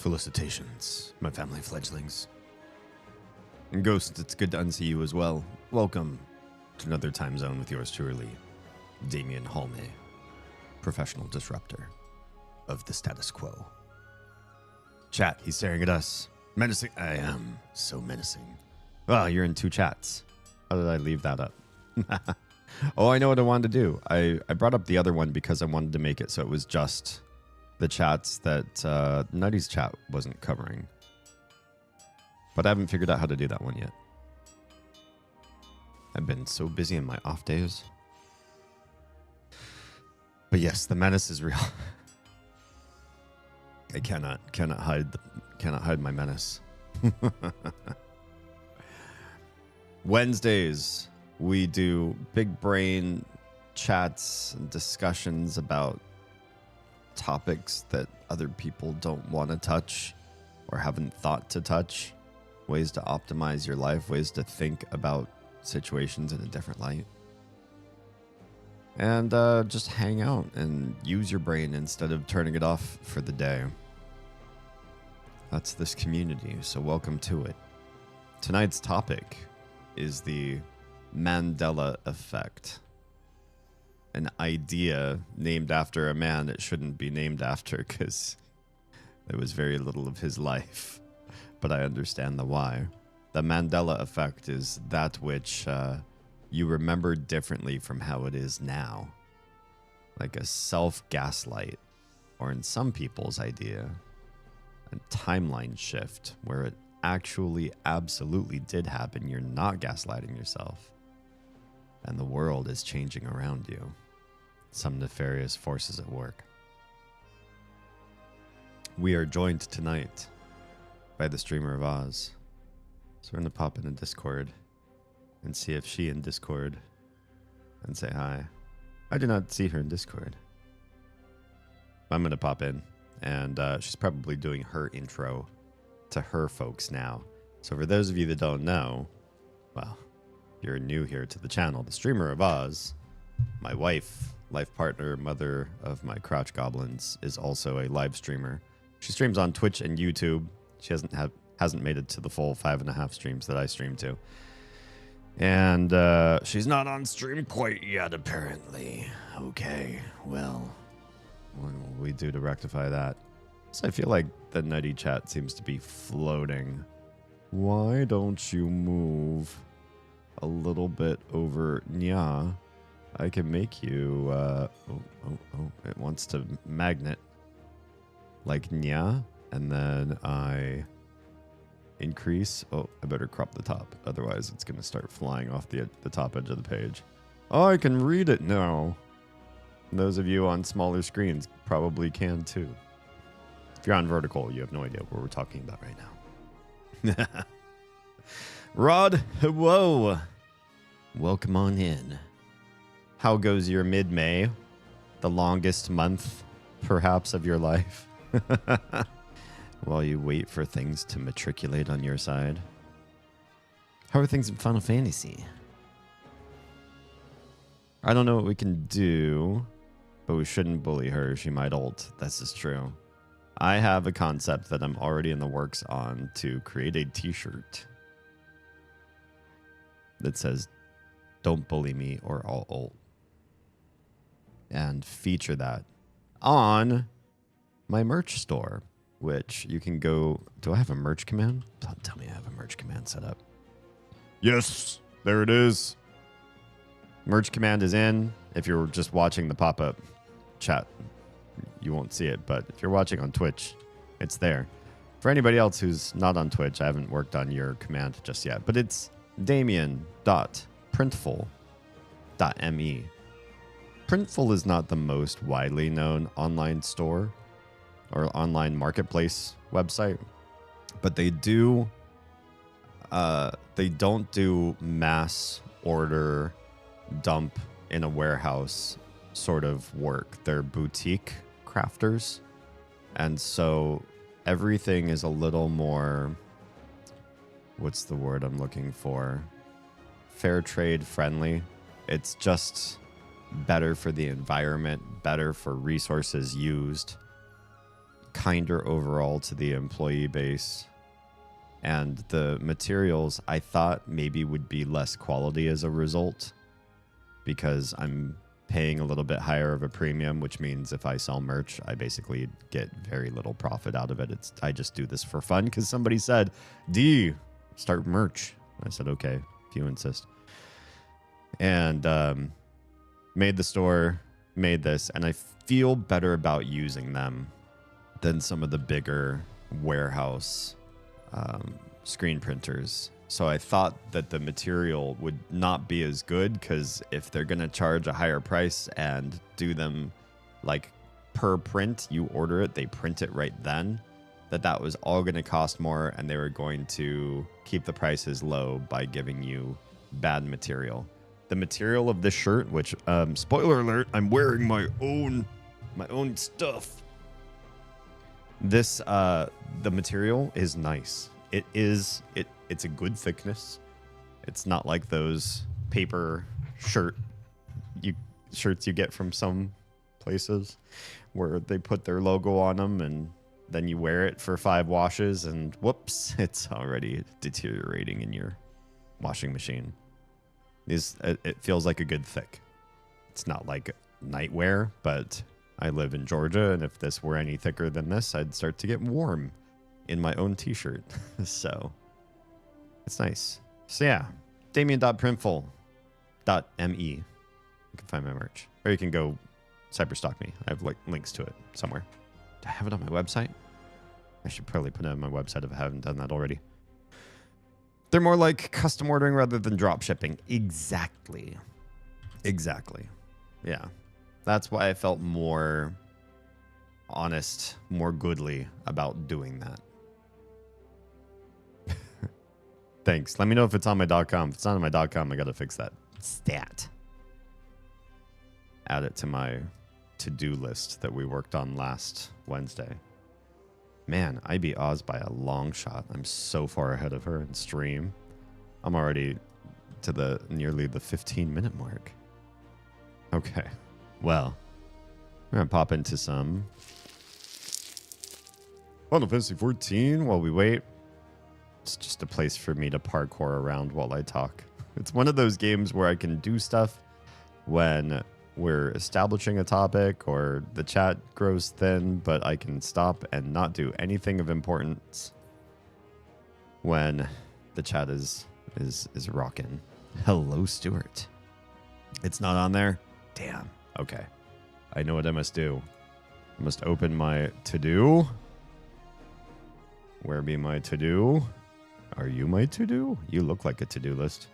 Felicitations, my family fledglings. And Ghost, it's good to unsee you as well. Welcome to another time zone with yours truly, Damien Halme, professional disruptor of the status quo. Chat, he's staring at us. Menacing. I am so menacing. Wow, you're in two chats. How did I leave that up? Oh, I know what I wanted to do. I brought up the other one because I wanted to make it so it was just the chats that Nutty's chat wasn't covering. But I haven't figured out how to do that one yet. I've been so busy in my off days. But yes, the menace is real. I cannot hide my menace. Wednesdays, we do big brain chats and discussions about topics that other people don't want to touch or haven't thought to touch. Ways to optimize your life, ways to think about situations in a different light. And just hang out and use your brain instead of turning it off for the day. That's this community, so welcome to it. Tonight's topic is the Mandela effect. An idea named after a man it shouldn't be named after because there was very little of his life. But I understand the why. The Mandela effect is that which you remember differently from how it is now. Like a self-gaslight, or in some people's idea, a timeline shift where it actually absolutely did happen. You're not gaslighting yourself. And the world is changing around you. Some nefarious forces at work. We are joined tonight by the streamer of Oz. So we're going to pop in a Discord and see if she in Discord and say hi. I do not see her in Discord. I'm going to pop in and she's probably doing her intro to her folks now. So for those of you that don't know, well, you're new here to the channel, the streamer of Oz, my wife, life partner, mother of my crotch goblins, is also a live streamer. She streams on Twitch and YouTube. She hasn't made it to the full 5.5 streams that I stream to. And she's not on stream quite yet, apparently. Okay, well, what will we do to rectify that? So I feel like the Nutty chat seems to be floating. Why don't you move a little bit over? Nya, I can make you... it wants to magnet. Like Nya. And then I increase. Oh, I better crop the top. Otherwise, it's going to start flying off the top edge of the page. Oh, I can read it now. And those of you on smaller screens probably can too. If you're on vertical, you have no idea what we're talking about right now. Rod, whoa. Welcome on in. How goes your mid-May? The longest month, perhaps, of your life? While you wait for things to matriculate on your side. How are things in Final Fantasy? I don't know what we can do, but we shouldn't bully her. She might ult. This is true. I have a concept that I'm already in the works on to create a t-shirt that says, "Don't bully me or I'll ult." And feature that on my merch store. Which you can go... Do I have a merch command? Don't tell me I have a merch command set up. Yes, there it is. Merch command is in. If you're just watching the pop-up chat, you won't see it. But if you're watching on Twitch, it's there. For anybody else who's not on Twitch, I haven't worked on your command just yet. But it's damien.printful.me. Printful is not the most widely known online store or online marketplace website, but they don't do mass order dump in a warehouse sort of work. They're boutique crafters, and so everything is a little more, what's the word I'm looking for, fair trade friendly. It's just better for the environment, better for resources used. kinder overall to the employee base. And the materials I thought maybe would be less quality as a result, because I'm paying a little bit higher of a premium, which means if I sell merch, I basically get very little profit out of it. I just do this for fun because somebody said, D, start merch. I said, okay, if you insist. And made the store, made this, and I feel better about using them than some of the bigger warehouse screen printers. So I thought that the material would not be as good, because if they're going to charge a higher price and do them like per print, you order it, they print it right then, that was all going to cost more, and they were going to keep the prices low by giving you bad material. The material of this shirt, which spoiler alert, I'm wearing my own stuff. This the material is nice. It's a good thickness. It's not like those paper shirts you get from some places where they put their logo on them and then you wear it for 5 washes and whoops, it's already deteriorating in your washing machine. It feels like a good thick. It's not like nightwear, but I live in Georgia, and if this were any thicker than this, I'd start to get warm in my own t-shirt. So it's nice. So yeah, damien.printful.me. You can find my merch, or you can go cyberstalk me. I have links to it somewhere. Do I have it on my website? I should probably put it on my website if I haven't done that already. They're more like custom ordering rather than drop shipping. Exactly. Yeah. That's why I felt more honest, more goodly about doing that. Thanks. Let me know if it's on my .com. If it's not on my .com, I got to fix that stat. Add it to my to-do list that we worked on last Wednesday. Man, I beat Oz by a long shot. I'm so far ahead of her in stream. I'm already to nearly the 15-minute mark. Okay. Well, we're going to pop into some Final Fantasy 14 while we wait. It's just a place for me to parkour around while I talk. It's one of those games where I can do stuff when we're establishing a topic or the chat grows thin, but I can stop and not do anything of importance when the chat is rocking. Hello, Stuart. It's not on there? Damn. Okay. I know what I must do. I must open my to-do. Where be my to-do? Are you my to-do? You look like a to-do list.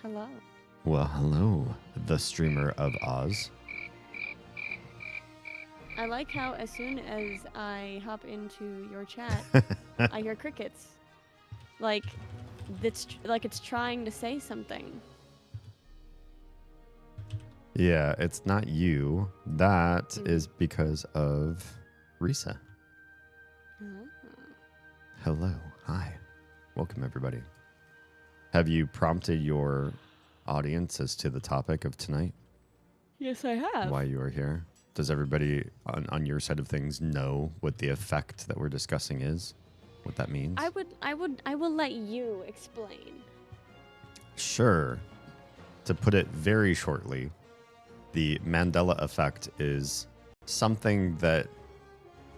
Hello. Well, hello, the streamer of Oz. I like how as soon as I hop into your chat, I hear crickets. Like it's trying to say something. Yeah, it's not you. That is because of Risa. Hello. Hi. Welcome, everybody. Have you prompted your audience as to the topic of tonight? Yes, I have. Why you are here? Does everybody on your side of things know what the effect that we're discussing is? What that means? I will let you explain. Sure. To put it very shortly, the Mandela effect is something that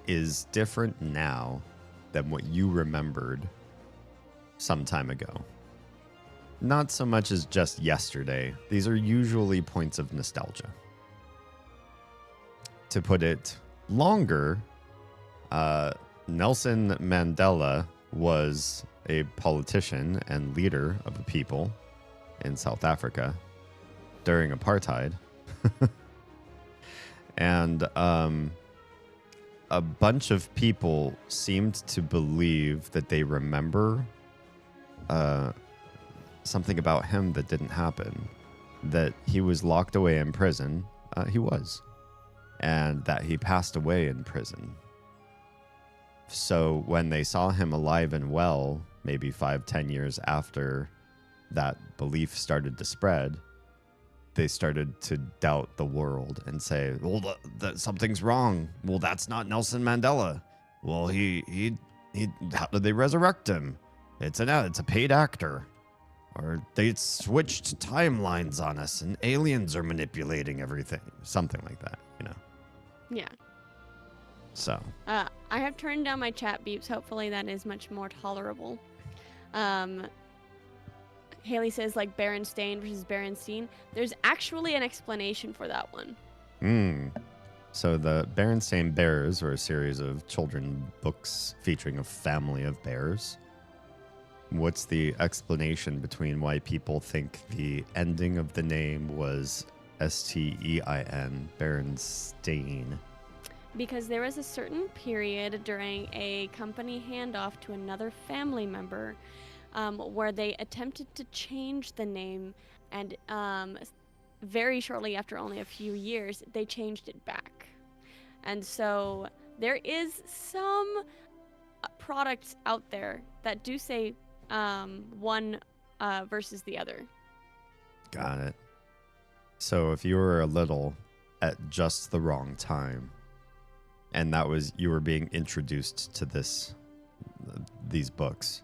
is different now than what you remembered some time ago. Not so much as just yesterday. These are usually points of nostalgia. To put it longer, Nelson Mandela was a politician and leader of a people in South Africa during apartheid. And a bunch of people seemed to believe that they remember something about him that didn't happen, that he was locked away in prison. He was. And that he passed away in prison. So when they saw him alive and well, maybe 5-10 years after that belief started to spread, they started to doubt the world and say, well, something's wrong. Well, that's not Nelson Mandela. Well, he how did they resurrect him? It's a paid actor. Or they switched timelines on us and aliens are manipulating everything. Something like that, you know? Yeah. So. I have turned down my chat beeps. Hopefully that is much more tolerable. Haley says, like, Berenstain versus Berenstein. There's actually an explanation for that one. So the Berenstain Bears were a series of children's books featuring a family of bears. What's the explanation between why people think the ending of the name was Stein, Berenstain? Because there was a certain period during a company handoff to another family member where they attempted to change the name, and very shortly after, only a few years, they changed it back. And so there is some products out there that do say one versus the other. Got it. So if you were a little at just the wrong time, and that was you were being introduced to these books,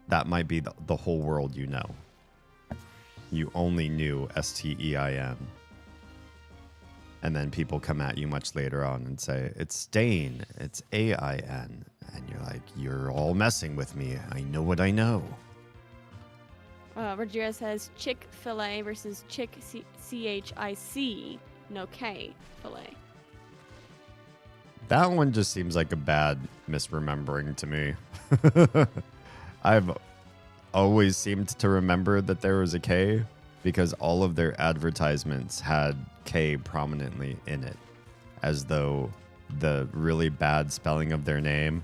that might be the whole world you know. You only knew Stein. And then people come at you much later on and say, it's Stain, it's Ain. And you're like, you're all messing with me. I know what I know. Rogeria says Chick-fil-A versus Chick, no K, filet. That one just seems like a bad misremembering to me. I've always seemed to remember that there was a K because all of their advertisements had K prominently in it, as though the really bad spelling of their name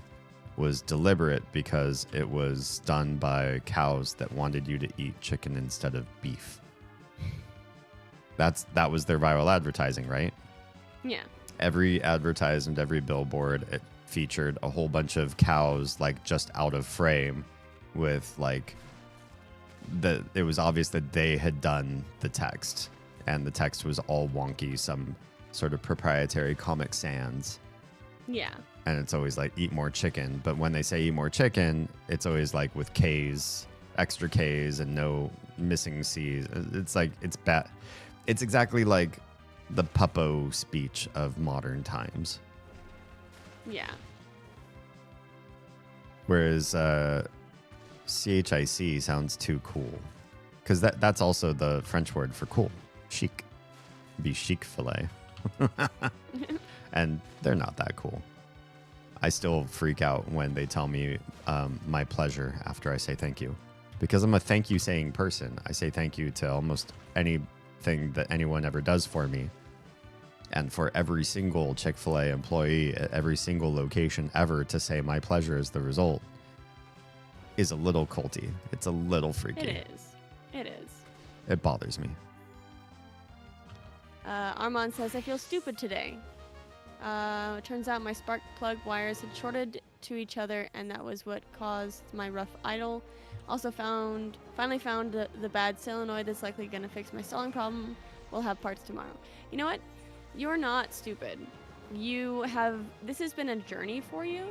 was deliberate because it was done by cows that wanted you to eat chicken instead of beef. That was their viral advertising, right? Yeah. Every advertisement, every billboard, it featured a whole bunch of cows like just out of frame with like it was obvious that they had done the text, and the text was all wonky, some sort of proprietary Comic Sans. Yeah. And it's always like eat more chicken, but when they say eat more chicken, it's always like with K's, extra K's, and no missing C's. It's like it's bad. It's exactly like the puppo speech of modern times. Yeah. Whereas CHIC sounds too cool, because that's also the French word for cool, chic. Be chic filet. And they're not that cool. I still freak out when they tell me my pleasure after I say thank you, because I'm a thank you saying person. I say thank you to almost anything that anyone ever does for me. And for every single Chick-fil-A employee at every single location ever to say my pleasure is the result is a little culty. It's a little freaky. It is. It is. It bothers me. Armand says, I feel stupid today. It turns out my spark plug wires had shorted to each other, and that was what caused my rough idle. Also finally found the bad solenoid that's likely going to fix my stalling problem. We'll have parts tomorrow. You know what? You're not stupid. This has been a journey for you,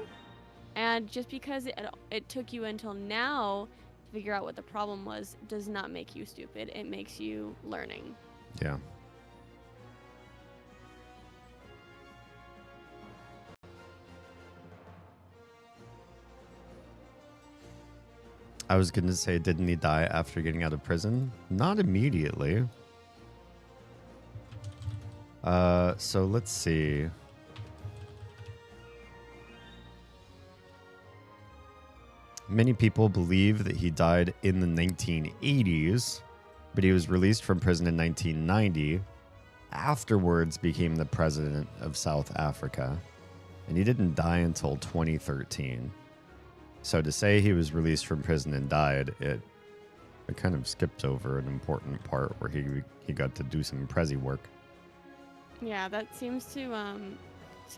and just because it took you until now to figure out what the problem was does not make you stupid. It makes you learning. Yeah. I was going to say, didn't he die after getting out of prison? Not immediately. So let's see. Many people believe that he died in the 1980s, but he was released from prison in 1990. Afterwards became the president of South Africa, and he didn't die until 2013. So to say he was released from prison and died, it kind of skipped over an important part where he got to do some prezi work. Yeah, that seems to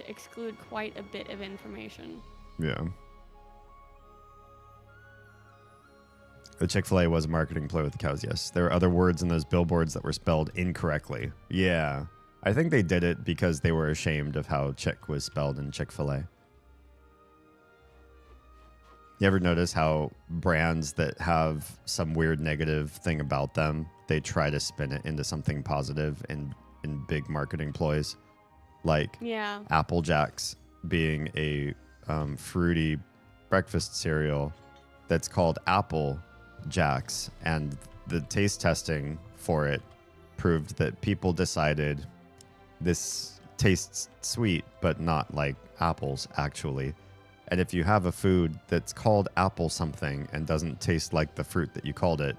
exclude quite a bit of information. Yeah. The Chick-fil-A was a marketing ploy with the cows, yes. There were other words in those billboards that were spelled incorrectly. Yeah. I think they did it because they were ashamed of how Chick was spelled in Chick-fil-A. You ever notice how brands that have some weird negative thing about them, they try to spin it into something positive in big marketing ploys? Like Apple Jacks being a fruity breakfast cereal that's called Apple Jacks, and the taste testing for it proved that people decided this tastes sweet but not like apples actually. And if you have a food that's called apple something and doesn't taste like the fruit that you called it,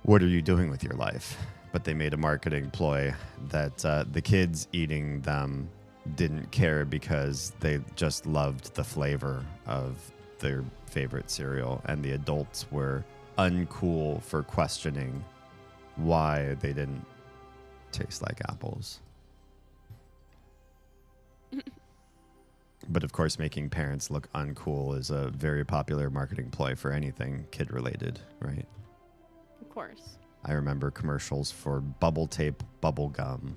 what are you doing with your life? But they made a marketing ploy that the kids eating them didn't care because they just loved the flavor of their favorite cereal, and the adults were uncool for questioning why they didn't taste like apples. But of course, making parents look uncool is a very popular marketing ploy for anything kid related, right? Of course. I remember commercials for bubble tape bubble gum,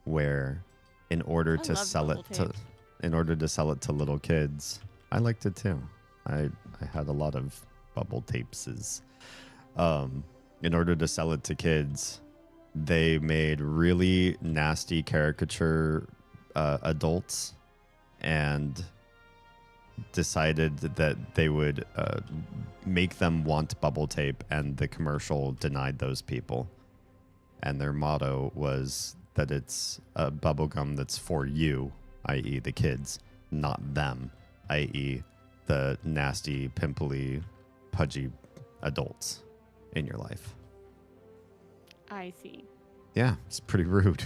where in order to sell it to little kids, I liked it too. I had a lot of bubble tapes. In order to sell it to kids, they made really nasty caricature adults and decided that they would make them want bubble tape, and the commercial denied those people. And their motto was that it's a bubble gum that's for you, i.e. the kids, not them, i.e. the nasty, pimply, pudgy adults in your life. I see. Yeah, it's pretty rude.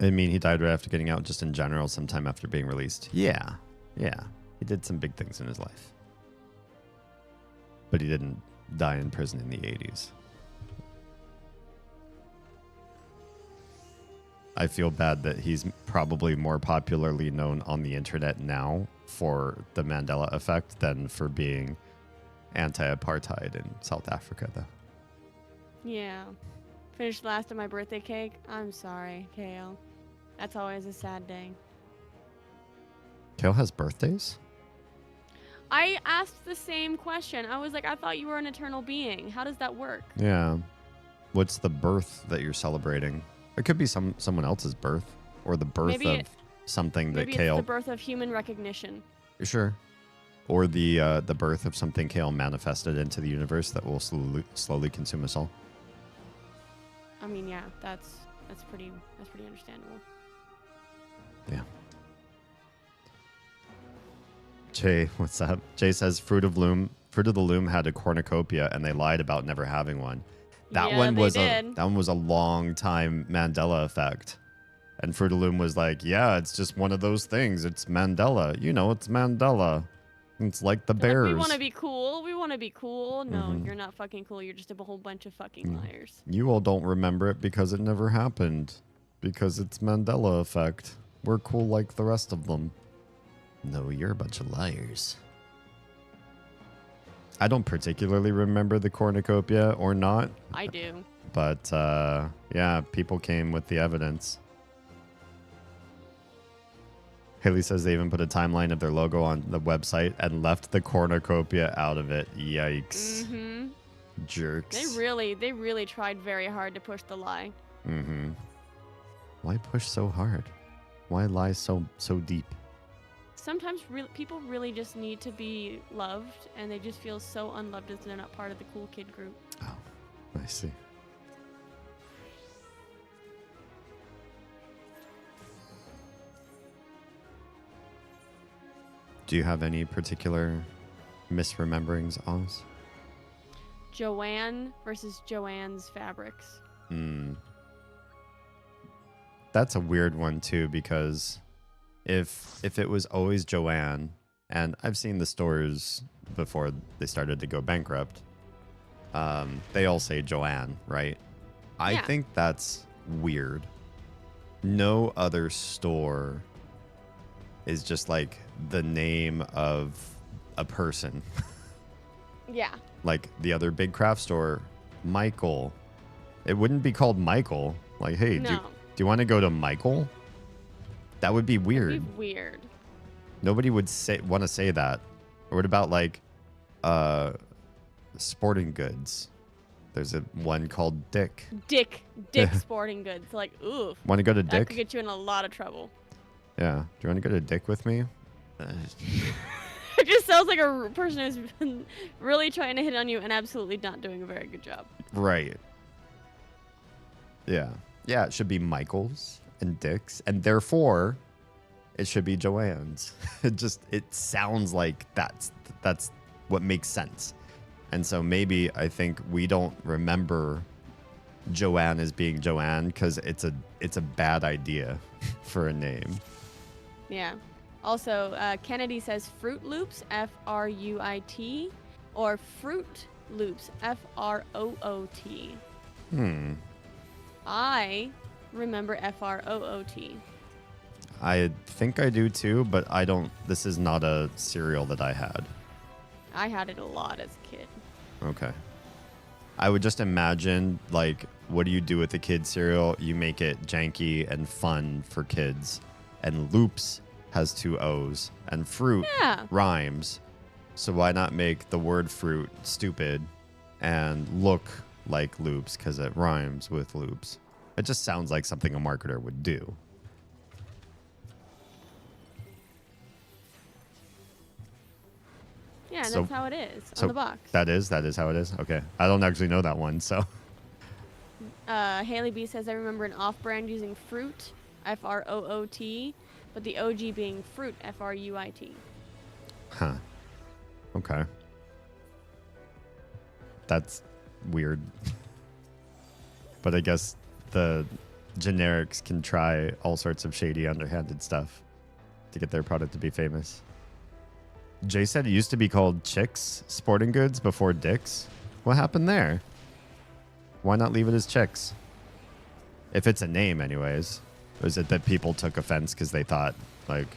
I mean, he died right after getting out, just in general, sometime after being released. Yeah. He did some big things in his life. But he didn't die in prison in the 80s. I feel bad that he's probably more popularly known on the internet now for the Mandela effect than for being anti-apartheid in South Africa, though. Yeah. Finished last of my birthday cake. I'm sorry, Kale. That's always a sad day. Kale has birthdays? I asked the same question. I was like, I thought you were an eternal being. How does that work? Yeah. What's the birth that you're celebrating? It could be someone else's birth, or the birth of something that Kale... Maybe it's the birth of human recognition. Sure. Or the birth of something Kale manifested into the universe that will slowly consume us all. I mean, yeah, that's pretty understandable. Yeah. Jay, what's up? Jay says Fruit of the Loom had a cornucopia and they lied about never having one. That one was a long time Mandela effect. And Fruit of the Loom was like, yeah, it's just one of those things. It's Mandela. You know, it's Mandela. It's like the Bears. Like, we want to be cool. We want to be cool. No, you're not fucking cool. You're just a whole bunch of fucking liars. You all don't remember it because it never happened. Because it's Mandela effect. We're cool like the rest of them. No, you're a bunch of liars. I don't particularly remember the cornucopia or not. I do. But, yeah, people came with the evidence. Haley says they even put a timeline of their logo on the website and left the cornucopia out of it. Yikes. Mm-hmm. Jerks. They really tried very hard to push the lie. Mm-hmm. Why push so hard? Why lie so deep? Sometimes people really just need to be loved, and they just feel so unloved as they're not part of the cool kid group. Oh, I see. Do you have any particular misrememberings, Oz? Joanne versus Joanne's Fabrics. That's a weird one, too, because if it was always Joanne, and I've seen the stores before they started to go bankrupt, they all say Joanne, right? I think that's weird no other store is just like the name of a person. Yeah. Like the other big craft store, Michael. It wouldn't be called Michael. Like, hey, No. do you want to go to Michael? That would be weird. That'd be weird. Nobody would want to say that. Or what about like sporting goods? There's one called Dick. Dick Sporting Goods. Like, oof. Want to go to That Dick? could get you in a lot of trouble. Yeah. Do you want to go to Dick with me? It just sounds like a person who's been really trying to hit on you and absolutely not doing a very good job. Right. Yeah. Yeah, it should be Michael's and Dick's, and therefore it should be Joanne's. It sounds like that's what makes sense. And so maybe I think we don't remember Joanne as being Joanne because it's a bad idea for a name. Yeah. Also, Kennedy says Fruit Loops, Fruit, or Fruit Loops, Froot. I remember Froot. I think I do too, but I don't. This is not a cereal that I had. I had it a lot as a kid. Okay. I would just imagine, like, what do you do with the kid cereal? You make it janky and fun for kids. And Loops has 2 O's. And fruit rhymes. So why not make the word fruit stupid and look like Loops because it rhymes with Loops? It just sounds like something a marketer would do. Yeah, and that's how it is on the box. That is how it is? Okay. I don't actually know that one, so. Haley B says, I remember an off-brand using Fruit, Froot, but the OG being Fruit, Fruit. Huh. Okay. That's weird. But I guess the generics can try all sorts of shady, underhanded stuff to get their product to be famous. Jay said it used to be called Chicks Sporting Goods before Dick's. What happened there? Why not leave it as Chicks? If it's a name, anyways. Or is it that people took offense because they thought, like,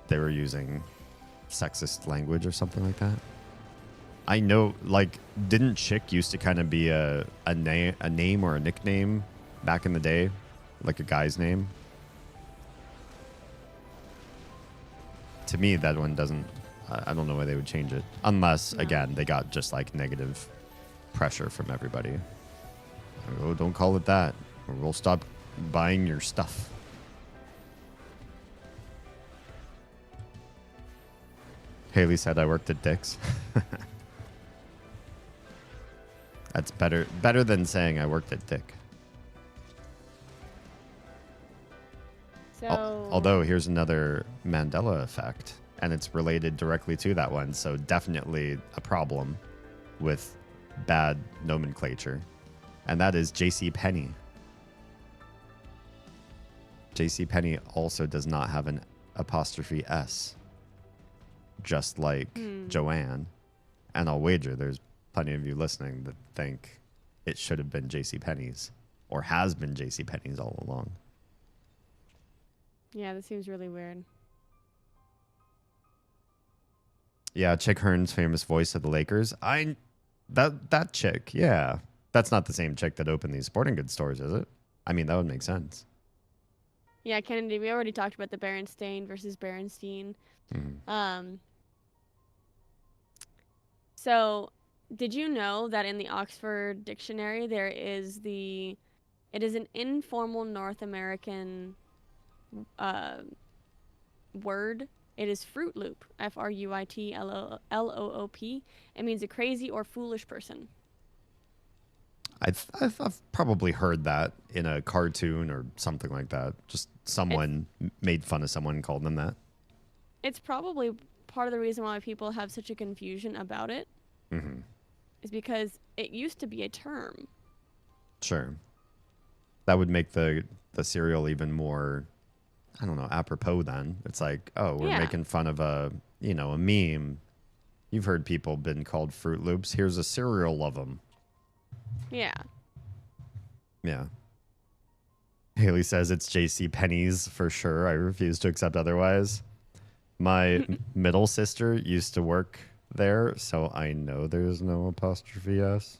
they were using sexist language or something like that? I know, like, didn't Chick used to kind of be a name or a nickname back in the day? Like a guy's name? To me, that one doesn't... I don't know why they would change it. Unless, again, they got just, like, negative pressure from everybody. Oh, don't call it that, or we'll stop buying your stuff. Haley said I worked at Dick's. That's better than saying I worked at Dick. So, although here's another Mandela effect, and it's related directly to that one, so definitely a problem with bad nomenclature, and that is JCPenney. JCPenney also does not have an apostrophe S, just like Joanne, and I'll wager there's plenty of you listening that think it should have been JCPenney's or has been JCPenney's all along. yeah, this seems really weird. Yeah, Chick Hearn's famous voice of the Lakers. That chick, yeah. That's not the same chick that opened these sporting goods stores, is it? I mean, that would make sense. Yeah, Kennedy, we already talked about the Berenstain versus Berenstein. So, did you know that in the Oxford Dictionary it is an informal North American word. It is Fruit Loop, Fruitloop. It means a crazy or foolish person. I've probably heard that in a cartoon or something like that. Just someone made fun of someone and called them that. It's probably part of the reason why people have such a confusion about it. Is because it used to be a term. Sure. That would make the cereal even more, I don't know, apropos then. It's like, oh, we're making fun of a meme. You've heard people been called Fruit Loops. Here's a cereal of them. Yeah. Yeah. Haley says it's J.C. Penney's for sure. I refuse to accept otherwise. My middle sister used to work there, so I know there's no apostrophe S.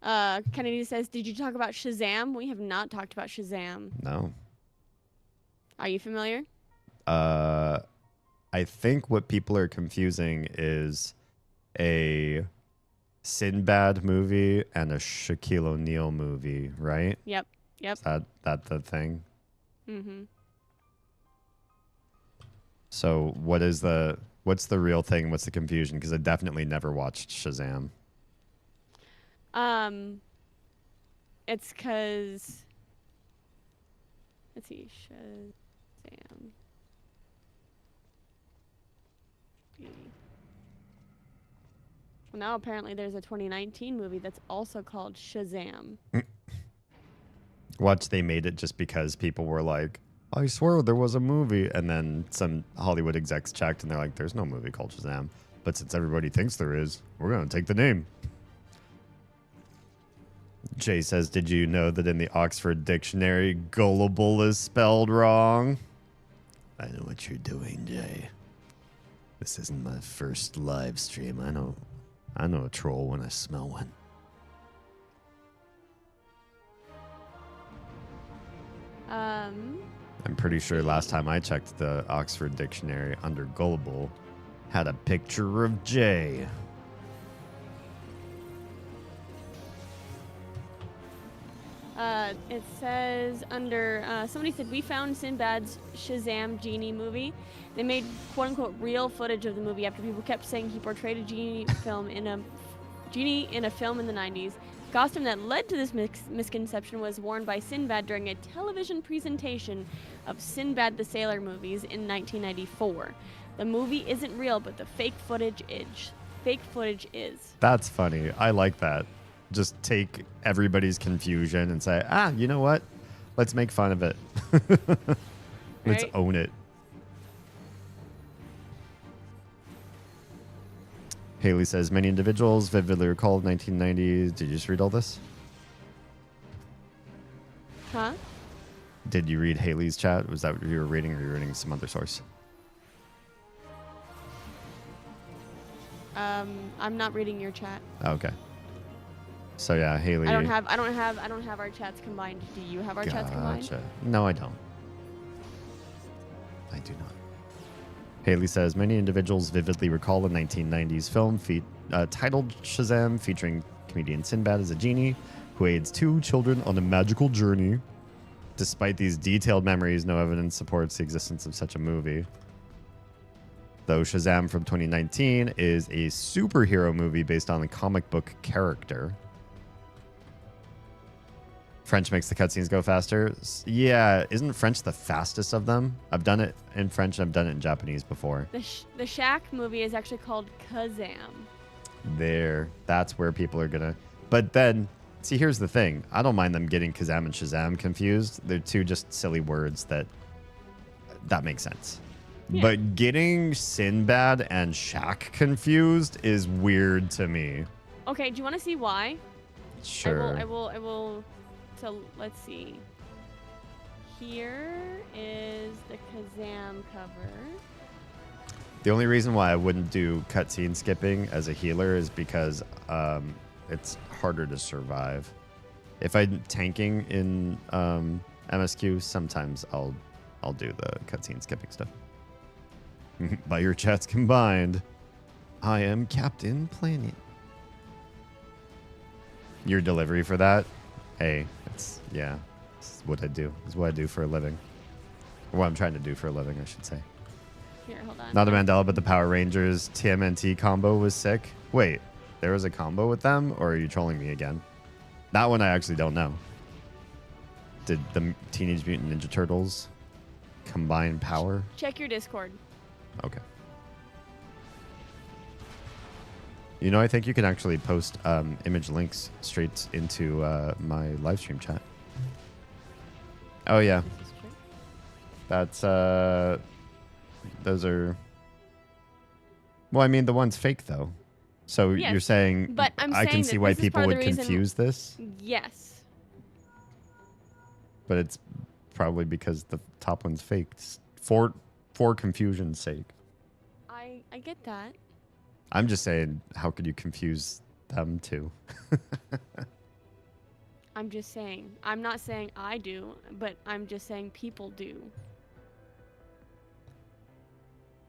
Kennedy says, did you talk about Shazam? We have not talked about Shazam. No. Are you familiar? I think what people are confusing is a Sinbad movie and a Shaquille O'Neal movie, right? Yep. Is that the thing? Mm-hmm. So what's the real thing? What's the confusion? Because I definitely never watched Shazam. It's because, let's see, Shazam. Well, now apparently there's a 2019 movie that's also called Shazam. Watch, they made it just because people were like, I swear there was a movie. And then some Hollywood execs checked and they're like, there's no movie called Shazam. But since everybody thinks there is, we're going to take the name. Jay says, did you know that in the Oxford Dictionary, gullible is spelled wrong? I know what you're doing, Jay. This isn't my first live stream. I know a troll when I smell one. I'm pretty sure last time I checked the Oxford Dictionary under gullible had a picture of Jay. It says under, somebody said, we found Sinbad's Shazam Genie movie. They made quote-unquote real footage of the movie after people kept saying he portrayed a genie film in a film in the 90s. The costume that led to this misconception was worn by Sinbad during a television presentation of Sinbad the Sailor movies in 1994. The movie isn't real, but the fake footage is. That's funny. I like that. Just take everybody's confusion and say, you know what? Let's make fun of it. Let's own it. Haley says, many individuals vividly recall 1990s. Did you just read all this? Huh? Did you read Haley's chat? Was that what you were reading, or were you reading some other source? I'm not reading your chat. Okay. So yeah, Haley. I don't have our chats combined. Do you have our chats combined? No, I don't. I do not. Haley says, many individuals vividly recall a 1990s film titled Shazam, featuring comedian Sinbad as a genie who aids two children on a magical journey. Despite these detailed memories, no evidence supports the existence of such a movie. Though Shazam from 2019 is a superhero movie based on a comic book character. French makes the cutscenes go faster. Yeah, isn't French the fastest of them? I've done it in French and I've done it in Japanese before. The Shaq movie is actually called Kazam. That's where people are gonna. But then, see, here's the thing. I don't mind them getting Kazam and Shazam confused. They're two just silly words that makes sense. Yeah. But getting Sinbad and Shaq confused is weird to me. Okay, do you want to see why? Sure. I will. So let's see. Here is the Kazam cover. The only reason why I wouldn't do cutscene skipping as a healer is because it's harder to survive. If I'm tanking in MSQ, sometimes I'll do the cutscene skipping stuff. By your chats combined, I am Captain Planet. Your delivery for that? Hey, it's what I do. It's what I do for a living. Or what I'm trying to do for a living, I should say. Here, hold on. Not the Mandela, but the Power Rangers TMNT combo was sick. Wait, there was a combo with them, or are you trolling me again? That one I actually don't know. Did the Teenage Mutant Ninja Turtles combine power? Check your Discord. Okay. You know, I think you can actually post image links straight into my live stream chat. Oh, yeah. That's, those are, well, I mean, the one's fake, though. So yes, you're saying, but I can see why people would confuse this? Yes. but it's probably because the top one's fake. For confusion's sake. I get that. I'm just saying, how could you confuse them two? I'm just saying. I'm not saying I do, but I'm just saying people do.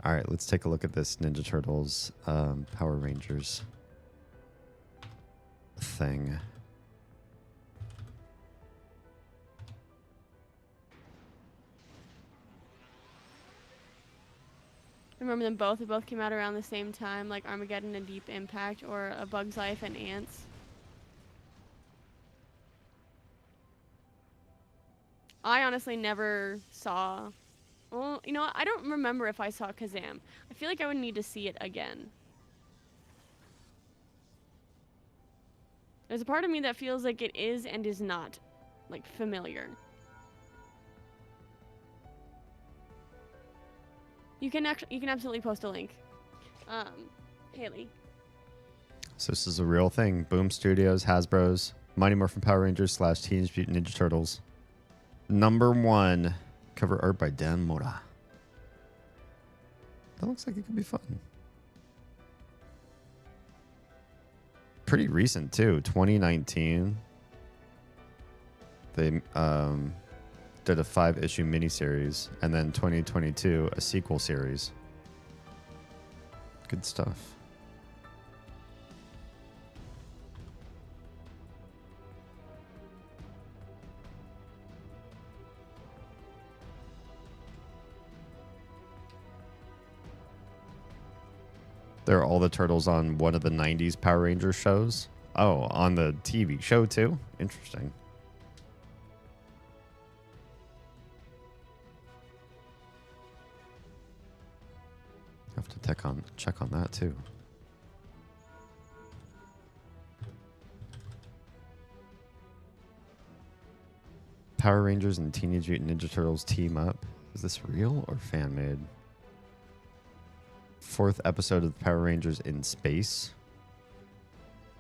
All right, let's take a look at this Ninja Turtles Power Rangers thing. Remember them both? They both came out around the same time, like Armageddon and Deep Impact, or A Bug's Life and Ants. I honestly never saw... Well, you know what? I don't remember if I saw Kazam. I feel like I would need to see it again. There's a part of me that feels like it is and is not, like, familiar. You can absolutely post a link. Haley. So this is a real thing. Boom Studios, Hasbro's, Mighty Morphin Power Rangers / Teenage Mutant Ninja Turtles. #1. Cover art by Dan Mora. That looks like it could be fun. Pretty recent too. 2019. They did a 5-issue miniseries, and then 2022 a sequel series. Good stuff. They're all the turtles on one of the 90s Power Rangers shows. Oh, on the TV show too? Interesting. Have to check on that too. Power Rangers and Teenage Mutant Ninja Turtles team up. Is this real or fan made? 4th episode of Power Rangers in space.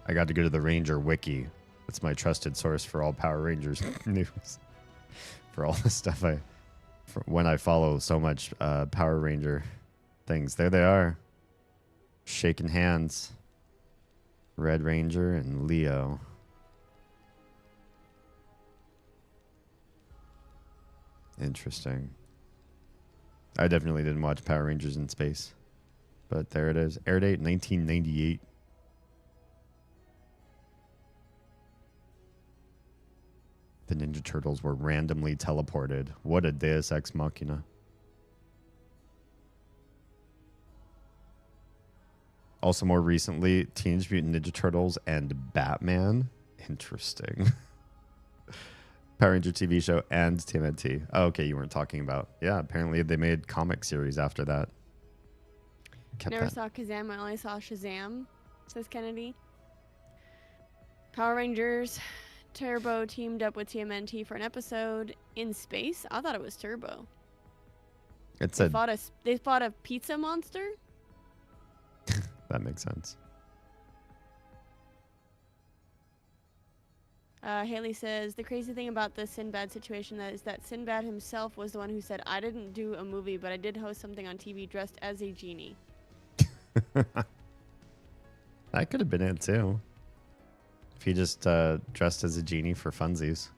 I got to go to the Ranger Wiki. That's my trusted source for all Power Rangers news. For all the stuff when I follow so much Power Ranger things. There they are. Shaking hands. Red Ranger and Leo. Interesting. I definitely didn't watch Power Rangers in space. But there it is. Air date 1998. The Ninja Turtles were randomly teleported. What a Deus Ex Machina. Also, more recently, Teenage Mutant Ninja Turtles and Batman. Interesting. Power Ranger TV show and TMNT. Oh, okay, you weren't talking about. Yeah, apparently they made comic series after that. Never saw Kazam. I only saw Shazam, says Kennedy. Power Rangers Turbo teamed up with TMNT for an episode in space. I thought it was Turbo. They fought a pizza monster. That makes sense. Haley says the crazy thing about the Sinbad situation is that Sinbad himself was the one who said, "I didn't do a movie, but I did host something on TV dressed as a genie." That could have been it too. If he just dressed as a genie for funsies.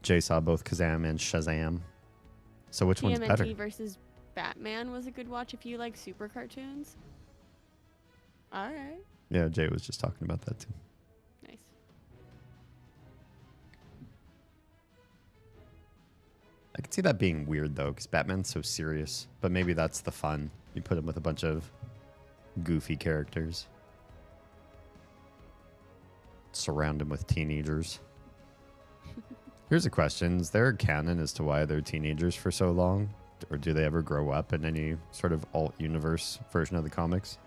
Jay saw both Kazam and Shazam. So which one's better? TMNT versus Batman was a good watch if you like super cartoons. All right. Yeah, Jay was just talking about that too. Nice. I could see that being weird though, because Batman's so serious. But maybe that's the fun. You put him with a bunch of goofy characters. Surround him with teenagers. Here's a question. Is there a canon as to why they're teenagers for so long? Or do they ever grow up in any sort of alt-universe version of the comics?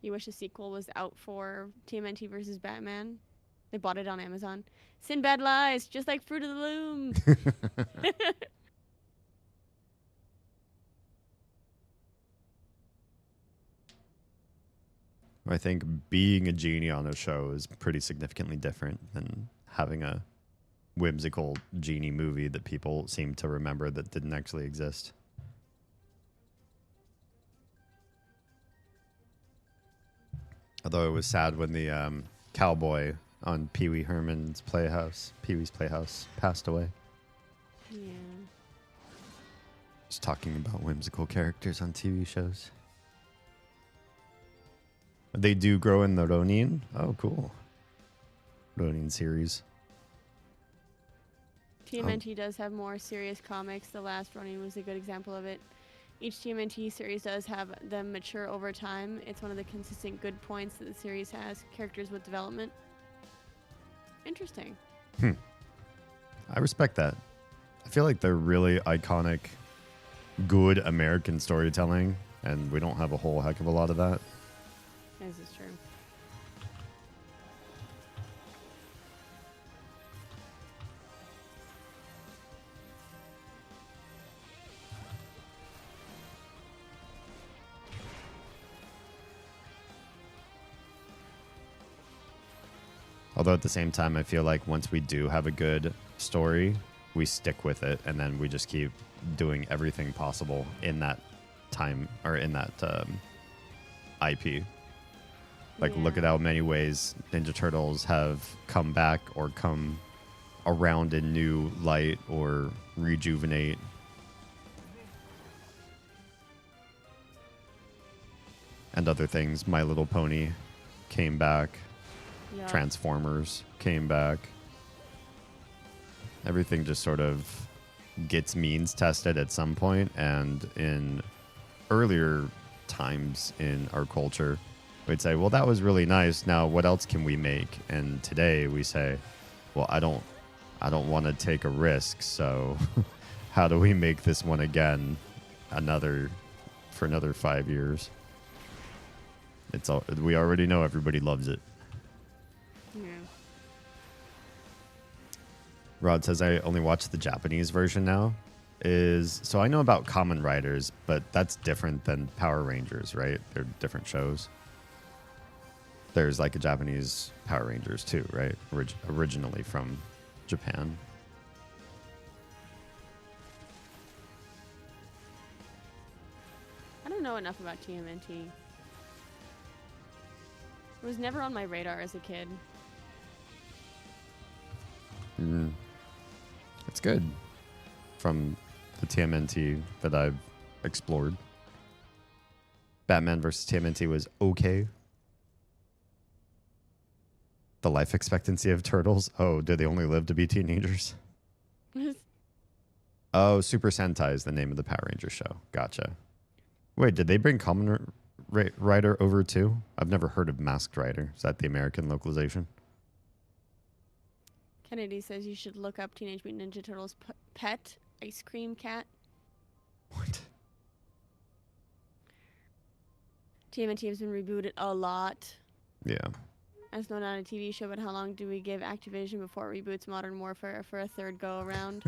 You wish a sequel was out for TMNT versus Batman? They bought it on Amazon. Sinbad lies, just like Fruit of the Loom. I think being a genie on a show is pretty significantly different than having a whimsical genie movie that people seem to remember that didn't actually exist. Although it was sad when the cowboy on Pee-wee Herman's Pee-wee's Playhouse, passed away. Yeah. Just talking about whimsical characters on TV shows. They do grow in the Ronin. Oh, cool. Ronin series. TMNT does have more serious comics. The last Ronin was a good example of it. Each TMNT series does have them mature over time. It's one of the consistent good points that the series has. Characters with development. Interesting. I respect that. I feel like they're really iconic, good American storytelling, and we don't have a whole heck of a lot of that. This is true. Although at the same time, I feel like once we do have a good story, we stick with it, and then we just keep doing everything possible in that time or in that IP. Like, look at how many ways Ninja Turtles have come back or come around in new light or rejuvenate. And other things. My Little Pony came back. Yeah. Transformers came back. Everything just sort of gets means tested at some point, and in earlier times in our culture, we'd say, well, that was really nice. Now, what else can we make? And today we say, well, I don't want to take a risk. So how do we make this one again for another 5 years? We already know everybody loves it. Yeah. Rod says, I only watch the Japanese version now. So I know about Kamen Riders, but that's different than Power Rangers, right? They're different shows. There's like a Japanese Power Rangers too, right? Originally from Japan. I don't know enough about TMNT. It was never on my radar as a kid. It's good. From the TMNT that I've explored. Batman vs. TMNT was okay. The life expectancy of turtles. Oh, did they only live to be teenagers? Oh, Super Sentai is the name of the Power Rangers show. Gotcha. Wait, did they bring Kamen Rider over too? I've never heard of Masked Rider. Is that the American localization? Kennedy says you should look up Teenage Mutant Ninja Turtles pet ice cream cat. What? TMNT has been rebooted a lot. Yeah. As known on a TV show, but how long do we give Activision before it reboots Modern Warfare for a third go around?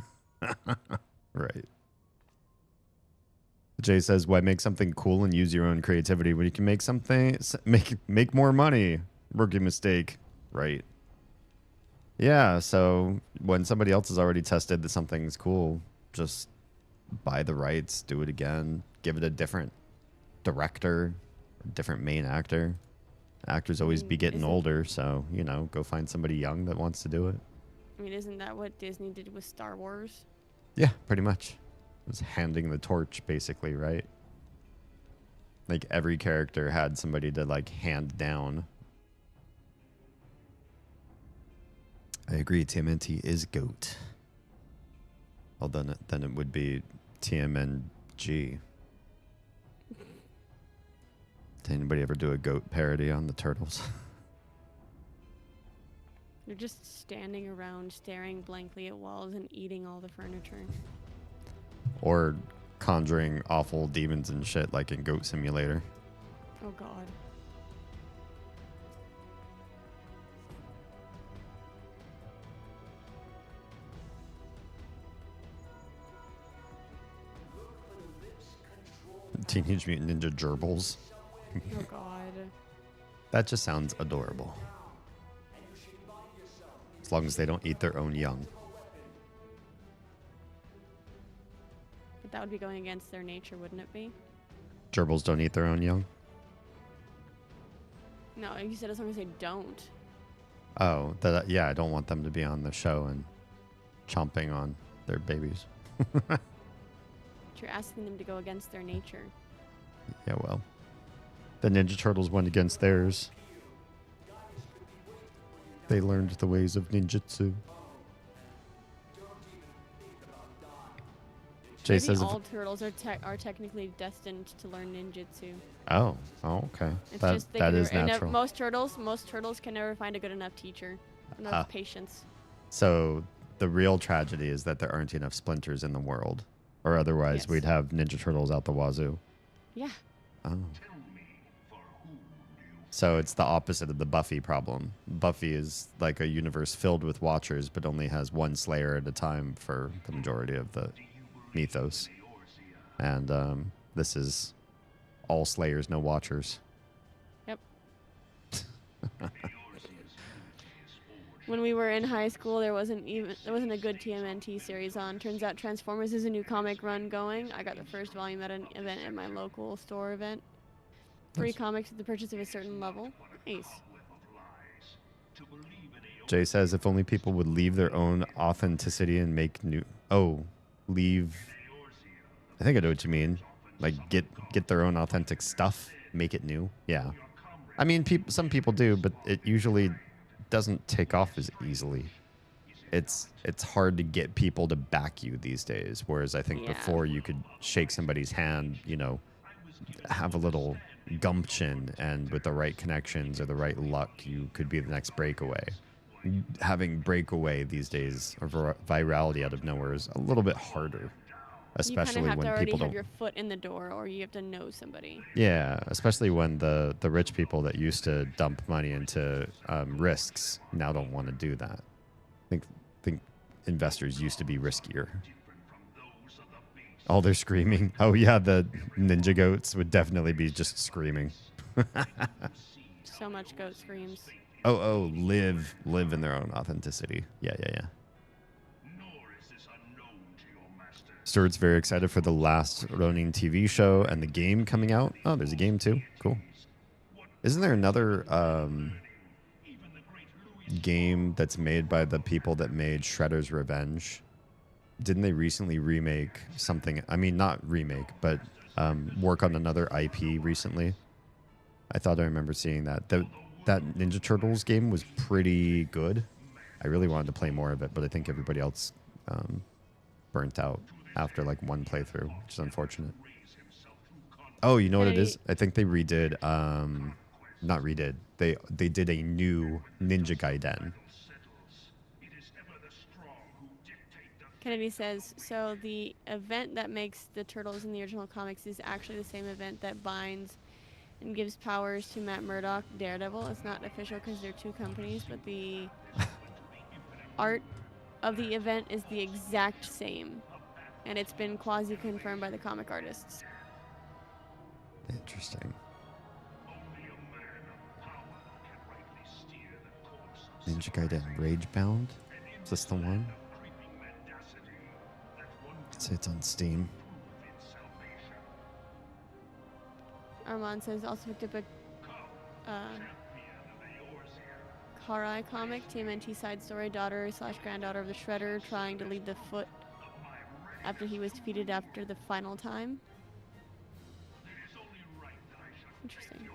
Right. Jay says, why make something cool and use your own creativity when you can make something, make more money? Rookie mistake. Right. Yeah, so when somebody else has already tested that something's cool, just buy the rights, do it again, give it a different director, different main actor. Actors always be getting older, so, go find somebody young that wants to do it. I mean, isn't that what Disney did with Star Wars? Yeah, pretty much. It was handing the torch, basically, right? Like, every character had somebody to, hand down. I agree, TMNT is GOAT. Well, then it would be TMNG. Did anybody ever do a GOAT parody on the Turtles? They're just standing around staring blankly at walls and eating all the furniture. Or conjuring awful demons and shit like in Goat Simulator. Oh, God. Teenage Mutant Ninja Gerbils. Oh, God. That just sounds adorable. As long as they don't eat their own young. But that would be going against their nature, wouldn't it be? Gerbils don't eat their own young? No, you said as long as they don't. Oh, yeah, I don't want them to be on the show and chomping on their babies. But you're asking them to go against their nature. Yeah, well. The Ninja Turtles went against theirs. They learned the ways of ninjutsu. Jay Maybe says all turtles are technically destined to learn ninjutsu. Oh, okay. It's That just that is natural. most turtles can never find a good enough teacher, enough patience. So the real tragedy is that there aren't enough splinters in the world, or otherwise Yes. we'd have Ninja Turtles out the wazoo. Yeah. Oh. So it's the opposite of the Buffy problem. Buffy is like a universe filled with Watchers, but only has one Slayer at a time for the majority of the mythos. And this is all Slayers, no Watchers. Yep. When we were in high school, there wasn't a good TMNT series on. Turns out Transformers is a new comic run going. I got the first volume at an event at my local store event. Free Nice. comics at the purchase of a certain level. Nice. Jay says if only people would leave their own authenticity and make new. Oh, leave. I think I know what you mean. Like get their own authentic stuff, make it new. Yeah. I mean, some people do, but it usually doesn't take off as easily. It's hard to get people to back you these days. Whereas I think Yeah. before you could shake somebody's hand, have a little gumption, and with the right connections or the right luck, you could be the next Breakaway. Having Breakaway these days, or virality out of nowhere, is a little bit harder, especially you kind of have when to already people have don't. your foot in the door, or you have to know somebody. Yeah, especially when the rich people that used to dump money into risks now don't want to do that. I think investors used to be riskier. Oh, they're screaming. Oh yeah, the ninja goats would definitely be just screaming. So much goat screams. Oh, live in their own authenticity. Yeah. Stuart's very excited for the last Ronin TV show and the game coming out. Oh, there's a game too. Cool. Isn't there another game that's made by the people that made Shredder's Revenge? Didn't they recently remake something? I mean, not remake, but work on another IP recently. I thought I remember seeing that. That Ninja Turtles game was pretty good. I really wanted to play more of it, but I think everybody else burnt out after like one playthrough, which is unfortunate. Oh, you know what it is? I think they redid. Not redid. They did a new Ninja Gaiden. Kennedy says, so the event that makes the Turtles in the original comics is actually the same event that binds and gives powers to Matt Murdock, Daredevil. It's not official because they're two companies, but the art of the event is the exact same. And it's been quasi-confirmed by the comic artists. Interesting. Ninja Gaiden Ragebound? Is this the one? I'd say it's on Steam. Armand says also picked up a Karai comic, TMNT side story, daughter/granddaughter of the Shredder trying to lead the Foot after he was defeated after the final time. Interesting.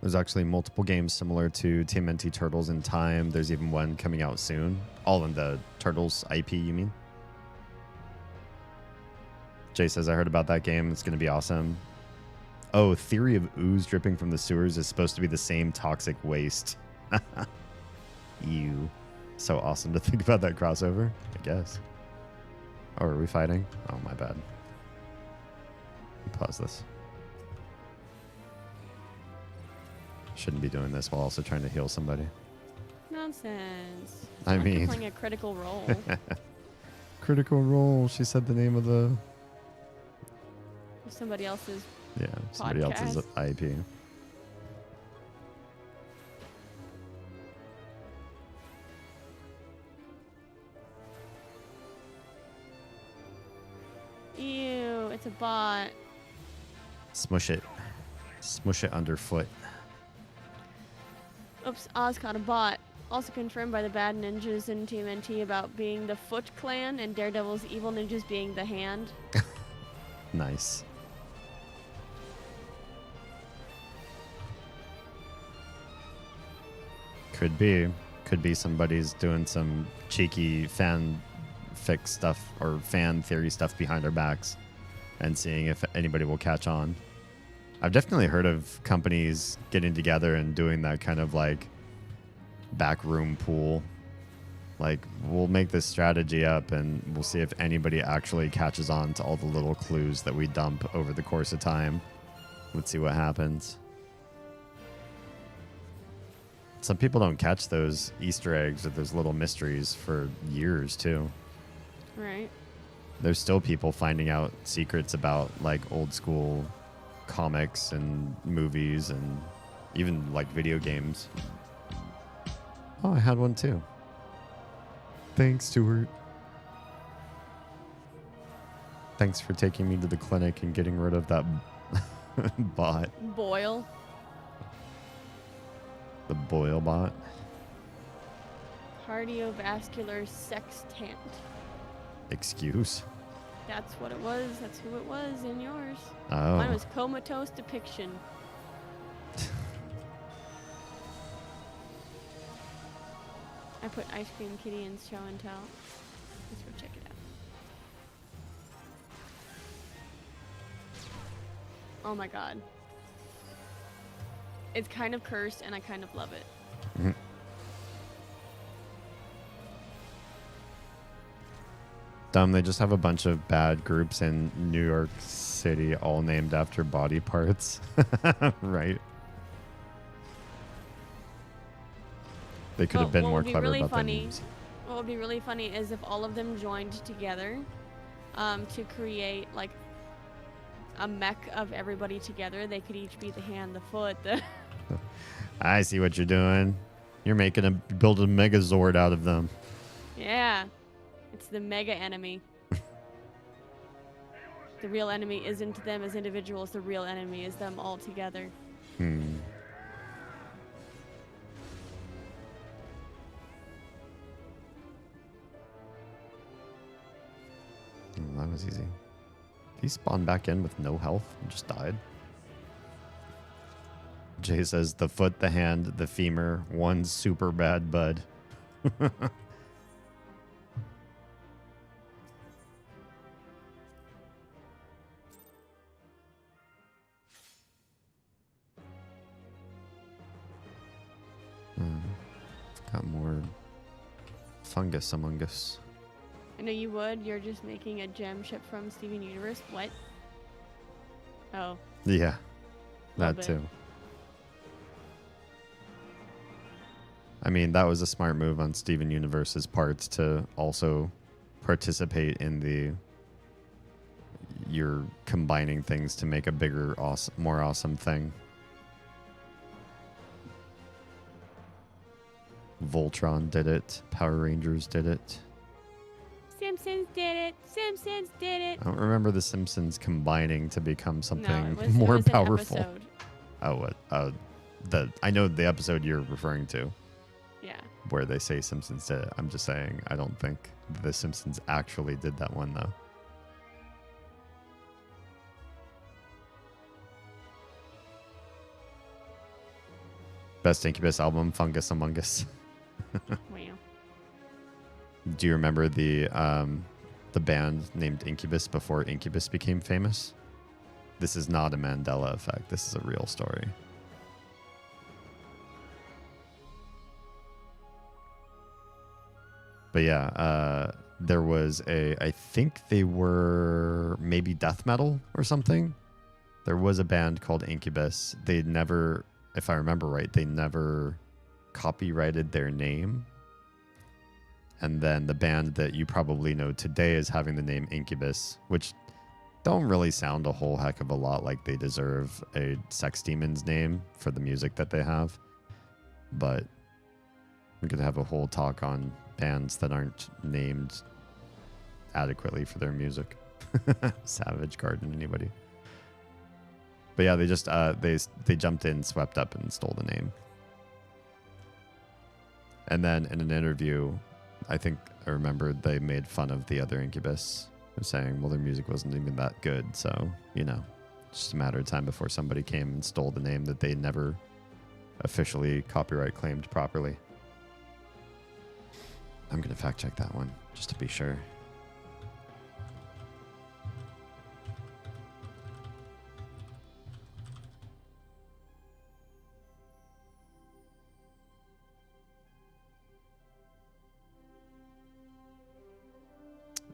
There's actually multiple games similar to TMNT Turtles in time. There's even one coming out soon. All in the Turtles IP, you mean? Jay says, I heard about that game. It's going to be awesome. Oh, Theory of Ooze dripping from the sewers is supposed to be the same toxic waste. Ew. So awesome to think about that crossover, I guess. Oh, are we fighting? Oh, my bad. Pause this. Shouldn't be doing this while also trying to heal somebody. Nonsense. I Like you're mean... playing a critical role. Critical Role. She said the name of the... Somebody else's. Yeah, somebody else's Podcast. IP. Ew, it's a bot. Smush it. Smush it underfoot. Oops, Oz caught a bot. Also confirmed by the bad ninjas in TMNT about being the Foot Clan and Daredevil's evil ninjas being the Hand. Nice. Could be. Could be somebody's doing some cheeky fan fic stuff or fan theory stuff behind our backs and seeing if anybody will catch on. I've definitely heard of companies getting together and doing that kind of like backroom pool. Like, we'll make this strategy up and we'll see if anybody actually catches on to all the little clues that we dump over the course of time. Let's see what happens. Some people don't catch those Easter eggs or those little mysteries for years, too. Right. There's still people finding out secrets about, like, old school comics and movies and even, like, video games. Oh, I had one, too. Thanks, Stuart. Thanks for taking me to the clinic and getting rid of that bot. Boil. The Boyle bot. Cardiovascular sextant. Excuse. That's what it was. That's who it was in yours. Oh. Mine was comatose depiction. I put Ice Cream Kitty in show and tell. Let's go check it out. Oh my god. It's kind of cursed and I kind of love it. Mhm. Dumb, they just have a bunch of bad groups in New York City all named after body parts. Right? They could have been what more would be clever really about their funny- names. What would be really funny is if all of them joined together to create like a mech of everybody together. They could each be the hand, the foot, the... I see what you're doing. You're build a Megazord out of them. Yeah. It's the mega enemy. The real enemy isn't them as individuals. The real enemy is them all together. Hmm. Oh, that was easy. He spawned back in with no health and just died. Jay says the foot, the hand, the femur, one super bad bud. Got more fungus among us. I know you would. You're just making a gem ship from Steven Universe. What? Oh. Yeah, that bit. too. I mean, that was a smart move on Steven Universe's part to also participate in the you're combining things to make a bigger, more awesome thing. Voltron did it. Power Rangers did it. Simpsons did it. Simpsons did it. I don't remember the Simpsons combining to become something No, it was more an powerful. episode. Oh, what? I know the episode you're referring to, Yeah. where they say Simpsons did it. I'm just saying I don't think the Simpsons actually did that one though. Best Incubus album, Fungus Among Us. Wow. Do you remember the band named Incubus before Incubus became famous? This is not a Mandela effect. This is a real story. But yeah, there was I think they were maybe death metal or something. There was a band called Incubus. They never, if I remember right, they never copyrighted their name. And then the band that you probably know today is having the name Incubus, which don't really sound a whole heck of a lot like they deserve a sex demon's name for the music that they have. But we could have a whole talk on bands that aren't named adequately for their music. Savage Garden, anybody? But yeah, they just they jumped in, swept up, and stole the name. And then in an interview, I think I remembered they made fun of the other Incubus, saying, well, their music wasn't even that good. So, you know, it's just a matter of time before somebody came and stole the name that they never officially copyright claimed properly. I'm going to fact check that one just to be sure.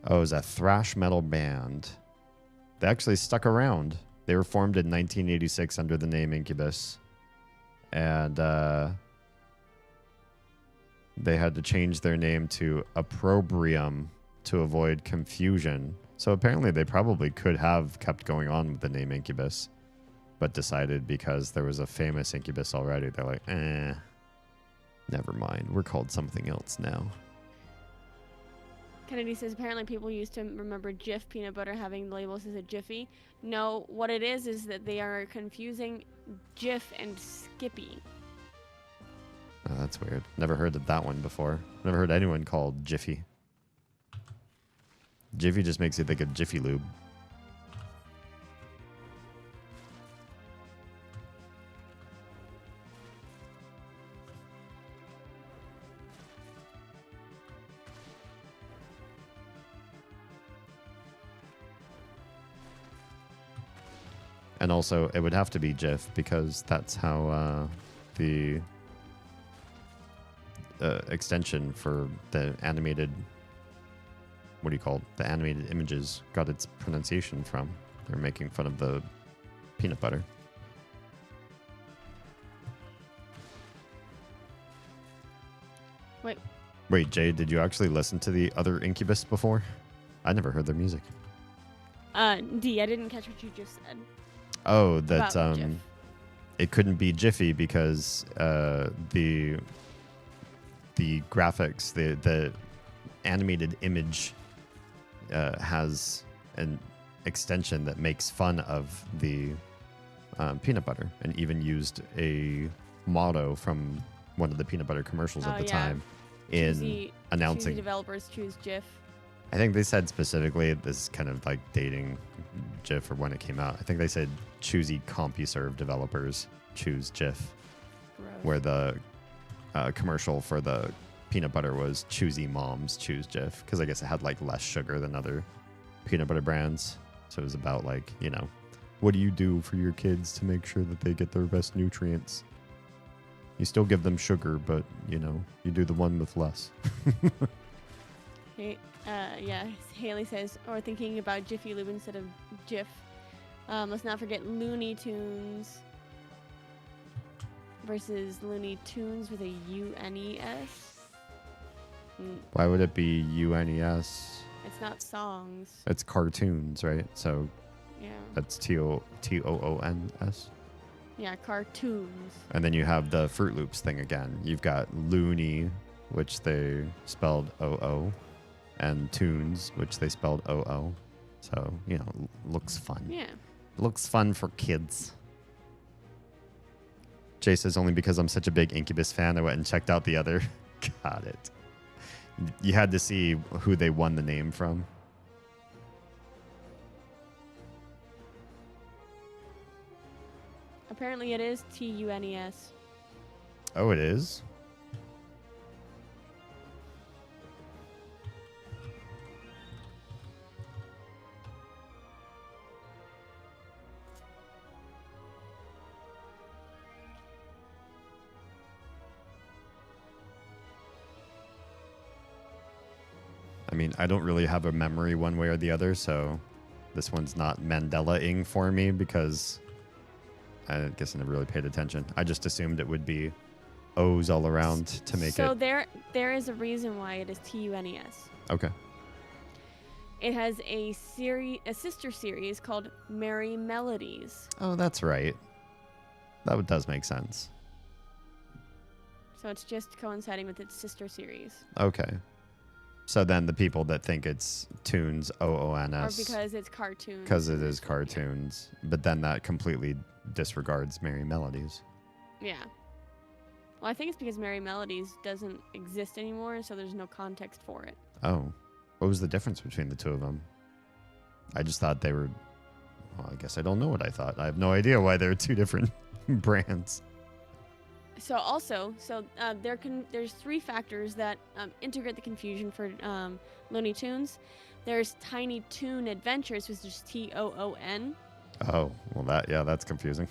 Oh, it was a thrash metal band. They actually stuck around. They were formed in 1986 under the name Incubus. And they had to change their name to Opprobrium to avoid confusion. So apparently they probably could have kept going on with the name Incubus, but decided because there was a famous Incubus already, they're like, never mind. We're called something else now. Kennedy says apparently people used to remember Jif peanut butter having labels as a Jiffy. No, what it is that they are confusing Jif and Skippy. Oh, that's weird. Never heard of that one before. Never heard anyone called Jiffy. Jiffy just makes you think of Jiffy Lube. And also, it would have to be Jif because that's how the extension for the animated, what do you call it? The animated images got its pronunciation from. They're making fun of the peanut butter. Wait, Jay, did you actually listen to the other Incubus before? I never heard their music. D, I didn't catch what you just said. Oh, that it couldn't be Jiffy because the graphics, the animated image has an extension that makes fun of the peanut butter, and even used a motto from one of the peanut butter commercials at the time in announcing. Choosy developers choose Jif. I think they said specifically, this is kind of like dating Jif or when it came out. I think they said choosy CompuServe developers choose Jif. Gross. Where the commercial for the peanut butter was choosy moms choose Jif, because I guess it had like less sugar than other peanut butter brands. So it was about like, you know, what do you do for your kids to make sure that they get their best nutrients? You still give them sugar, but you know, you do the one with less. Hey, Haley says, or thinking about Jiffy Lube instead of Jif. Let's not forget Looney Tunes versus Looney Tunes with a U-N-E-S. Why would it be U-N-E-S? It's not songs. It's cartoons, right? So Yeah. that's T-O-O-N-S. Yeah, cartoons. And then you have the Fruit Loops thing again. You've got Looney, which they spelled O-O, and Tunes, which they spelled O-O. So, you know, looks fun. Yeah. Looks fun for kids. Jay says, only because I'm such a big Incubus fan, I went and checked out the other. Got it. You had to see who they won the name from. Apparently it is T-U-N-E-S. Oh, it is? I mean, I don't really have a memory one way or the other, so this one's not Mandela-ing for me because I guess I never really paid attention. I just assumed it would be O's all around to make it. So there is a reason why it is T-U-N-E-S. Okay. It has a sister series called Merry Melodies. Oh, that's right. That does make sense. So it's just coinciding with its sister series. Okay. So then the people that think it's Toons, Or OONS, because it's cartoons. because it is cartoons, but then that completely disregards Merry Melodies. Yeah. Well, I think it's because Merry Melodies doesn't exist anymore, so there's no context for it. Oh. What was the difference between the two of them? I just thought they were... Well, I guess I don't know what I thought. I have no idea why they're two different brands. So also, there's 3 factors that integrate the confusion for Looney Tunes. There's Tiny Toon Adventures, which is TOON. Oh, well that's confusing.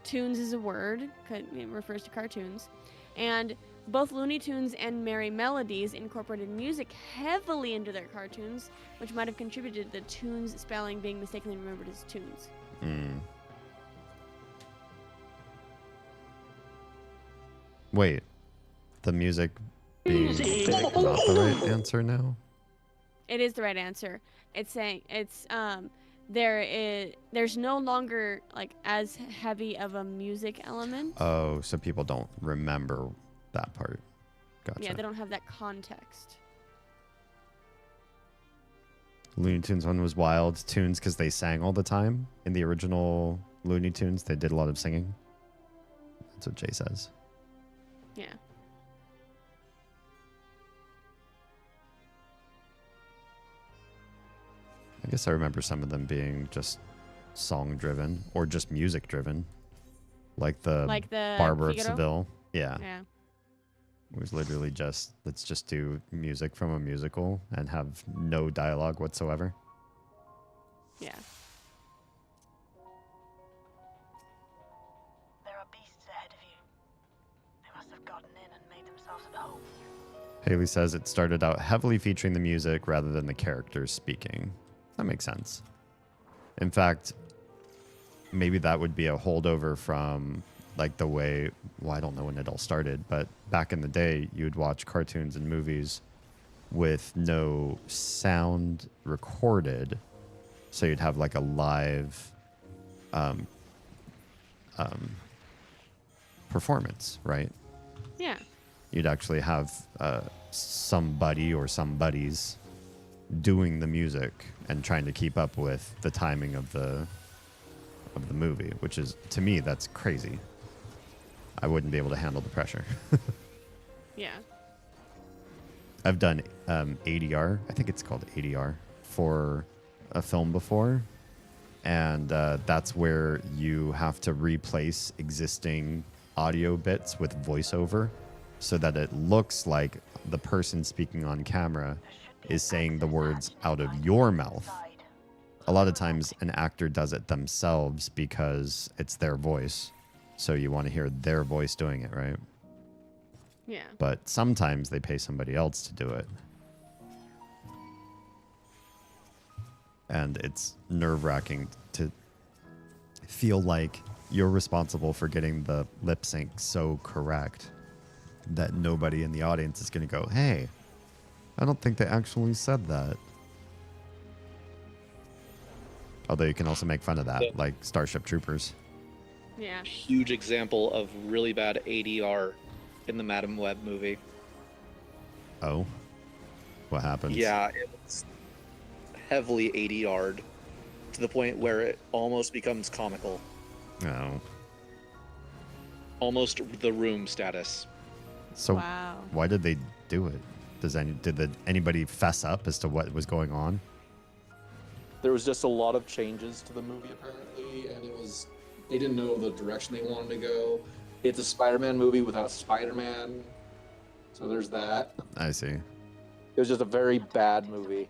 Toons is a word, it refers to cartoons. And both Looney Tunes and Merry Melodies incorporated music heavily into their cartoons, which might have contributed to the Toons spelling being mistakenly remembered as Toons. Wait, the music being not the right answer now? It is the right answer. It's saying there's no longer like as heavy of a music element. Oh, so people don't remember that part. Gotcha. Yeah, they don't have that context. Looney Tunes one was Wild Tunes because they sang all the time. In the original Looney Tunes, they did a lot of singing. That's what Jay says. Yeah. I guess I remember some of them being just song driven or just music driven. Like the Barber of Figaro? Seville. Yeah. Yeah. It was literally just, let's just do music from a musical and have no dialogue whatsoever. Yeah. There are beasts ahead of you. They must have gotten in and made themselves at home. Haley says it started out heavily featuring the music rather than the characters speaking. That makes sense. In fact, maybe that would be a holdover from like the way, well, I don't know when it all started, but back in the day, you'd watch cartoons and movies with no sound recorded. So you'd have like a live performance, right? Yeah. You'd actually have somebody or some buddies doing the music and trying to keep up with the timing of the movie, which is, to me, that's crazy. I wouldn't be able to handle the pressure. Yeah. I've done ADR, I think it's called ADR, for a film before. And that's where you have to replace existing audio bits with voiceover so that it looks like the person speaking on camera is saying the words out of your mouth. A lot of times an actor does it themselves because it's their voice. So you want to hear their voice doing it, right? Yeah. But sometimes they pay somebody else to do it. And it's nerve-wracking to feel like you're responsible for getting the lip sync so correct that nobody in the audience is going to go, hey, I don't think they actually said that. Although you can also make fun of that, like Starship Troopers. Yeah. Huge example of really bad ADR in the Madam Web movie. Oh? What happens? Yeah, it's heavily ADR'd to the point where it almost becomes comical. Oh. Almost The Room status. So Wow. why did they do it? Did anybody fess up as to what was going on? There was just a lot of changes to the movie apparently, and they didn't know the direction they wanted to go. It's a Spider-Man movie without Spider-Man, so there's that. I see. It was just a very bad movie. Big.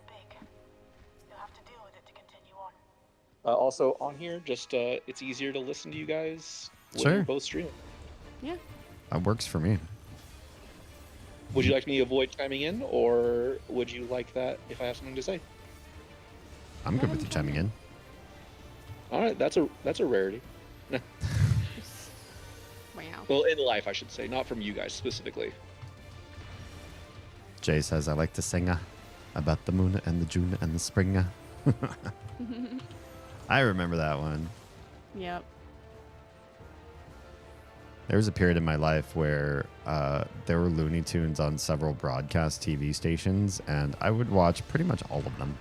You'll have to deal with it to continue on. Also, on here, just it's easier to listen to you guys when Sure. you're both streaming. Yeah. That works for me. Would you like me to avoid chiming in, or would you like that if I have something to say? I'm good with you chiming in. All right, that's a rarity. Wow. Well, in life, I should say, not from you guys specifically. Jay says I like to sing. About the moon and the June and the spring. I remember that one. Yep. There was a period in my life where there were Looney Tunes on several broadcast TV stations, and I would watch pretty much all of them.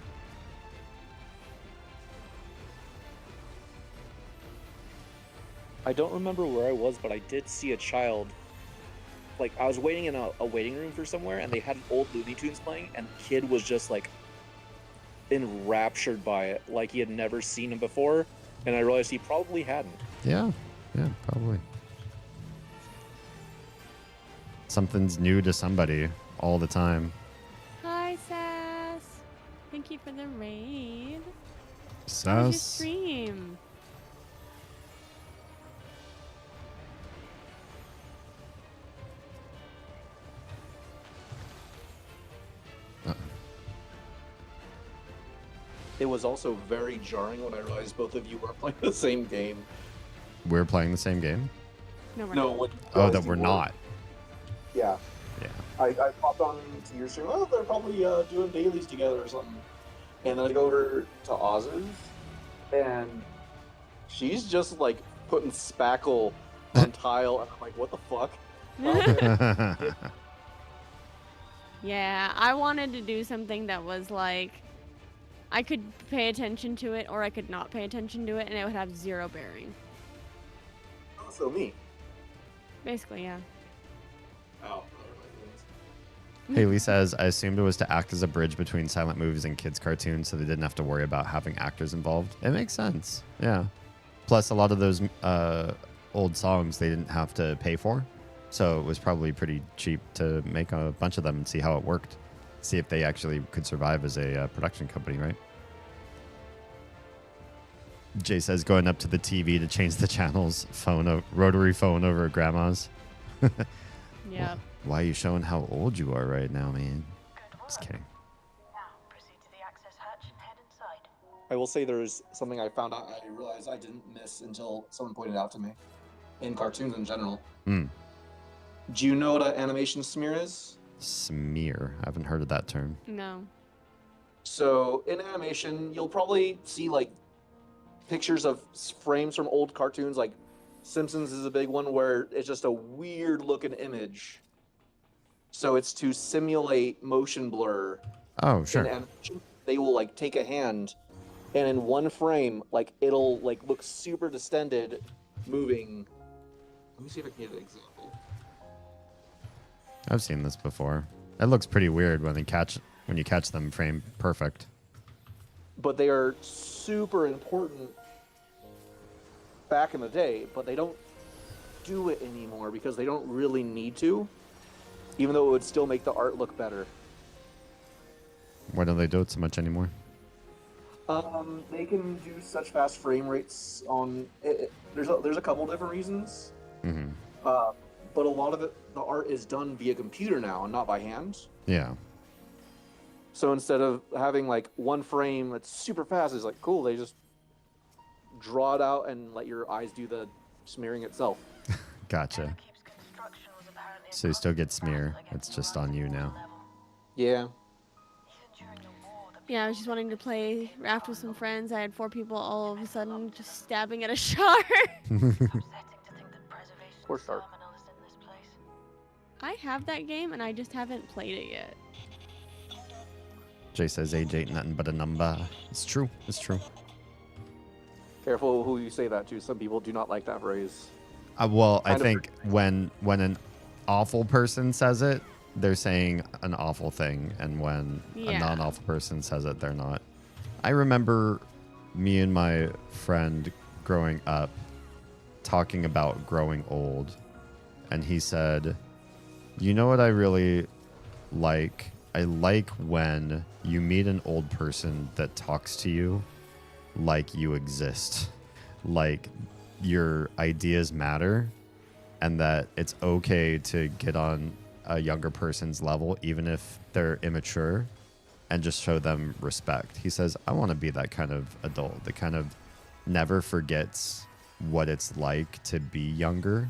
I don't remember where I was, but I did see a child. Like, I was waiting in a waiting room for somewhere, and they had an old Looney Tunes playing, and the kid was just, like, enraptured by it, like he had never seen him before, and I realized he probably hadn't. Yeah, probably. Something's new to somebody all the time. Hi, Sass. Thank you for the raid. How was your Sass. stream? It was also very jarring when I realized both of you were playing the same game. We're playing the same game? No, we're No, not. when Oh, realized that you we're not. Yeah. Yeah. I popped on to your stream. Oh, they're probably doing dailies together or something. And then I go over to Oz's, and she's just like putting spackle on tile, and I'm like, what the fuck? Yeah, I wanted to do something that was like I could pay attention to it or I could not pay attention to it and it would have zero bearing. Also me. Basically, yeah. Oh. Haley says, I assumed it was to act as a bridge between silent movies and kids' cartoons so they didn't have to worry about having actors involved. It makes sense. Yeah. Plus, a lot of those old songs they didn't have to pay for. So it was probably pretty cheap to make a bunch of them and see how it worked. See if they actually could survive as a production company, right? Jay says, going up to the TV to change the channels, rotary phone over at grandma's. Yeah. Why are you showing how old you are right now, man? Good work. Just kidding. Now, proceed to the access hatch and head inside. I will say there's something I found out I realized I didn't miss until someone pointed out to me. In cartoons in general. Hmm. Do you know what an animation smear is? Smear. I haven't heard of that term. No. So in animation, you'll probably see like pictures of frames from old cartoons, like Simpsons is a big one where it's just a weird looking image. So it's to simulate motion blur. Oh, sure. In animation, they will like take a hand, and in one frame, like it'll like look super distended, moving. Let me see if I can get an example. I've seen this before. It looks pretty weird when you catch them frame perfect. But they are super important back in the day, but they don't do it anymore because they don't really need to, even though it would still make the art look better. Why don't they do it so much anymore? They can do such fast frame rates on it. There's a couple different reasons. Mm-hmm. But a lot of it, the art is done via computer now and not by hand. Yeah. So instead of having like one frame that's super fast, it's like cool. They just draw it out and let your eyes do the smearing itself. Gotcha. Keeps construction was apparently So you still get impossible smear. against It's the just rise on of you water now. level. Yeah. Even during the war, the Yeah, I was just wanting to play Raft with some friends. I had 4 people all of a sudden just stabbing at a shark. upsetting to think that preservation Poor shark. terminal is in this place. I have that game and I just haven't played it yet. Jay says age ain't nothing but a number. It's true. It's true. Careful who you say that to. Some people do not like that phrase. Well, I Kind of think when an awful person says it, they're saying an awful thing, and when a Yeah. non-awful person says it, they're not. I remember me and my friend growing up talking about growing old, and he said, "You know what I really like? I like when you meet an old person that talks to you like you exist, like your ideas matter, and that it's okay to get on a younger person's level, even if they're immature, and just show them respect." He says, I want to be that kind of adult that kind of never forgets what it's like to be younger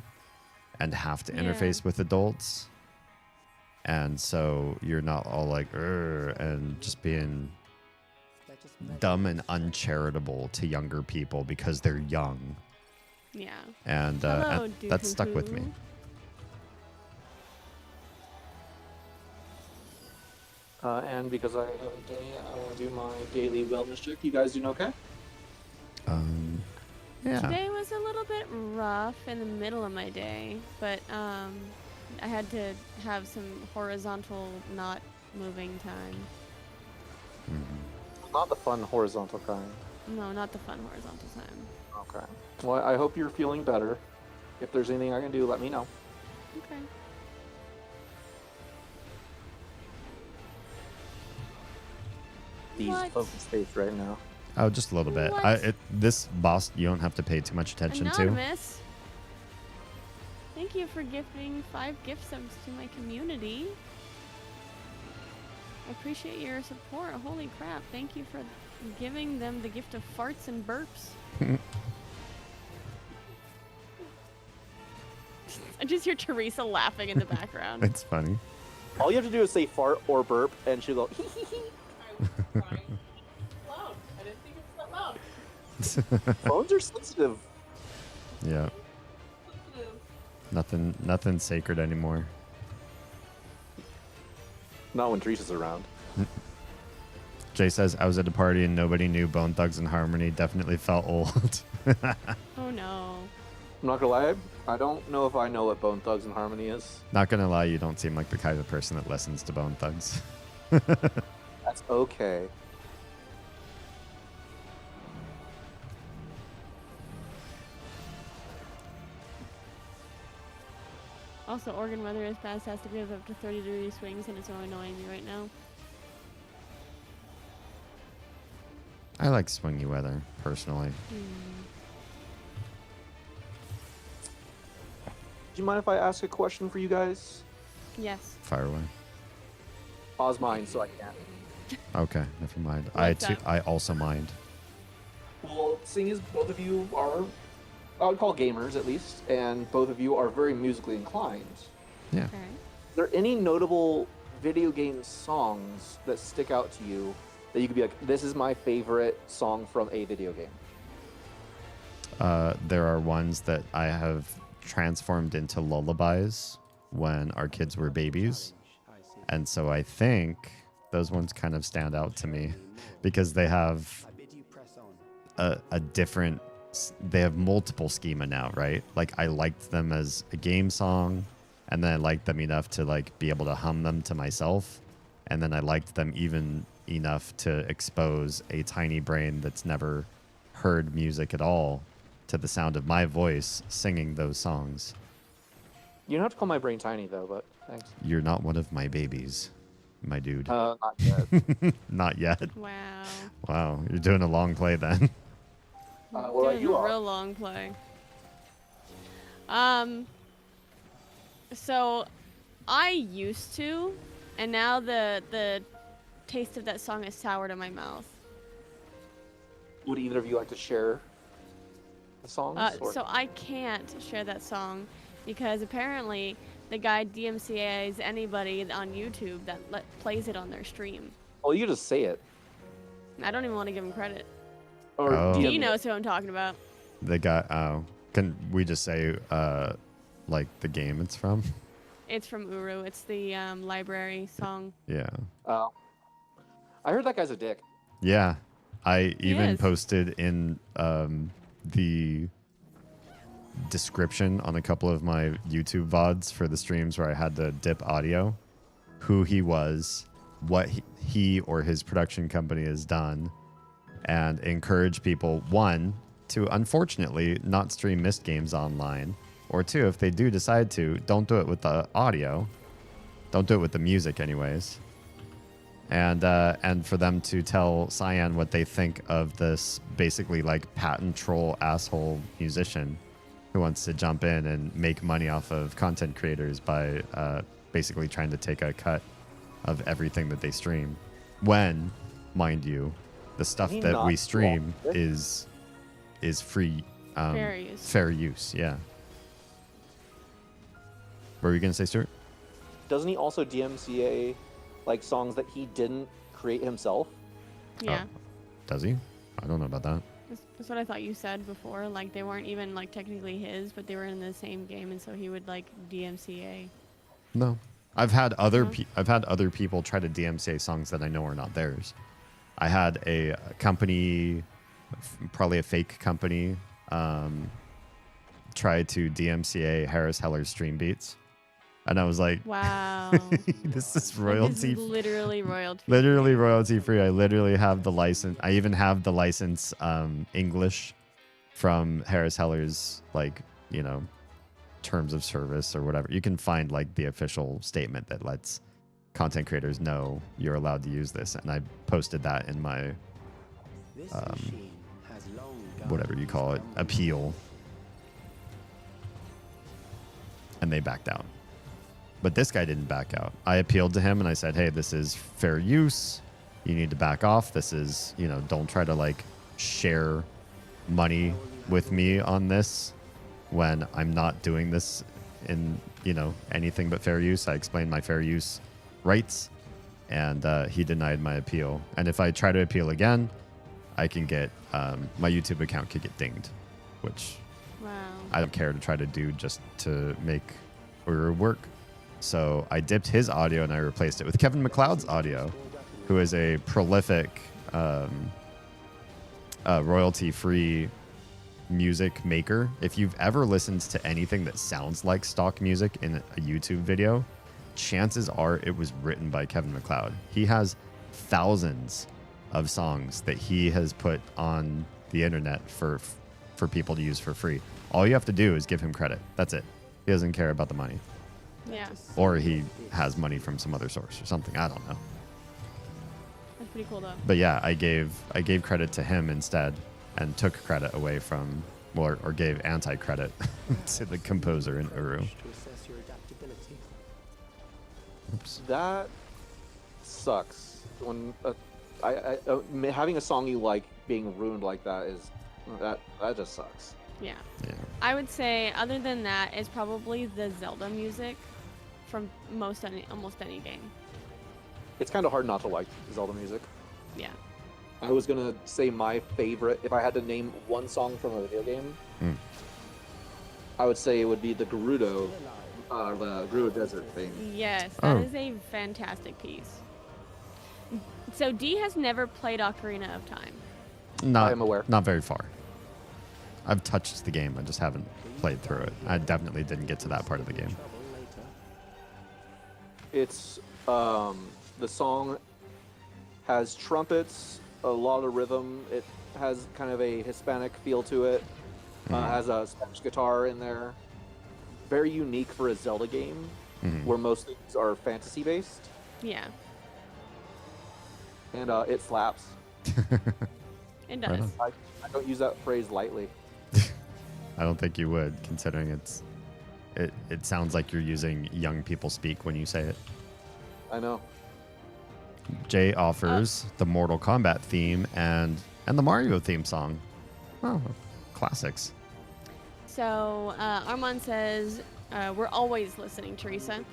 and have to Yeah. interface with adults. And so you're not all like, "Urgh," and just being dumb and uncharitable to younger people because they're young. Yeah. And, Hello, and that stuck with me. And because I haven't done it yet, I want to do my daily wellness check. You guys doing okay? Yeah. Today was a little bit rough in the middle of my day, but I had to have some horizontal, not moving time. Not the fun horizontal kind. No, not the fun horizontal time. Okay. Well, I hope you're feeling better. If there's anything I can do, let me know. Okay. These What? focus face right now. Oh, just a little bit. What? This boss, you don't have to pay too much attention to. Anonymous. Thank you for gifting 5 gift subs to my community. I appreciate your support. Holy crap. Thank you for giving them the gift of farts and burps. I just hear Teresa laughing in the background. It's funny. All you have to do is say fart or burp, and she'll go. Hee hee hee. I was crying. Loud. I didn't think it was that loud. Phones are sensitive. Yeah. Nothing sacred anymore. Not when Teresa's around. Jay says, I was at a party and nobody knew Bone Thugs and Harmony. Definitely felt old. Oh no. I'm not gonna lie, I don't know if I know what Bone Thugs and Harmony is. Not gonna lie, you don't seem like the kind of person that listens to Bone Thugs. That's okay. Also, Oregon weather is fantastic. We have up to 30-degree swings, and it's so annoying me right now. I like swingy weather, personally. Do you mind if I ask a question for you guys? Yes. Fire away. Pause mine so I can. Okay, never mind. What's up? I also mind. Well, seeing as both of you are, I would call gamers at least, and both of you are very musically inclined, Yeah. Okay. are there any notable video game songs that stick out to you that you could be like, this is my favorite song from a video game? There are ones that I have transformed into lullabies when our kids were babies. And so I think those ones kind of stand out to me because they have a different, they have multiple schema now, right? Like I liked them as a game song, and then I liked them enough to like be able to hum them to myself. And then I liked them even enough to expose a tiny brain that's never heard music at all to the sound of my voice singing those songs. You don't have to call my brain tiny though, but thanks. You're not one of my babies, my dude. Not yet. Not yet. Wow. Wow, you're doing a long play then. What about Doing you a all? real long play. So I used to, and now the taste of that song is sour to my mouth. Would either of you like to share the songs? or- So I can't share that song because apparently the guy DMCA's anybody on YouTube that plays it on their stream. Well, you just say it. I don't even want to give him credit. Or Oh. DM He knows who I'm talking about. The guy, oh, can we just say, like the game it's from? It's from Uru. It's the library song. Yeah. Oh. I heard that guy's a dick. Yeah. I He even is. posted in the description on a couple of my YouTube VODs for the streams where I had to dip audio, who he was, what he or his production company has done, and encourage people, one, to unfortunately not stream missed games online, or two, if they do decide to, don't do it with the audio. Don't do it with the music anyways. And for them to tell Cyan what they think of this basically like patent troll asshole musician who wants to jump in and make money off of content creators by basically trying to take a cut of everything that they stream. When, mind you, the stuff Can he that not we do stream all is free, Fair use. fair use. Yeah. What were you gonna say, Stuart? doesn't he also DMCA like songs that he didn't create himself? Yeah. Does he? I don't know about that. That's what I thought you said before. Like they weren't even like technically his, but they were in the same game, and so he would like DMCA. No. I've had other No? I've had other people try to DMCA songs that I know are not theirs. I had a company, probably a fake company, try to DMCA Harris Heller's Stream Beats, and I was like, Wow. "This is Like, royalty, this is literally royalty. literally royalty free." I literally have the license. I even have the license English from Harris Heller's, like, you know, terms of service or whatever. You can find like the official statement that lets content creators know you're allowed to use this, and I posted that in my whatever you call it, appeal, and they backed out. But this guy didn't back out. I appealed to him and I said, hey, this is fair use, you need to back off. This is, you know, don't try to like share money with me on this when I'm not doing this in, you know, anything but fair use. I explained my fair use rights, and he denied my appeal. And if I try to appeal again, I can get my YouTube account could get dinged, which Wow. I don't care to try to do just to make or work. So I dipped his audio and I replaced it with Kevin MacLeod's audio, who is a prolific royalty-free music maker. If you've ever listened to anything that sounds like stock music in a YouTube video, chances are it was written by Kevin MacLeod. He has thousands of songs that he has put on the internet for people to use for free. All you have to do is give him credit. That's it. He doesn't care about the money. Yeah. Or he has money from some other source or something. I don't know. That's pretty cool though. But yeah, I gave credit to him instead, and took credit away from, or gave anti-credit to the composer in Uru. Oops. That sucks. When having a song you like being ruined like that is that just sucks. Yeah. Yeah. I would say, other than that, it's probably the Zelda music from almost any game. It's kind of hard not to like Zelda music. Yeah. I was gonna say my favorite, if I had to name one song from a video game, I would say it would be the Gerudo Desert theme. Yes, that Oh. is a fantastic piece. So D has never played Ocarina of Time. Not, am aware. Not very far. I've touched the game. I just haven't played through it. I definitely didn't get to that part of the game. It's the song has trumpets, a lot of rhythm. It has kind of a Hispanic feel to it. Has a Spanish guitar in there. Very unique for a Zelda game, where most things are fantasy based, Yeah, and it slaps. it Right does. on. I don't use that phrase lightly. I don't think you would, considering it sounds like you're using young people speak when you say it. I know. Jay offers the Mortal Kombat theme and the Mario theme song. Oh, classics. So Armand says, we're always listening, Teresa.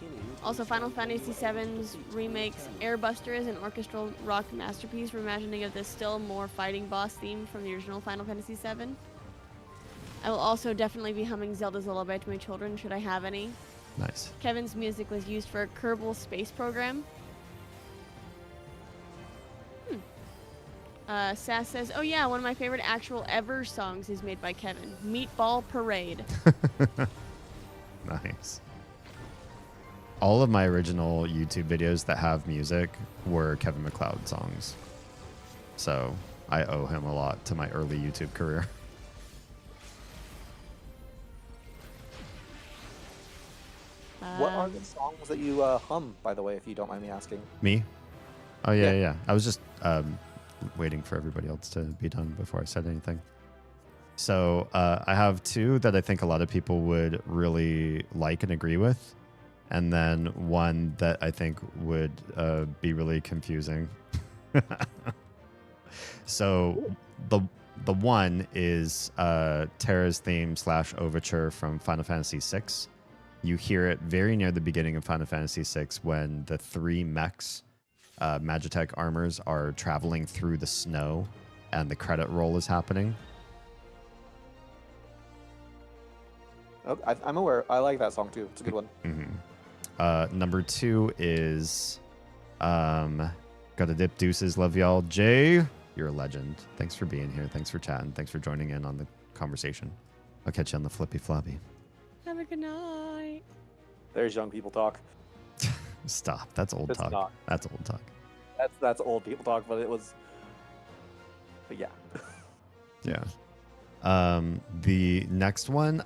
Also, Final Fantasy VII's remakes Airbuster is an orchestral rock masterpiece reimagining of the still more fighting boss theme from the original Final Fantasy VII. I will also definitely be humming Zelda's Lullaby to my children, should I have any. Nice. Kevin's music was used for a Kerbal space program. Sass says, oh yeah, one of my favorite actual ever songs is made by Kevin. Meatball Parade. Nice. All of my original YouTube videos that have music were Kevin MacLeod songs. So I owe him a lot to my early YouTube career. What are the songs that you hum, by the way, if you don't mind me asking? Me? Oh, yeah, Yeah. yeah. I was just waiting for everybody else to be done before I said anything. So I have two that I think a lot of people would really like and agree with. And then one that I think would be really confusing. So the one is Terra's theme / overture from Final Fantasy VI. You hear it very near the beginning of Final Fantasy VI when the 3 mechs, Magitech armors, are traveling through the snow and the credit roll is happening. Oh, I'm aware. I like that song too. It's a good one. Number 2 is Gotta Dip Deuces. Love y'all. Jay, you're a legend. Thanks for being here. Thanks for chatting. Thanks for joining in on the conversation. I'll catch you on the flippy floppy. Have a good night. There's young people talk. Stop. That's old It's talk. not. That's old talk. That's old people talk, but it was. But yeah. Yeah. The next one,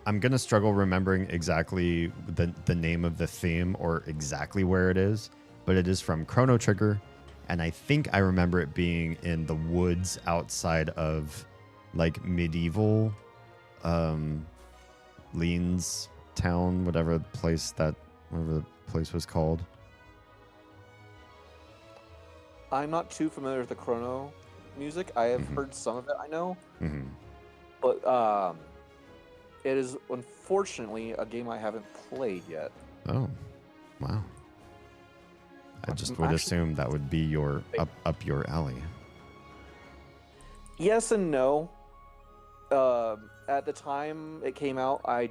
I'm gonna struggle remembering exactly the name of the theme or exactly where it is, but it is from Chrono Trigger, and I think I remember it being in the woods outside of like medieval Leans town, whatever the place was called. I'm not too familiar with the Chrono music. I have Mhm. heard some of it, I know. Hmm. But it is unfortunately a game I haven't played yet. Oh, wow. I just would Actually- assume that would be your up your alley. Yes and no. At the time it came out, I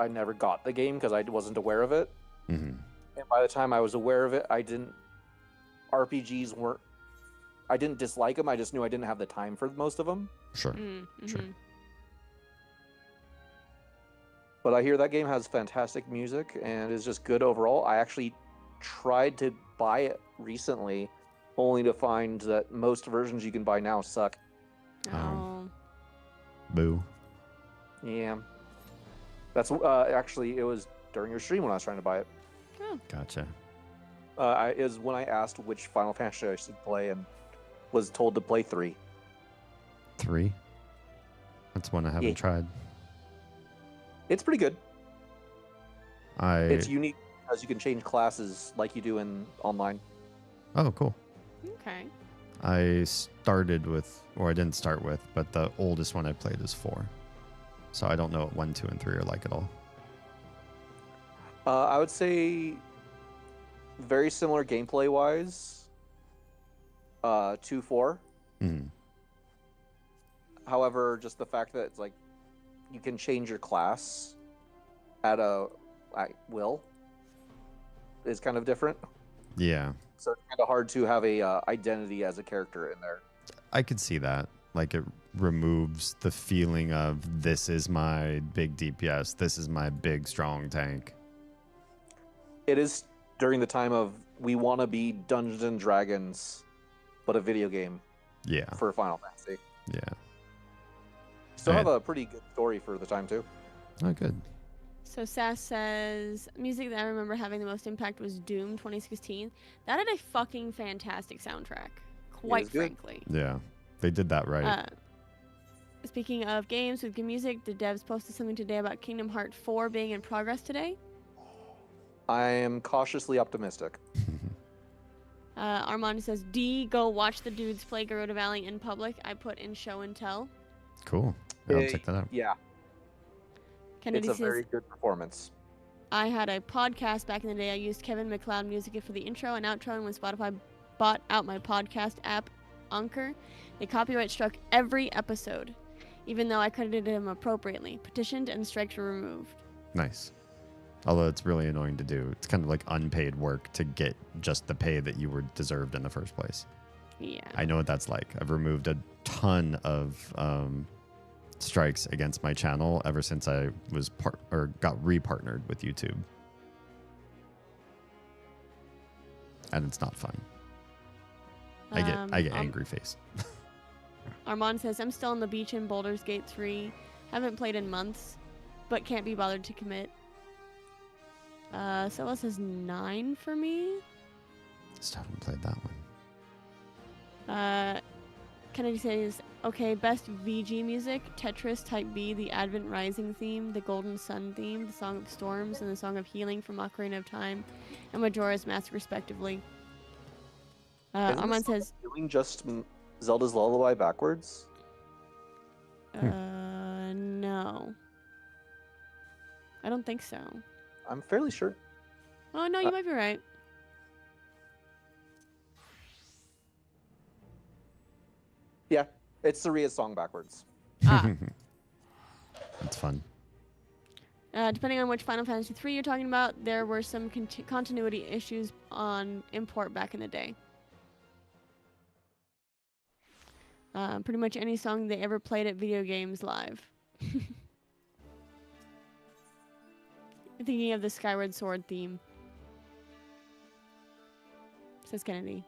never got the game because I wasn't aware of it. Hmm. And by the time I was aware of it, RPGs weren't. I didn't dislike them. I just knew I didn't have the time for most of them. Sure. Sure. But I hear that game has fantastic music and is just good overall. I actually tried to buy it recently, only to find that most versions you can buy now suck. Oh. Boo. Yeah. That's actually, it was during your stream when I was trying to buy it. Oh. Gotcha. Is when I asked which Final Fantasy I should play and was told to play 3. 3? That's one I haven't Yeah. tried. It's pretty good. It's I unique because you can change classes like you do in online. Oh, cool. Okay. I started with, or I didn't start with, but the oldest one I played is 4. So I don't know what 1, 2, and 3 are like at all. I would say very similar gameplay wise to 4. Mhm. However, just the fact that it's like you can change your class at will is kind of different. Yeah, So it's kind of hard to have a identity as a character in there. I could see that. Like it removes the feeling of this is my big DPS, this is my big strong tank. It is during the time of we want to be Dungeons and Dragons, but a video game Yeah, for Final Fantasy. yeah. Still have And- a pretty good story for the time too. Oh, good. So Sass says, music that I remember having the most impact was Doom 2016. That had a fucking fantastic soundtrack, quite is good. frankly. Yeah, they did that right. Speaking of games with good music, the devs posted something today about Kingdom Hearts 4 being in progress today. I am cautiously optimistic. Armand says, D, go watch the dudes play Garuda Valley in public. I put in show and tell. Cool. I'll check that out. Yeah, Kennedy it's a says, very good performance. I had a podcast back in the day. I used Kevin MacLeod music for the intro and outro, and when Spotify bought out my podcast app, Anchor, they copyright struck every episode, even though I credited him appropriately. Petitioned and strikes were removed. Nice. Although it's really annoying to do. It's kind of like unpaid work to get just the pay that you were deserved in the first place. Yeah. I know what that's like. I've removed a ton of strikes against my channel ever since I was got repartnered with YouTube, and it's not fun. I get angry face. Armand says, I'm still on the beach in Baldur's Gate 3. Haven't played in months, but can't be bothered to commit. Sella says 9 for me. Still haven't played that one. Kennedy says, okay, best VG music, Tetris Type B, the Advent Rising theme, the Golden Sun theme, the Song of Storms, and the Song of Healing from Ocarina of Time, and Majora's Mask, respectively. Isn't Armand the Song says, of Healing just Zelda's Lullaby backwards? no. I don't think so. I'm fairly sure. Oh no, you might be right. Yeah, it's Saria's song backwards. Ah. It's fun. Depending on which Final Fantasy 3 you're talking about, there were some continuity issues on import back in the day. Pretty much any song they ever played at video games live. I'm thinking of the Skyward Sword theme. Says Kennedy.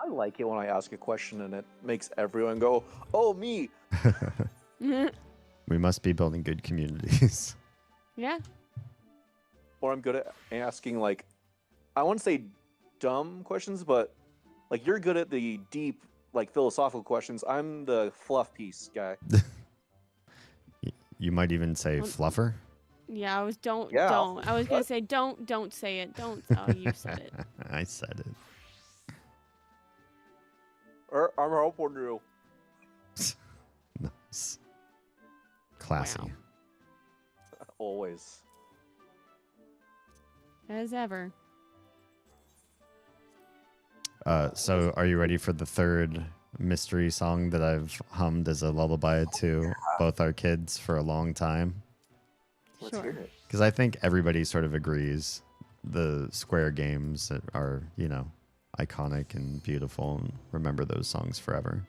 I like it when I ask a question and it makes everyone go, "Oh, me!" We must be building good communities. Yeah. Or I'm good at asking, like, I want to say dumb questions, but like you're good at the deep, like philosophical questions. I'm the fluff piece guy. You might even say Well, fluffer. Yeah, I was don't. Yeah. I was gonna say don't say it. Don't. Oh, you said it. I said it. I'm helping you. Nice. Classy. Wow. Always. As ever. So are you ready for the third mystery song that I've hummed as a lullaby to both our kids for a long time? Let's Sure. hear it. Because I think everybody sort of agrees the Square games are, iconic and beautiful, and remember those songs forever.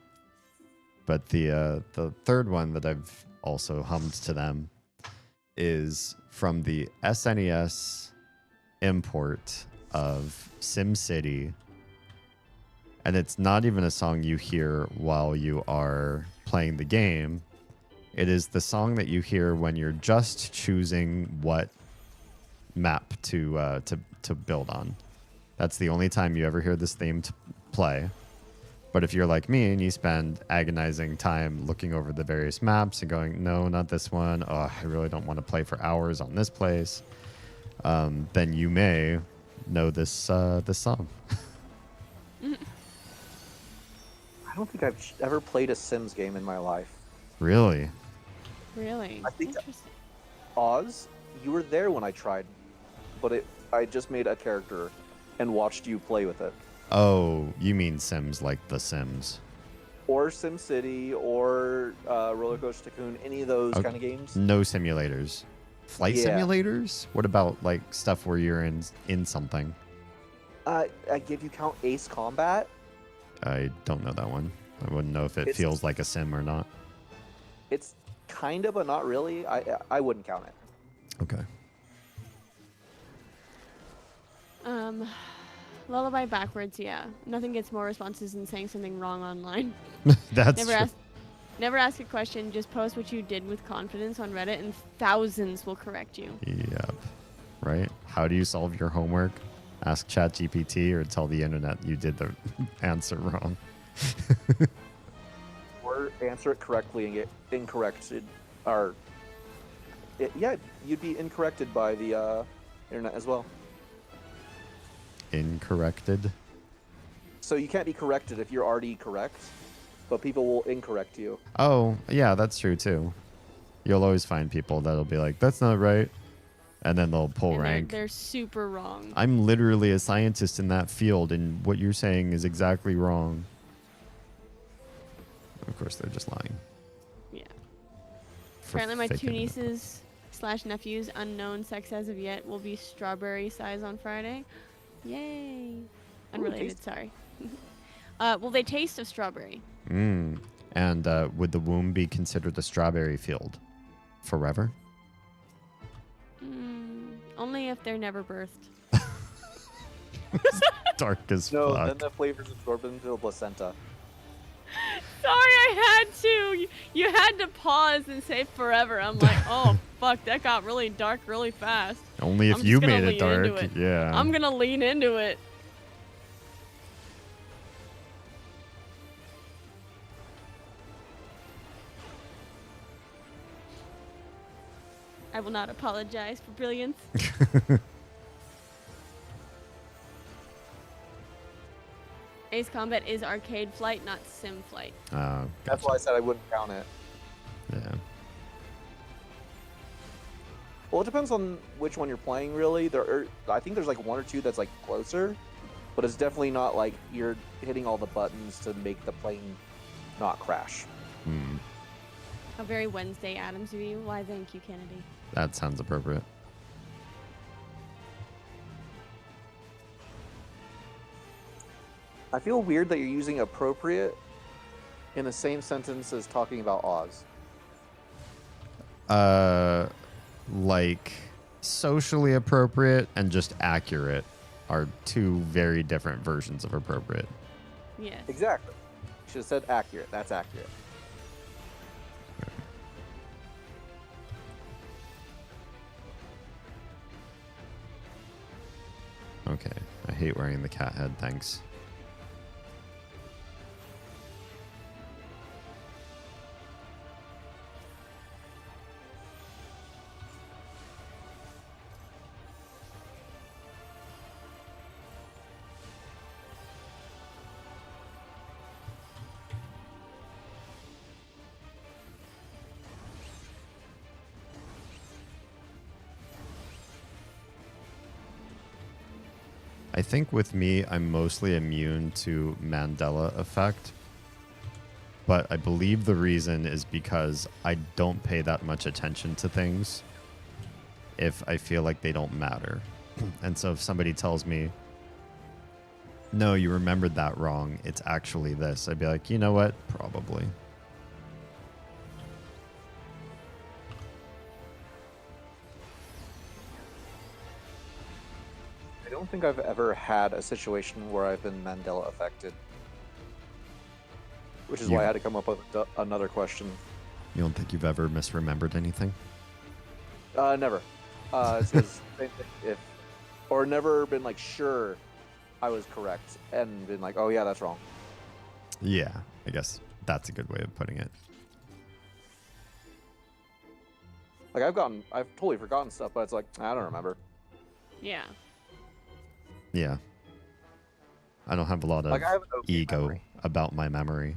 But the third one that I've also hummed to them is from the SNES import of SimCity. And it's not even a song you hear while you are playing the game. It is the song that you hear when you're just choosing what map to build on. That's the only time you ever hear this theme play. But if you're like me and you spend agonizing time looking over the various maps and going, no, not this one. Oh, I really don't want to play for hours on this place. Then you may know this song. I don't think I've ever played a Sims game in my life. Really? Really? I think Interesting. Oz, you were there when I tried, but I just made a character and watched you play with it. Oh, you mean Sims like The Sims? Or SimCity, or Roller Coaster Tycoon, any of those Okay. kind of games. No simulators. Flight Yeah. simulators? What about like stuff where you're in something? If you count Ace Combat, I don't know that one. I wouldn't know if it It's- feels like a sim or not. it's kind of, but not really. I wouldn't count it. Okay. Lullaby backwards, yeah. Nothing gets more responses than saying something wrong online. That's Never true. never ask a question, just post what you did with confidence on Reddit and thousands will correct you. Yep. Right? How do you solve your homework? Ask ChatGPT or tell the internet you did the answer wrong. Or answer it correctly and get incorrected. You'd be incorrected by the internet as well. Incorrected? So you can't be corrected if you're already correct, but people will incorrect you. Oh, yeah, that's true too. You'll always find people that'll be like, that's not right. And then they'll pull And rank. they're super wrong. I'm literally a scientist in that field, and what you're saying is exactly wrong. Of course, they're just lying. Yeah. For Apparently my two faking it. nieces / nephews, unknown sex as of yet, will be strawberry size on Friday. Yay. Unrelated, taste- sorry. Well, they taste of strawberry. And would the womb be considered a strawberry field forever? Only if they're never birthed. Dark as No, fuck. then the flavor's absorbed into the placenta. Sorry, I had to. You had to pause and say forever. I'm like, oh, fuck, that got really dark really fast. Only if I'm you just gonna made it lean into dark. it. Yeah. I'm gonna lean into it. I will not apologize for brilliance. Ace Combat is arcade flight, not sim flight. That's Gotcha. why I said I wouldn't count it. Yeah. Well, it depends on which one you're playing, really. I think there's like one or two that's like closer, but it's definitely not like you're hitting all the buttons to make the plane not crash. Hmm. A very Wednesday Addams of you. Why, thank you, Kennedy. That sounds appropriate. I feel weird that you're using appropriate in the same sentence as talking about Oz. Like socially appropriate and just accurate are two very different versions of appropriate. Yes. Exactly. You should have said accurate. That's accurate. Okay. I hate wearing the cat head, thanks. I think with me, I'm mostly immune to Mandela effect. But I believe the reason is because I don't pay that much attention to things if I feel like they don't matter. And so if somebody tells me, no, you remembered that wrong, it's actually this, I'd be like, you know what? Probably. I don't think I've ever had a situation where I've been Mandela affected. Which is why I had to come up with another question. You don't think you've ever misremembered anything? Never. It's 'cause same thing, or never been like sure I was correct and been like, oh yeah, that's wrong. Yeah, I guess that's a good way of putting it. Like I've totally forgotten stuff, but it's like I don't remember. Yeah. Yeah. I don't have a lot of Like I have an okay ego memory. about my memory.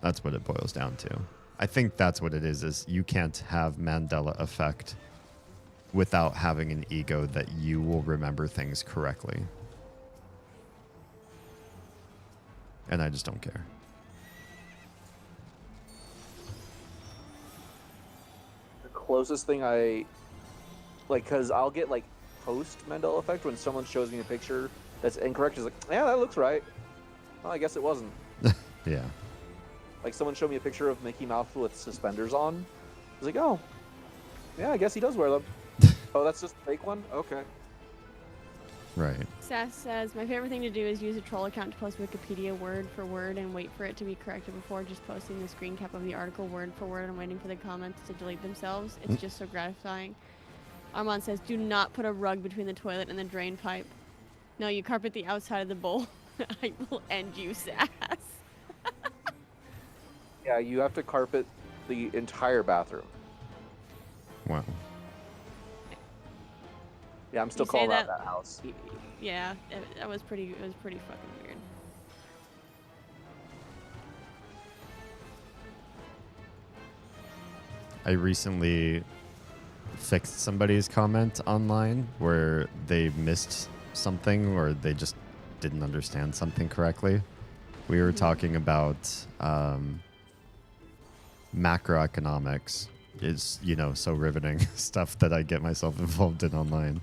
That's what it boils down to. I think that's what it is you can't have Mandela effect without having an ego that you will remember things correctly. And I just don't care. The closest thing I like, because I'll get like post Mandela effect when someone shows me a picture that's incorrect. It's like, yeah, that looks right. Well, I guess it wasn't. Yeah. Like someone showed me a picture of Mickey Mouse with suspenders on. I was like, oh, yeah, I guess he does wear them. Oh, that's just a fake one? Okay. Right. Sass says, my favorite thing to do is use a troll account to post Wikipedia word for word and wait for it to be corrected before just posting the screen cap of the article word for word and waiting for the comments to delete themselves. It's just so gratifying. Armand says, do not put a rug between the toilet and the drain pipe. No, you carpet the outside of the bowl. I will end you, Sass. Yeah, you have to carpet the entire bathroom. Wow. Yeah, I'm still You say calling out that- that house. Yeah, that was pretty. It was pretty fucking weird. I recently fixed somebody's comment online where they missed something or they just didn't understand something correctly. We were talking about macroeconomics is, so riveting stuff that I get myself involved in online.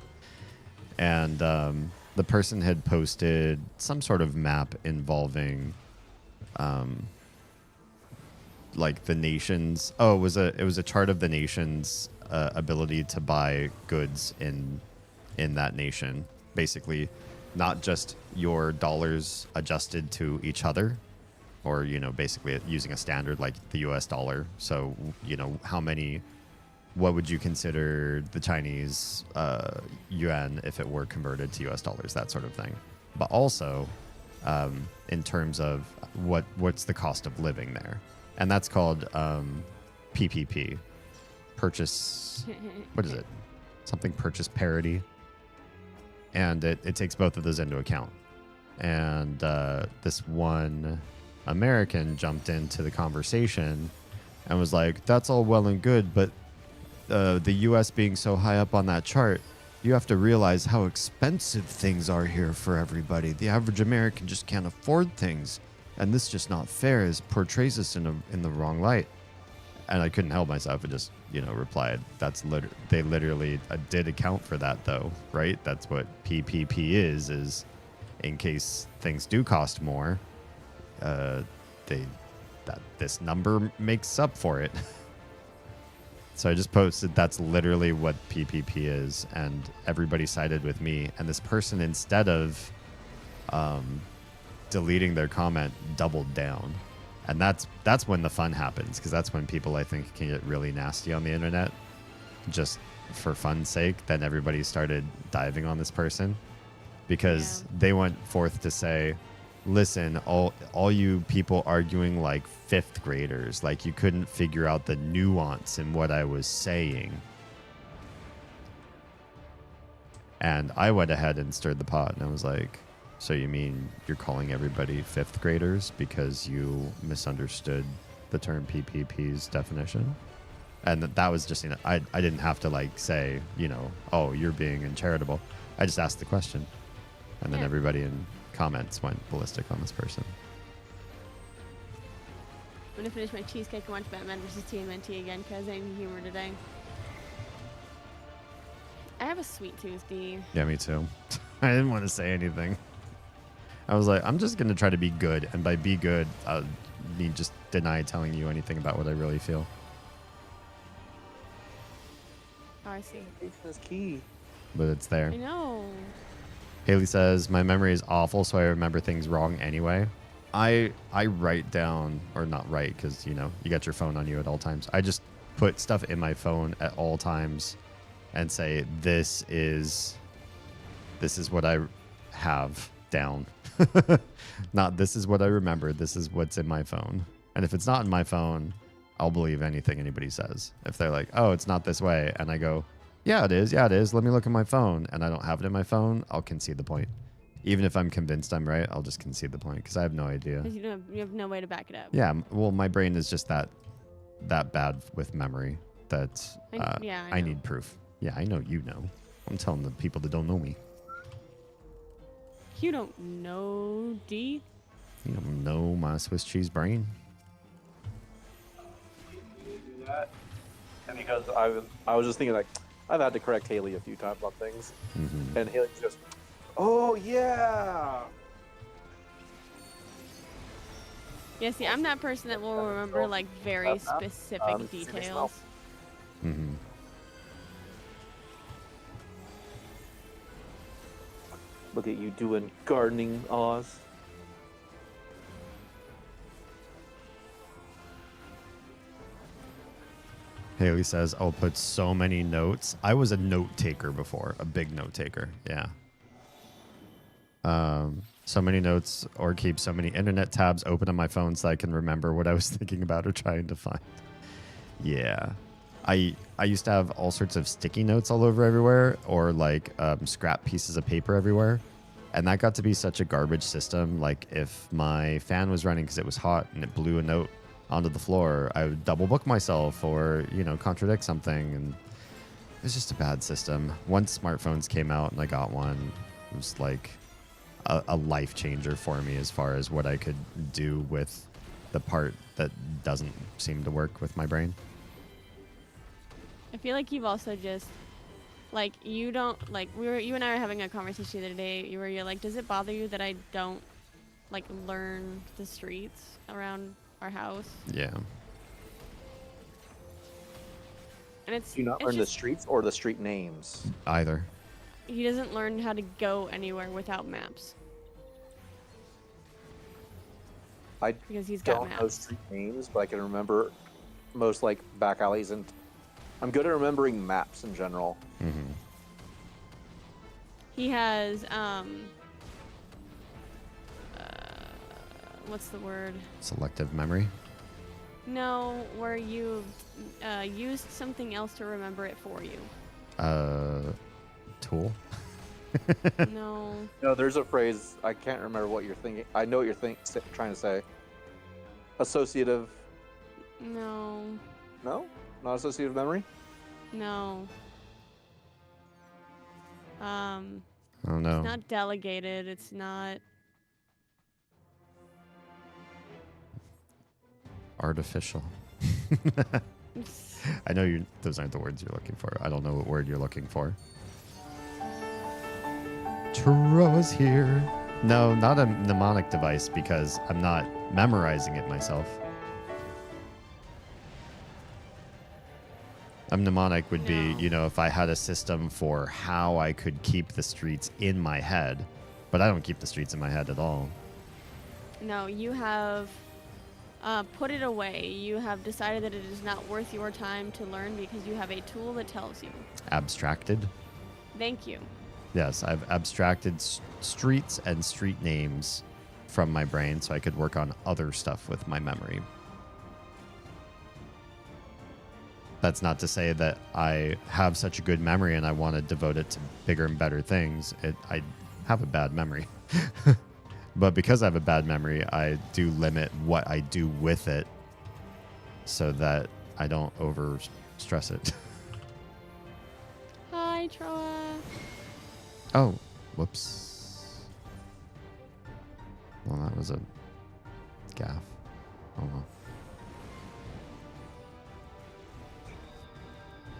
And the person had posted some sort of map involving like the nation's it was a chart of the nation's ability to buy goods in that nation, basically not just your dollars adjusted to each other or basically using a standard like the US dollar. So what would you consider the Chinese yuan if it were converted to US dollars, that sort of thing. But also in terms of what's the cost of living there. And that's called PPP, purchase, what is it? Something purchase parity. And it takes both of those into account. And this one American jumped into the conversation and was like, that's all well and good, but the U.S. being so high up on that chart, you have to realize how expensive things are here for everybody. The average American just can't afford things, and this is just not fair. It portrays us in the wrong light. And I couldn't help myself. I just, replied, they literally did account for that, though, right? That's what PPP is in case things do cost more, this number makes up for it. So I just posted that's literally what PPP is, and everybody sided with me. And this person, instead of deleting their comment, doubled down. And that's when the fun happens, because that's when people, I think, can get really nasty on the internet just for fun's sake. Then everybody started diving on this person because they went forth to say, listen, all you people arguing like fifth graders, like you couldn't figure out the nuance in what I was saying. And I went ahead and stirred the pot, and I was like, so you mean you're calling everybody fifth graders because you misunderstood the term PPP's definition? And that was just, I didn't have to like say, oh, you're being uncharitable. I just asked the question. And then everybody in comments went ballistic on this person. I'm gonna finish my cheesecake and watch Batman vs. TMNT again because I need humor today. I have a sweet tooth, D. Yeah, me too. I didn't want to say anything. I was like, I'm just gonna try to be good, and by be good, I mean just deny telling you anything about what I really feel. Oh, I see. That's key. But it's there. I know. Haley says, my memory is awful, so I remember things wrong anyway. I write down, or not write, because, you got your phone on you at all times. I just put stuff in my phone at all times and say, this is what I have down. Not this is what I remember. This is what's in my phone. And if it's not in my phone, I'll believe anything anybody says. If they're like, oh, it's not this way, and I go, yeah, it is. Yeah, it is. Let me look at my phone. And I don't have it in my phone, I'll concede the point. Even if I'm convinced I'm right, I'll just concede the point because I have no idea. Because you have no way to back it up. Yeah, well, my brain is just that bad with memory that I need proof. Yeah, I know you know. I'm telling the people that don't know me. You don't know, D? You don't know my Swiss cheese brain. Do that. And because I was just thinking, like, I've had to correct Haley a few times on things. Mm-hmm. And Haley just, oh, yeah. Yeah, see, I'm that person that will remember, like, very specific details. Mm-hmm. Look at you doing gardening, Oz. Haley says, I'll put so many notes. I was a note taker before, a big note taker. Yeah. So many notes, or keep so many internet tabs open on my phone so I can remember what I was thinking about or trying to find. Yeah. I used to have all sorts of sticky notes all over everywhere, or like scrap pieces of paper everywhere. And that got to be such a garbage system. Like if my fan was running because it was hot and it blew a note onto the floor, I would double book myself or, contradict something. And it was just a bad system. Once smartphones came out and I got one, it was like a life changer for me as far as what I could do with the part that doesn't seem to work with my brain. I feel like you've also just, like, you don't, like, you and I were having a conversation the other day where you're like, does it bother you that I don't, like, learn the streets around our house? Yeah. And it's, Do you not learn the streets or the street names? Either. He doesn't learn how to go anywhere without maps. Because he's got don't know maps. street names, but I can remember most, like, back alleys, and I'm good at remembering maps in general. Mm-hmm. He has, what's the word? Selective memory. No, where you've used something else to remember it for you. Tool. No. No, there's a phrase, I can't remember what you're thinking. I know what you're trying to say. Associative. No. No? Not associative memory? No. I don't know. It's not delegated. It's not. Artificial. I know those aren't the words you're looking for. I don't know what word you're looking for. Troa's here. No, not a mnemonic device because I'm not memorizing it myself. A mnemonic would be, No. you know, if I had a system for how I could keep the streets in my head, but I don't keep the streets in my head at all. No, you have put it away. You have decided that it is not worth your time to learn because you have a tool that tells you. Abstracted. Thank you. Yes, I've abstracted streets and street names from my brain so I could work on other stuff with my memory. That's not to say that I have such a good memory and I want to devote it to bigger and better things. I have a bad memory. But because I have a bad memory, I do limit what I do with it so that I don't over stress it. Hi, Troa. Oh, whoops. Well, that was a gaffe. Oh well.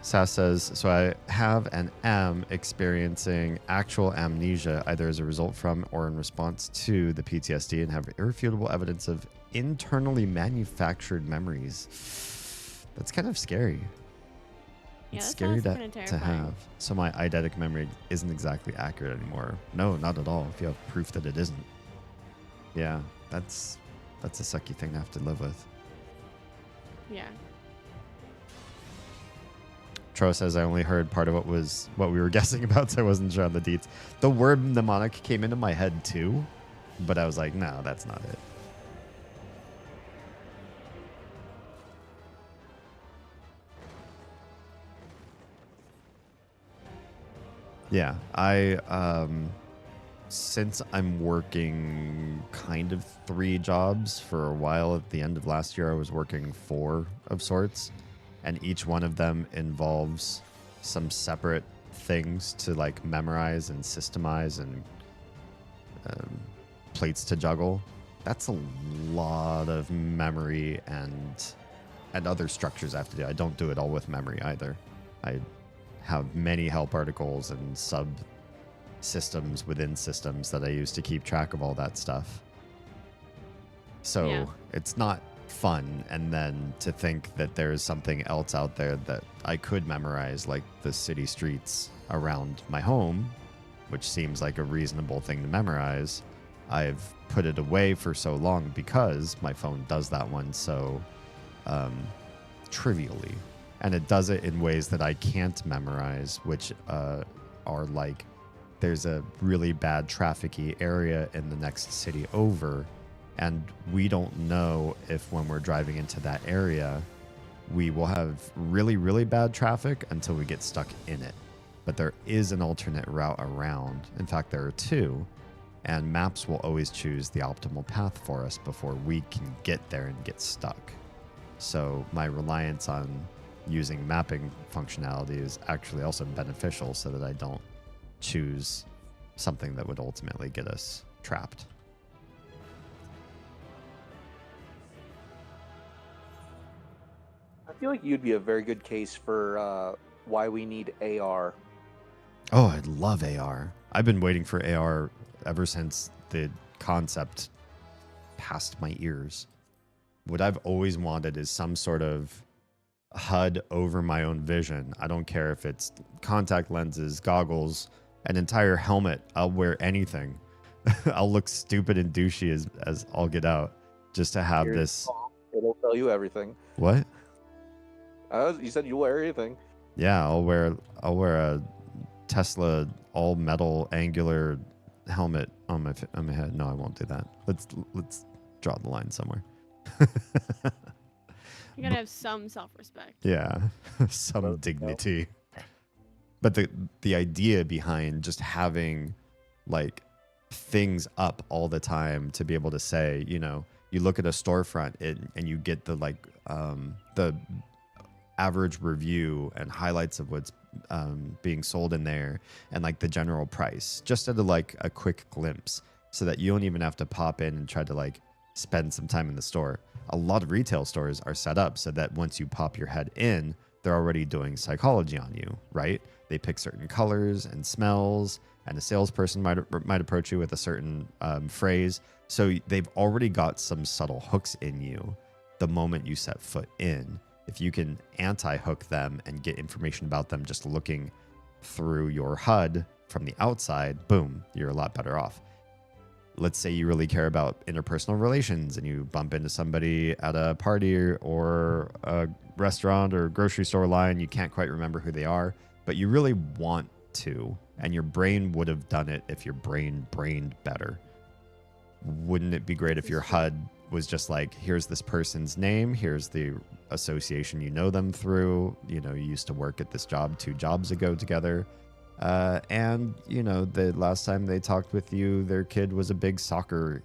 Sass says, so I have and am experiencing actual amnesia, either as a result from or in response to the PTSD, and have irrefutable evidence of internally manufactured memories. That's kind of scary. Yeah, It's that scary sounds kinda to terrifying. have. So my eidetic memory isn't exactly accurate anymore. No, not at all. If you have proof that it isn't. Yeah, that's a sucky thing to have to live with. Yeah. Tro says I only heard part of what we were guessing about, so I wasn't sure on the deets. The word mnemonic came into my head too, but I was like, no, that's not it. Yeah, since I'm working kind of 3 jobs for a while, at the end of last year I was working 4 of sorts, and each one of them involves some separate things to like memorize and systemize and plates to juggle. That's a lot of memory and other structures I have to do. I don't do it all with memory either. I have many help articles and sub systems within systems that I use to keep track of all that stuff. So Yeah. it's not fun. And then to think that there's something else out there that I could memorize, like the city streets around my home, which seems like a reasonable thing to memorize. I've put it away for so long because my phone does that one so trivially. And it does it in ways that I can't memorize, which are like, there's a really bad trafficy area in the next city over, and we don't know if when we're driving into that area, we will have really, really bad traffic until we get stuck in it. But there is an alternate route around. In fact, there are 2, and maps will always choose the optimal path for us before we can get there and get stuck. So my reliance on using mapping functionality is actually also beneficial so that I don't choose something that would ultimately get us trapped. I feel like you'd be a very good case for why we need AR. Oh, I love AR. I've been waiting for AR ever since the concept passed my ears. What I've always wanted is some sort of HUD over my own vision. I don't care if it's contact lenses, goggles, an entire helmet. I'll wear anything. I'll look stupid and douchey as I'll get out just to have Here's this. the song. It'll tell you everything. What? You said you'll wear anything. Yeah, I'll wear a Tesla all metal angular helmet on my head. No, I won't do that. Let's draw the line somewhere. You gotta have some self-respect. Yeah, some dignity. But the idea behind just having like things up all the time to be able to say, you you look at a storefront and you get the the average review and highlights of what's being sold in there, and like the general price, just at a quick glimpse, so that you don't even have to pop in and try to like spend some time in the store. A lot of retail stores are set up so that once you pop your head in, they're already doing psychology on you, right? They pick certain colors and smells, and a salesperson might approach you with a certain phrase. So they've already got some subtle hooks in you the moment you set foot in. If you can anti-hook them and get information about them just looking through your HUD from the outside, boom, you're a lot better off. Let's say you really care about interpersonal relations and you bump into somebody at a party or a restaurant or grocery store line. You can't quite remember who they are, but you really want to, and your brain would have done it if your brain brained better. Wouldn't it be great if your HUD was just like, here's this person's name, here's the association you know them through, you used to work at this job 2 jobs ago together. And the last time they talked with you, their kid was a big soccer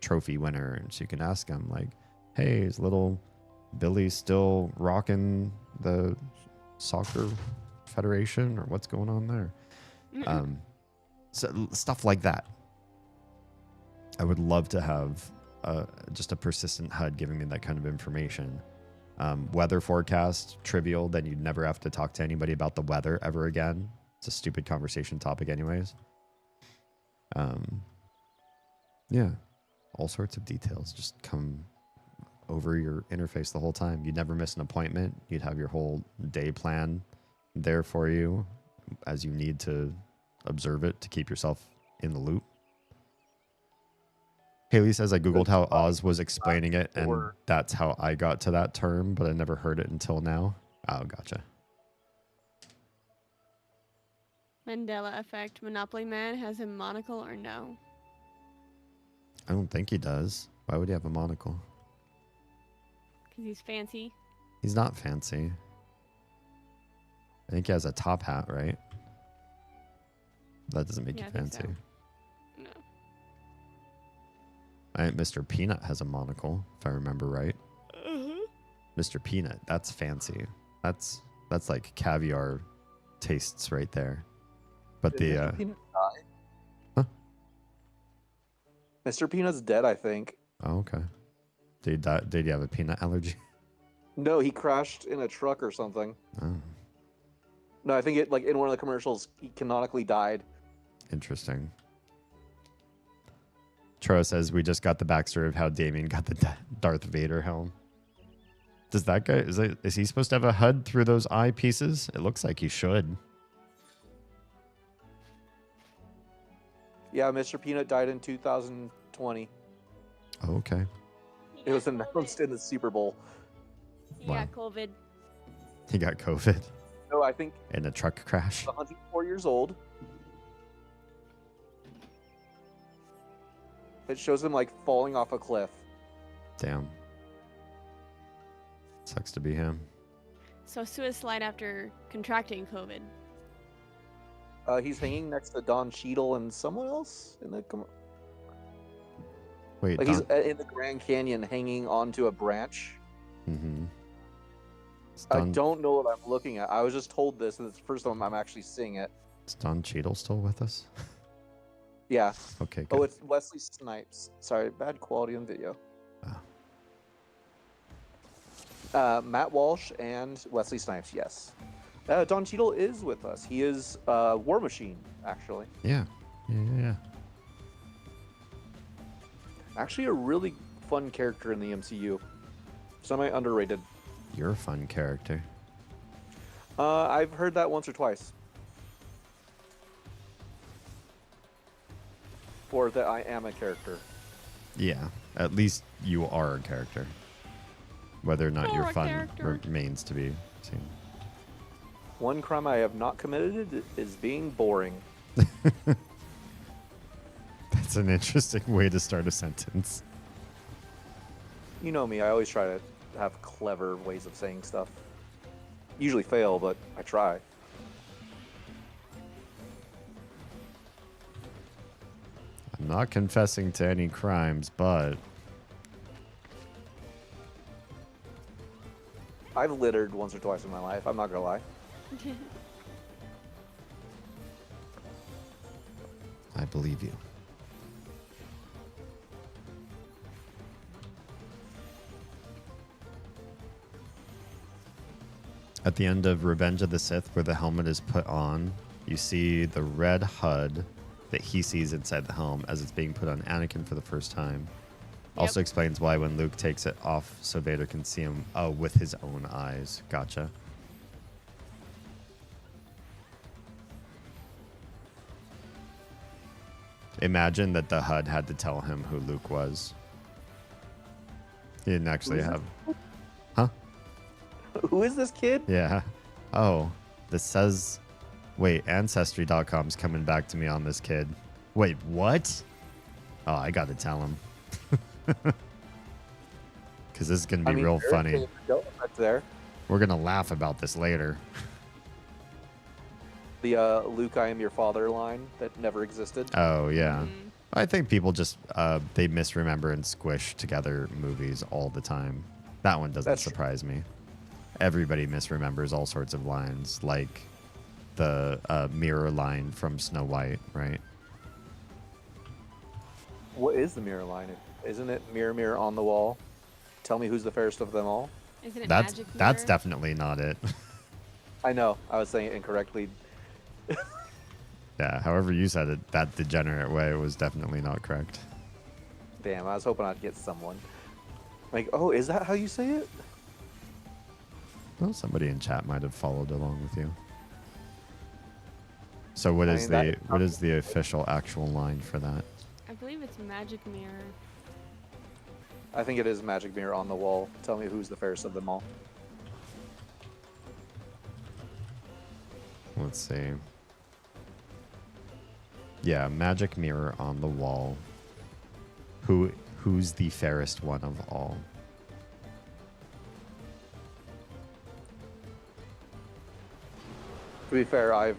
trophy winner, and so you can ask them like, hey, is little Billy still rocking the soccer federation, or what's going on there? So stuff like that. I would love to have just a persistent HUD giving me that kind of information. Weather forecast, trivial, then you'd never have to talk to anybody about the weather ever again. It's a stupid conversation topic anyways. Yeah, all sorts of details just come over your interface the whole time. You'd never miss an appointment. You'd have your whole day plan there for you as you need to observe it to keep yourself in the loop. Haley says, I Googled how Oz was explaining it, and that's how I got to that term, but I never heard it until now. Oh, gotcha. Mandela effect. Monopoly Man has a monocle or no? I don't think he does. Why would he have a monocle? Because he's fancy. He's not fancy. I think he has a top hat, right? That doesn't make you I think fancy. so. No. Mr. Peanut has a monocle, if I remember right. Mr. Peanut, that's fancy. That's like caviar tastes right there. But Did the Mr. Peanut die? Huh? Mr. Peanut's dead, I think. Oh, okay. Did he have a peanut allergy? No, he crashed in a truck or something. Oh, No, I think it in one of the commercials he canonically died. interesting. Tro says we just got the backstory of how Damien got the Darth Vader helm. Does that guy is he supposed to have a HUD through those eye pieces? It looks like he should. Yeah, Mr. Peanut died in 2020. Oh, okay. It was announced in the Super Bowl. He Wow. got COVID. He got COVID No, I think in a truck crash. 104 years old. It shows him like falling off a cliff. Damn. Sucks to be him. So suicide after contracting COVID. He's hanging next to Don Cheadle and someone else in the Wait, he's in the Grand Canyon hanging onto a branch. Mm-hmm. I don't know what I'm looking at. I was just told this, and it's the first time I'm actually seeing it. Is Don Cheadle still with us? Yeah. Okay, good. Oh, it's Wesley Snipes. Sorry, bad quality on video. Matt Walsh and Wesley Snipes, yes. Don Cheadle is with us. He is War Machine, actually. Yeah. Actually, a really fun character in the MCU. Semi underrated. You're a fun character. I've heard that once or twice. Or that I am a character. Yeah, at least you are a character. Whether or not You're you're a fun character. remains to be seen. One crime I have not committed is being boring. That's an interesting way to start a sentence. You know me, I always try to have clever ways of saying stuff. Usually fail, but I try. I'm not confessing to any crimes, but I've littered once or twice in my life. I'm not gonna lie. I believe you. At the end of Revenge of the Sith, where the helmet is put on, you see the red HUD that he sees inside the helm as it's being put on Anakin for the first time. Also explains why when Luke takes it off, so Vader can see him with his own eyes. Gotcha. Imagine that the HUD had to tell him who Luke was. He didn't actually have... Huh? Who is this kid? Yeah. Oh, this says... Wait, Ancestry.com's coming back to me on this kid. Wait, what? Oh, I gotta tell him. Because this is gonna be real funny. There. We're gonna laugh about this later. The Luke, I am your father line that never existed. Oh, yeah. I think people just, they misremember and squish together movies all the time. That one doesn't surprise me. Everybody misremembers all sorts of lines, like the mirror line from Snow White, right? What is the mirror line? Isn't it mirror, mirror on the wall? Tell me who's the fairest of them all? Isn't it That's magic that's mirror? definitely not it. I know. I was saying it incorrectly. Yeah, however you said it, that degenerate way was definitely not correct. Damn, I was hoping I'd get someone. Like, oh, is that how you say it? Well, somebody in chat might have followed along with you. So what is the official actual line for that? I believe it's magic mirror. I think it is magic mirror on the wall. Tell me who's the fairest of them all. Let's see. Yeah, magic mirror on the wall. Who's the fairest one of all? To be fair, I've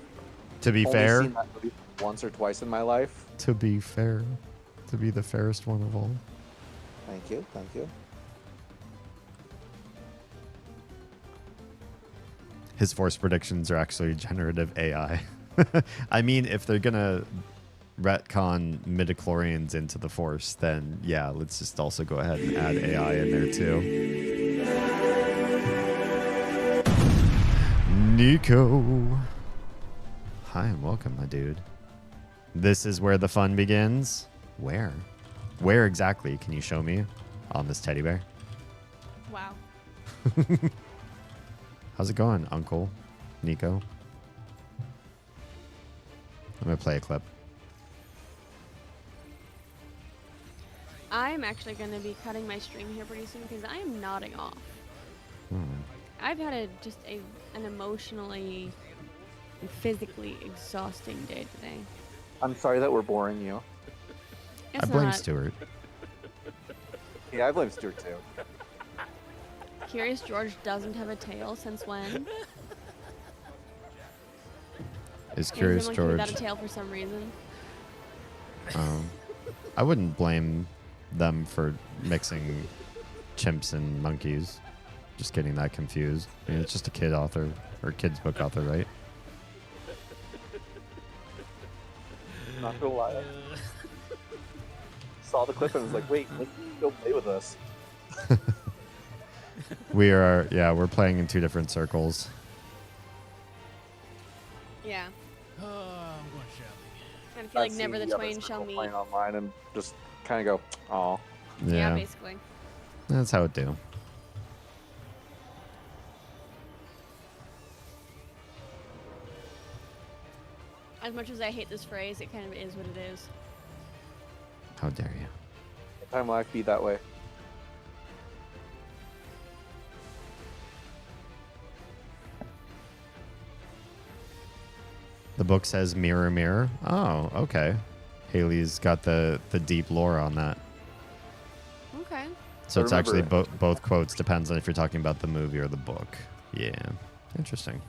only seen that movie once or twice in my life. To be fair, to be the fairest one of all. Thank you, thank you. His force predictions are actually generative AI. I mean, if they're gonna retcon midichlorians into the force, then yeah, let's just also go ahead and add AI in there too. Nico. Hi and welcome, my dude. This is where the fun begins. Where? Where exactly? Can you show me on this teddy bear? Wow. How's it going, Uncle Nico? I'm gonna play a clip. I'm actually going to be cutting my stream here pretty soon because I am nodding off. I've had an emotionally and physically exhausting day today. I'm sorry that we're boring you. It's I blame not. Stuart. Yeah, I blame Stuart too. Curious George doesn't have a tail since when? Is Curious He's George? without a tail for some reason. I wouldn't blame them for mixing chimps and monkeys. Just getting that confused. I mean, it's just a kid author or kids book author, right? Not gonna lie. Saw the clip and was like, wait, let's go play with us. We're playing in two different circles. Yeah. Oh, I'm going shopping. I feel like never the twain shall meet. Playing online and just kind of go, oh. Yeah, basically. That's how it do. As much as I hate this phrase, it kind of is what it is. How dare you? Time life be that way. The book says mirror, mirror. Oh, okay. Haley's got the deep lore on that. Okay. So it's remember- actually both quotes. Depends on if you're talking about the movie or the book. Yeah. Interesting.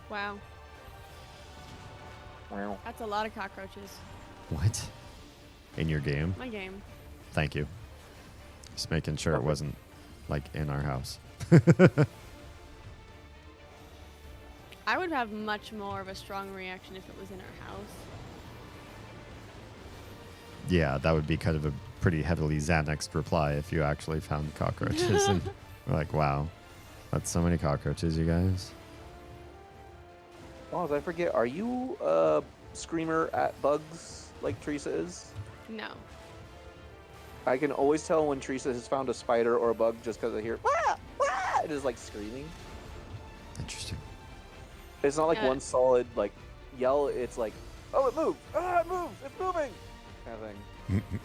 Wow. Wow. That's a lot of cockroaches. What? In your game? My game. Thank you. Just making sure it Okay. wasn't like in our house. I would have much more of a strong reaction if it was in our house. Yeah, that would be kind of a pretty heavily Xanaxed reply if you actually found cockroaches and we're like, wow, that's so many cockroaches, you guys. Oh, did I forget? Are you a screamer at bugs like Teresa is? No. I can always tell when Teresa has found a spider or a bug just because I hear wah, wah! It is like screaming. Interesting. It's not like Yeah. one solid like yell. It's like, oh, it moved. Ah, it moves. It's moving. Kind of thing.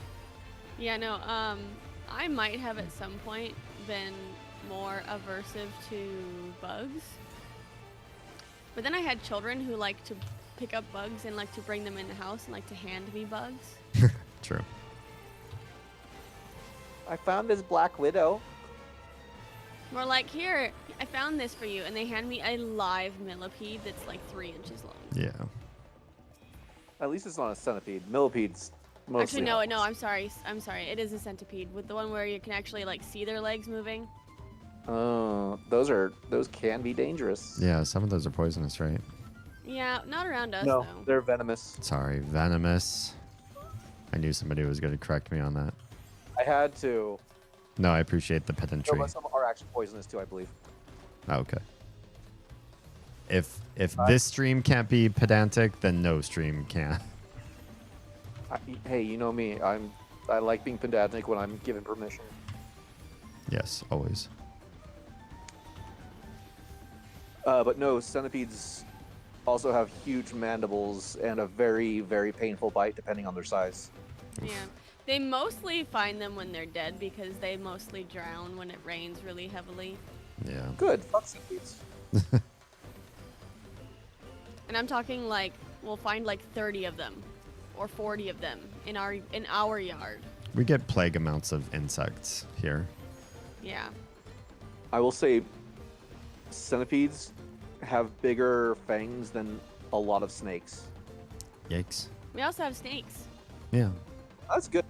Yeah, no, I might have at some point been more aversive to bugs. But then I had children who like to pick up bugs and like to bring them in the house and like to hand me bugs. True. I found this black widow. More like, here, I found this for you. And they hand me a live millipede that's like 3 inches long. Yeah. At least it's not a centipede. Millipedes. Mostly Actually, no, I'm sorry. I'm sorry. It is a centipede with the one where you can actually like see their legs moving. Oh, those can be dangerous. Yeah, some of those are poisonous, right? Yeah, not around us No, though. they're venomous. Sorry, venomous. I knew somebody was going to correct me on that. I had to. No, I appreciate the No, pedantry. but some are actually poisonous too, I believe. Okay. If this stream can't be pedantic, then no stream can. Hey, you know me. I like being pedantic when I'm given permission. Yes, always. But no, centipedes also have huge mandibles and a very, very painful bite depending on their size. Yeah. They mostly find them when they're dead because they mostly drown when it rains really heavily. Yeah. Good. Fuck centipedes. And I'm talking like we'll find like 30 of them or 40 of them in our yard. We get plague amounts of insects here. Yeah. I will say centipedes have bigger fangs than a lot of snakes. Yikes. We also have snakes. Yeah. That's good.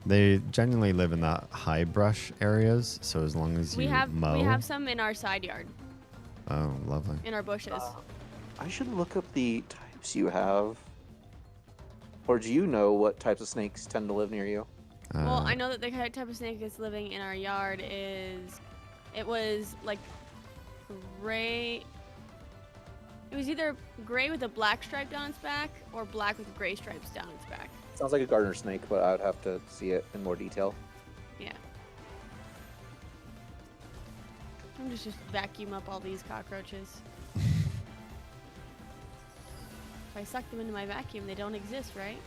They generally live in the high brush areas, so as long as you We have mow. some in our side yard, Oh, lovely. in our bushes. I should look up the types you have. Or do you know what types of snakes tend to live near you? Well, I know that the type of snake that's living in our yard it was like gray. It was either gray with a black stripe down its back or black with gray stripes down its back. Sounds like a gardener snake, but I would have to see it in more detail. Yeah. I'm just vacuum up all these cockroaches. If I suck them into my vacuum, they don't exist, right?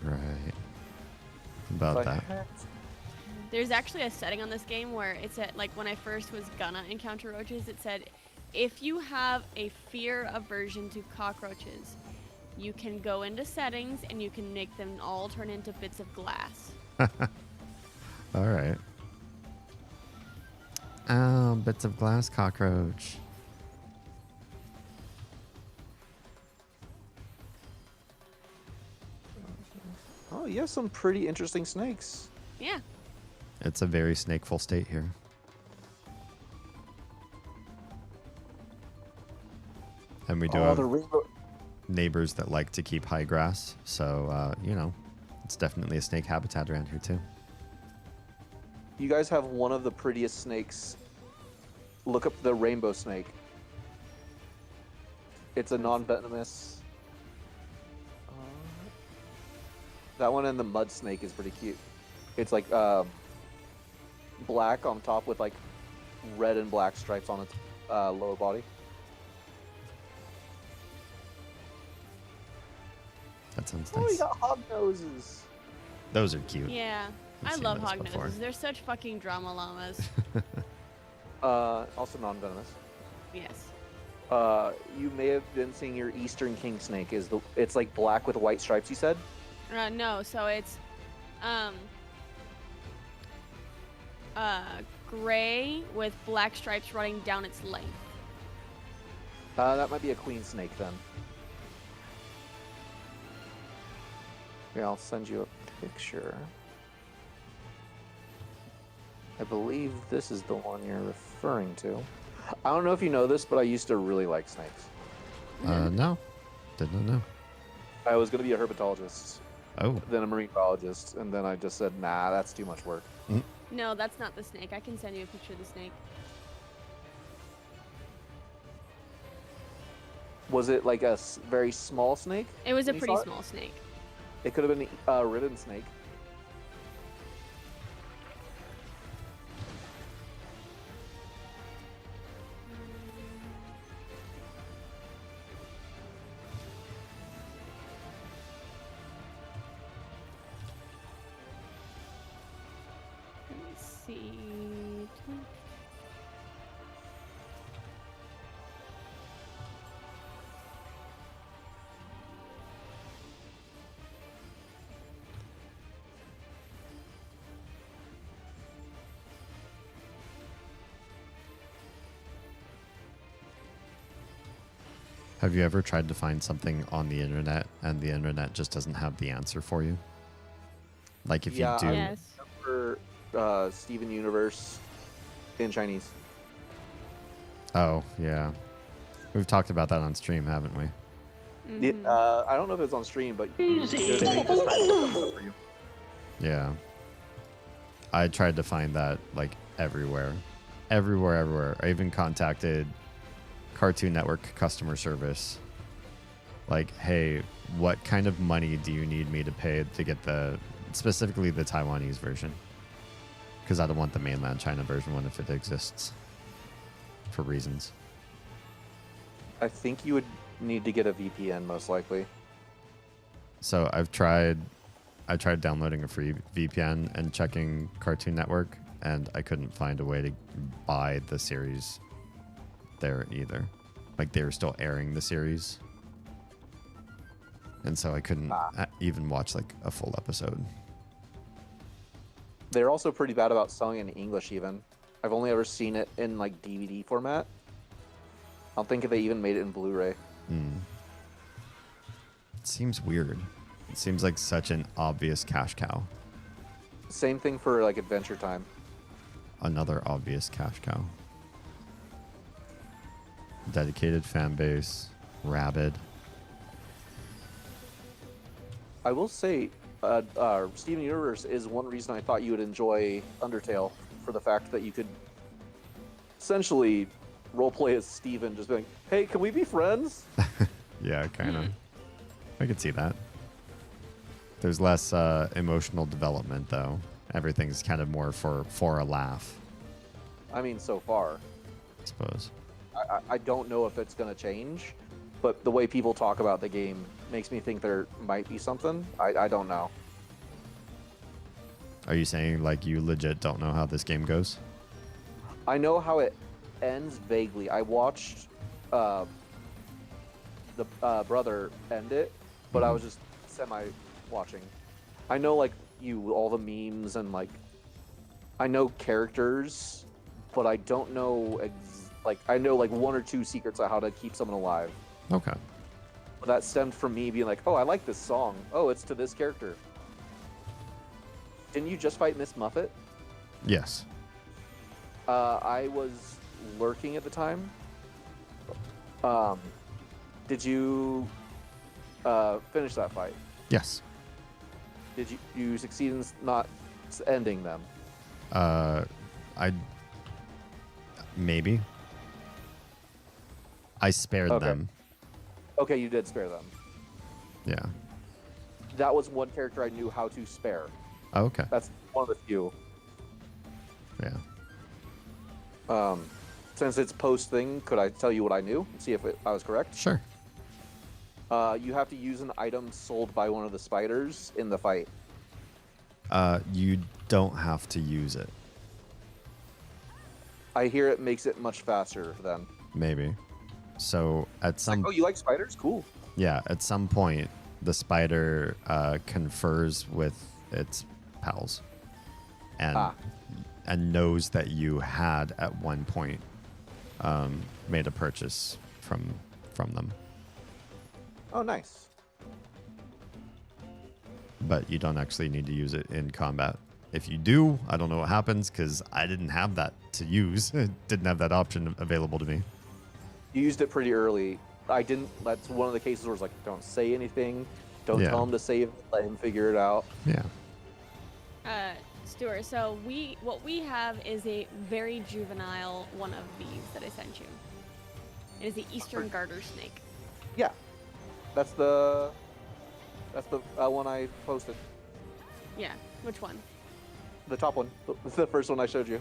Right. About If I that. had- There's actually a setting on this game where it said, like, when I first was gonna encounter roaches, it said, if you have a fear aversion to cockroaches, you can go into settings and you can make them all turn into bits of glass. All right. Oh, bits of glass cockroach. Oh, you have some pretty interesting snakes. Yeah. It's a very snakeful state here. And we do Oh, have the rainbow. neighbors that like to keep high grass, so it's definitely a snake habitat around here too. You guys have one of the prettiest snakes. Look up the rainbow snake. It's a non-venomous. That one and the mud snake is pretty cute. It's like black on top with like red and black stripes on its lower body. That sounds Oh, you nice. got hog noses. Those are cute. Yeah. I've I seen love those hog before. noses. They're such fucking drama llamas. Also non-venomous. Yes. You may have been seeing your Eastern king snake. It's like black with white stripes? You said. No, so it's gray with black stripes running down its length. That might be a queen snake then. Yeah, I'll send you a picture. I believe this is the one you're referring to. I don't know if you know this, but I used to really like snakes. No. Did not know. I was going to be a herpetologist, Oh. then a marine biologist, and then I just said, nah, that's too much work. No, that's not the snake. I can send you a picture of the snake. Was it like a very small snake? It was a when you pretty saw it? small snake. It could have been a ribbon snake. Let me see. Have you ever tried to find something on the internet and the internet just doesn't have the answer for you? Like if Yeah, you do. Yes. For Steven Universe in Chinese. Oh, yeah. We've talked about that on stream, haven't we? Mhm. I don't know if it's on stream, but there's a link just for you. Yeah. I tried to find that like everywhere. Everywhere. I even contacted Cartoon Network customer service. Like, hey, what kind of money do you need me to pay to get specifically the Taiwanese version? Because I don't want the mainland China version one if it exists. For reasons. I think you would need to get a VPN most likely. So I tried downloading a free VPN and checking Cartoon Network, and I couldn't find a way to buy the series there either. Like they were still airing the series, and so I couldn't even watch like a full episode. They're also pretty bad about selling in English even. I've only ever seen it in like DVD format. I don't think they even made it in Blu-ray. It seems weird. It seems like such an obvious cash cow. Same thing for like Adventure Time. Another obvious cash cow. Dedicated fan base, rabid. I will say, Steven Universe is one reason I thought you would enjoy Undertale, for the fact that you could essentially roleplay as Steven, just being, hey, can we be friends? Yeah, kind of. I could see that. There's less emotional development, though. Everything's kind of more for a laugh, I mean, so far. I suppose. I don't know if it's going to change, but the way people talk about the game makes me think there might be something. I don't know. Are you saying like you legit don't know how this game goes? I know how it ends vaguely. I watched the brother end it, but I was just semi-watching. I know like all the memes and like I know characters, but I don't know I know like one or two secrets on how to keep someone alive. Okay. But that stemmed from me being like, oh, I like this song. Oh, it's to this character. Didn't you just fight Miss Muffet? Yes. I was lurking at the time. Did you finish that fight? Yes. Did you succeed in not ending them? Maybe. I spared Okay. them. Okay, you did spare them. Yeah. That was one character I knew how to spare. Oh, okay. That's one of the few. Yeah. Since it's post thing, could I tell you what I knew and see if I was correct? Sure. You have to use an item sold by one of the spiders in the fight. You don't have to use it. I hear it makes it much faster then. Maybe. So at some Oh, you like spiders? Cool. yeah, at some point the spider confers with its pals and knows that you had at one point made a purchase from them. Oh, nice. But you don't actually need to use it in combat If you do, I don't know what happens because I didn't have that to use. Didn't have that option available to me. You used it pretty early. I didn't. That's one of the cases where it's like, don't say anything. Don't Yeah. tell him to save it. Let him figure it out. Yeah. Stuart, so what we have is a very juvenile one of these that I sent you. It is the Eastern garter snake. Yeah, that's the one I posted. Yeah, which one? The top one, the first one I showed you.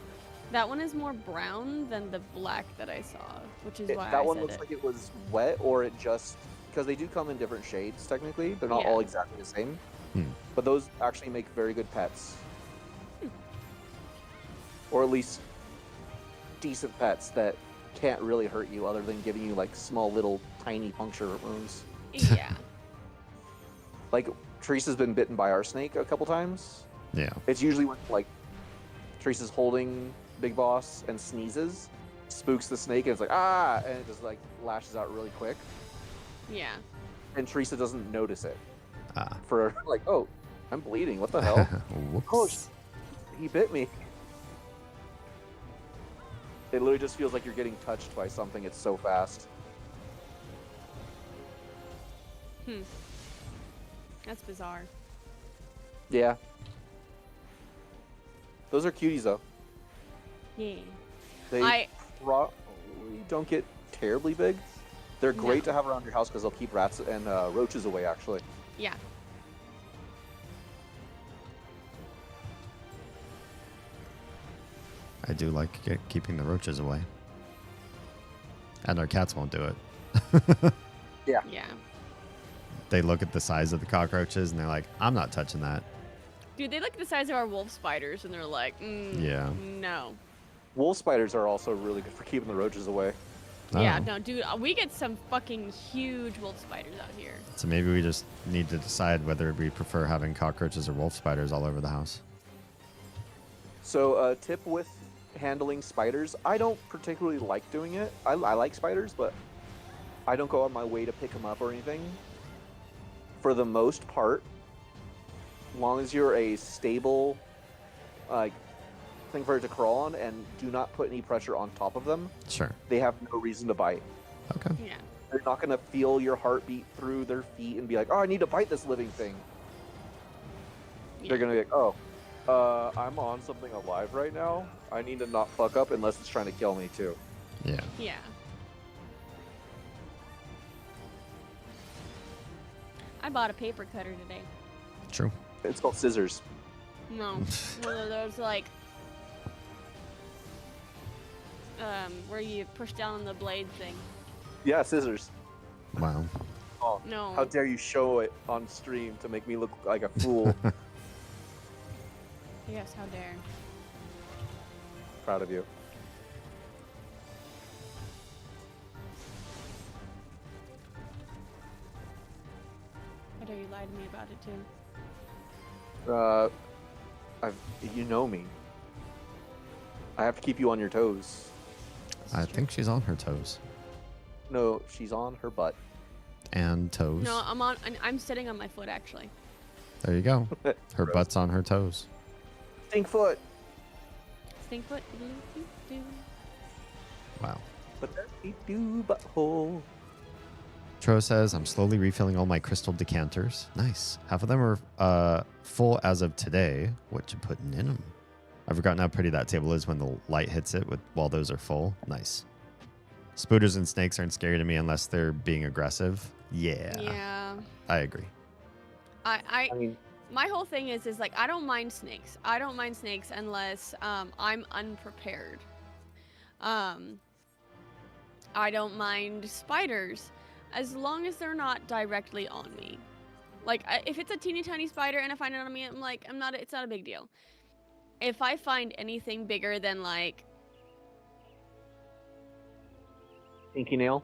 That one is more brown than the black that I saw, which is why I That one said looks it. like it was wet, or it just because they do come in different shades. Technically, they're not Yeah. all exactly the same. But those actually make very good pets, or at least decent pets that can't really hurt you, other than giving you like small little tiny puncture wounds. Yeah. Like Teresa's been bitten by our snake a couple times. Yeah. It's usually when like Teresa's holding Big Boss and sneezes, spooks the snake, and it's like ah, and it just like lashes out really quick. Yeah. And Teresa doesn't notice it Ah. for like, oh, I'm bleeding. What the hell? Whoops. Oh, he bit me. It literally just feels like you're getting touched by something. It's so fast. That's bizarre. Yeah. Those are cuties though. Yeah. They probably don't get terribly big. They're great to have around your house because they'll keep rats and roaches away, actually. Yeah. I do like keeping the roaches away. And our cats won't do it. Yeah. They look at the size of the cockroaches and they're like, I'm not touching that. Dude, they look at the size of our wolf spiders and they're like, Yeah. no. Wolf spiders are also really good for keeping the roaches away. Yeah, Oh. no, dude, we get some fucking huge wolf spiders out here. So maybe we just need to decide whether we prefer having cockroaches or wolf spiders all over the house. So, a tip with handling spiders, I don't particularly like doing it. I like spiders, but I don't go on my way to pick them up or anything. For the most part, as long as you're a stable thing for it to crawl on and do not put any pressure on top of them, Sure. they have no reason to bite. Okay. Yeah. They're not going to feel your heartbeat through their feet and be like, oh, I need to bite this living thing. They're going to be like, oh, I'm on something alive right now. I need to not fuck up unless it's trying to kill me too. Yeah. Yeah. I bought a paper cutter today. True. It's called scissors. No. One of those like where you push down on the blade thing. Yeah, scissors. Wow. Oh, No. how dare you show it on stream to make me look like a fool. Yes, how dare. Proud of you. How dare you lie to me about it too. You know me. I have to keep you on your toes. I think she's on her toes. No, she's on her butt. And toes. No, I'm sitting on my foot actually. There you go. Her Gross. butt's on her toes. Stink foot. Stink foot. Wow. But that do butthole. Tro says, I'm slowly refilling all my crystal decanters. Nice. Half of them are full as of today. What you putting in them? I've forgotten how pretty that table is when the light hits it while those are full. Nice. Spooters and snakes aren't scary to me unless they're being aggressive. Yeah. Yeah. I agree. I I mean, my whole thing is like I don't mind snakes. I don't mind snakes unless I'm unprepared. I don't mind spiders as long as they're not directly on me. Like if it's a teeny tiny spider and I find it on me, I'm like it's not a big deal. If I find anything bigger than like pinky nail.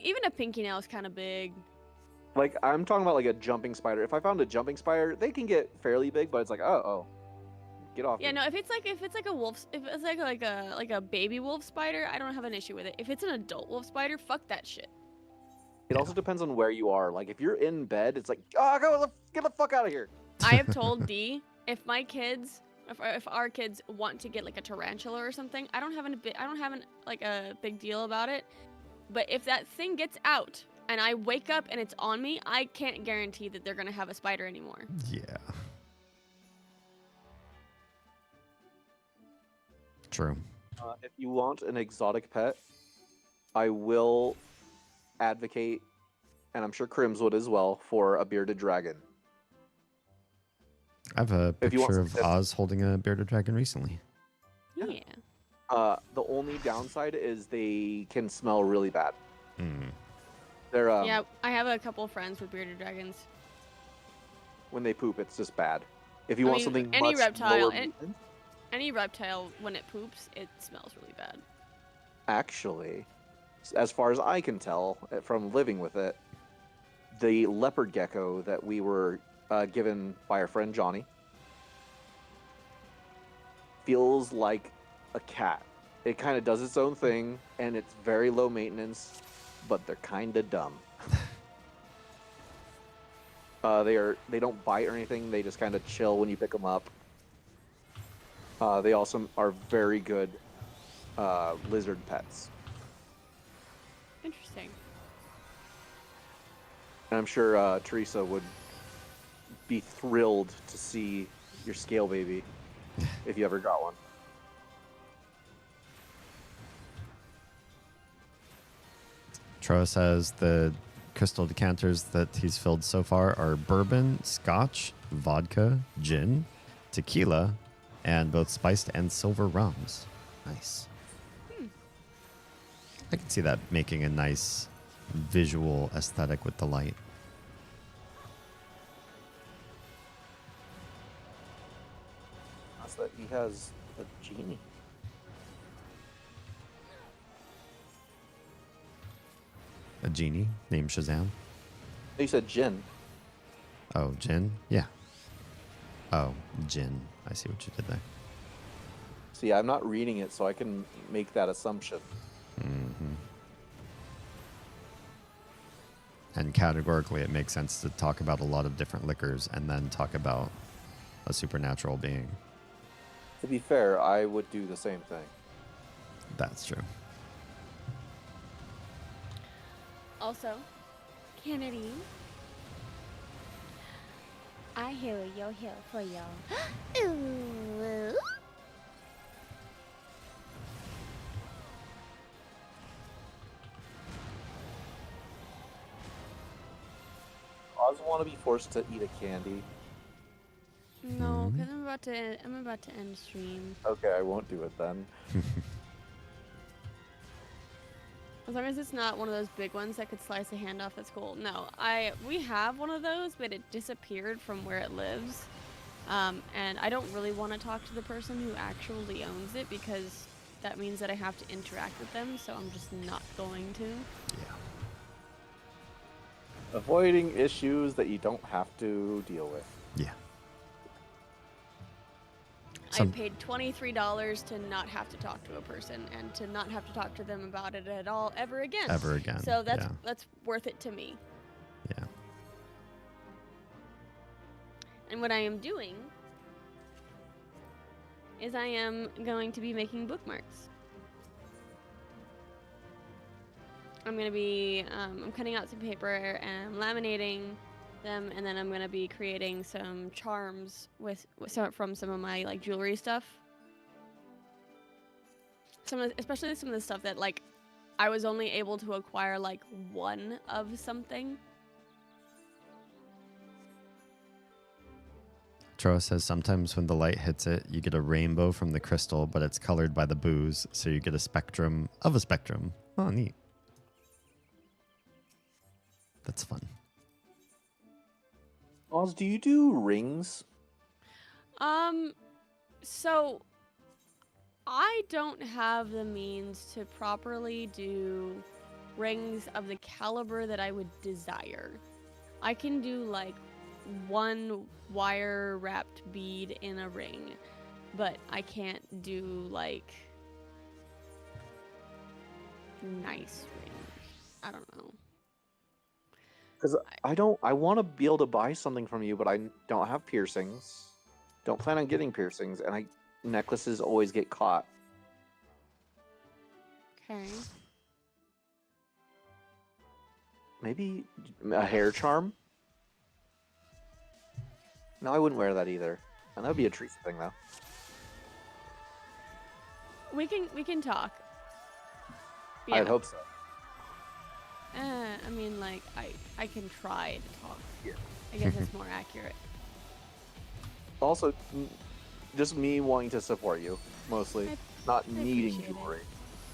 even a pinky nail is kind of big. Like, I'm talking about like a jumping spider. If I found a jumping spider, they can get fairly big, but it's like, oh, get off. Yeah, me. no, if it's like a wolf, if it's like a baby wolf spider, I don't have an issue with it. If it's an adult wolf spider, fuck that shit. It also depends on where you are. Like if you're in bed, it's like, get the fuck out of here. I have told D if my kids, if our kids want to get like a tarantula or something, I don't have like a big deal about it. But if that thing gets out and I wake up and it's on me, I can't guarantee that they're gonna have a spider anymore. Yeah. True. If you want an exotic pet, I will advocate, and I'm sure Crims would as well, for a bearded dragon. I have a If you want picture of some tips. Oz holding a bearded dragon recently. Yeah. The only downside is they can smell really bad. Mm. They're Yeah, I have a couple friends with bearded dragons. when they poop, it's just bad. If you I want mean, something any much reptile- lower an- maintenance, Any reptile, when it poops, it smells really bad. actually, as far as I can tell from living with it, the leopard gecko that we were given by our friend Johnny feels like a cat. It kind of does its own thing, and it's very low maintenance, but they're kind of dumb. They don't bite or anything. They just kind of chill when you pick them up. They also are very good lizard pets. Interesting. And I'm sure Teresa would be thrilled to see your scale baby if you ever got one. Troa says the crystal decanters that he's filled so far are bourbon, scotch, vodka, gin, tequila, and both spiced and silver rums. Nice. I can see that making a nice visual aesthetic with the light. That's that he has a genie. A genie named Shazam. You said gin. Oh, Jin? Yeah. Oh, Jin. I see what you did there. See, I'm not reading it, so I can make that assumption. Hmm. And categorically, it makes sense to talk about a lot of different liquors and then talk about a supernatural being. To be fair, I would do the same thing. That's true. Also, Kennedy, I hear you're here for y'all. Ooh. Oz want to be forced to eat a candy. No, because I'm about to end stream. Okay, I won't do it then. As long as it's not one of those big ones that could slice a hand off, that's cool. No, we have one of those, but it disappeared from where it lives. And I don't really want to talk to the person who actually owns it because that means that I have to interact with them, so I'm just not going to. Yeah. Avoiding issues that you don't have to deal with. Yeah. I paid $23 to not have to talk to a person and to not have to talk to them about it at all ever again. Ever again. So that's Yeah. that's worth it to me. Yeah. And what I am doing is I am going to be making bookmarks. I'm going to be, I'm cutting out some paper and I'm laminating them, and then I'm going to be creating some charms from some of my like jewelry stuff. Especially some of the stuff that like I was only able to acquire like one of something. Troa says sometimes when the light hits it, you get a rainbow from the crystal, but it's colored by the booze, so you get a spectrum of a spectrum. Oh, neat. That's fun. Oz, do you do rings? So I don't have the means to properly do rings of the caliber that I would desire. I can do like one wire wrapped bead in a ring, but I can't do like nice rings. I don't know. Because I want to be able to buy something from you, but I don't have piercings. Don't plan on getting piercings, and necklaces always get caught. Okay. Maybe a hair charm? No, I wouldn't wear that either. And that would be a Teresa thing, though. We can talk. I'd hope so. I mean, like, I can try to talk. Yeah. I guess that's more accurate. Also, just me wanting to support you, mostly. Not needing appreciate it. jewelry.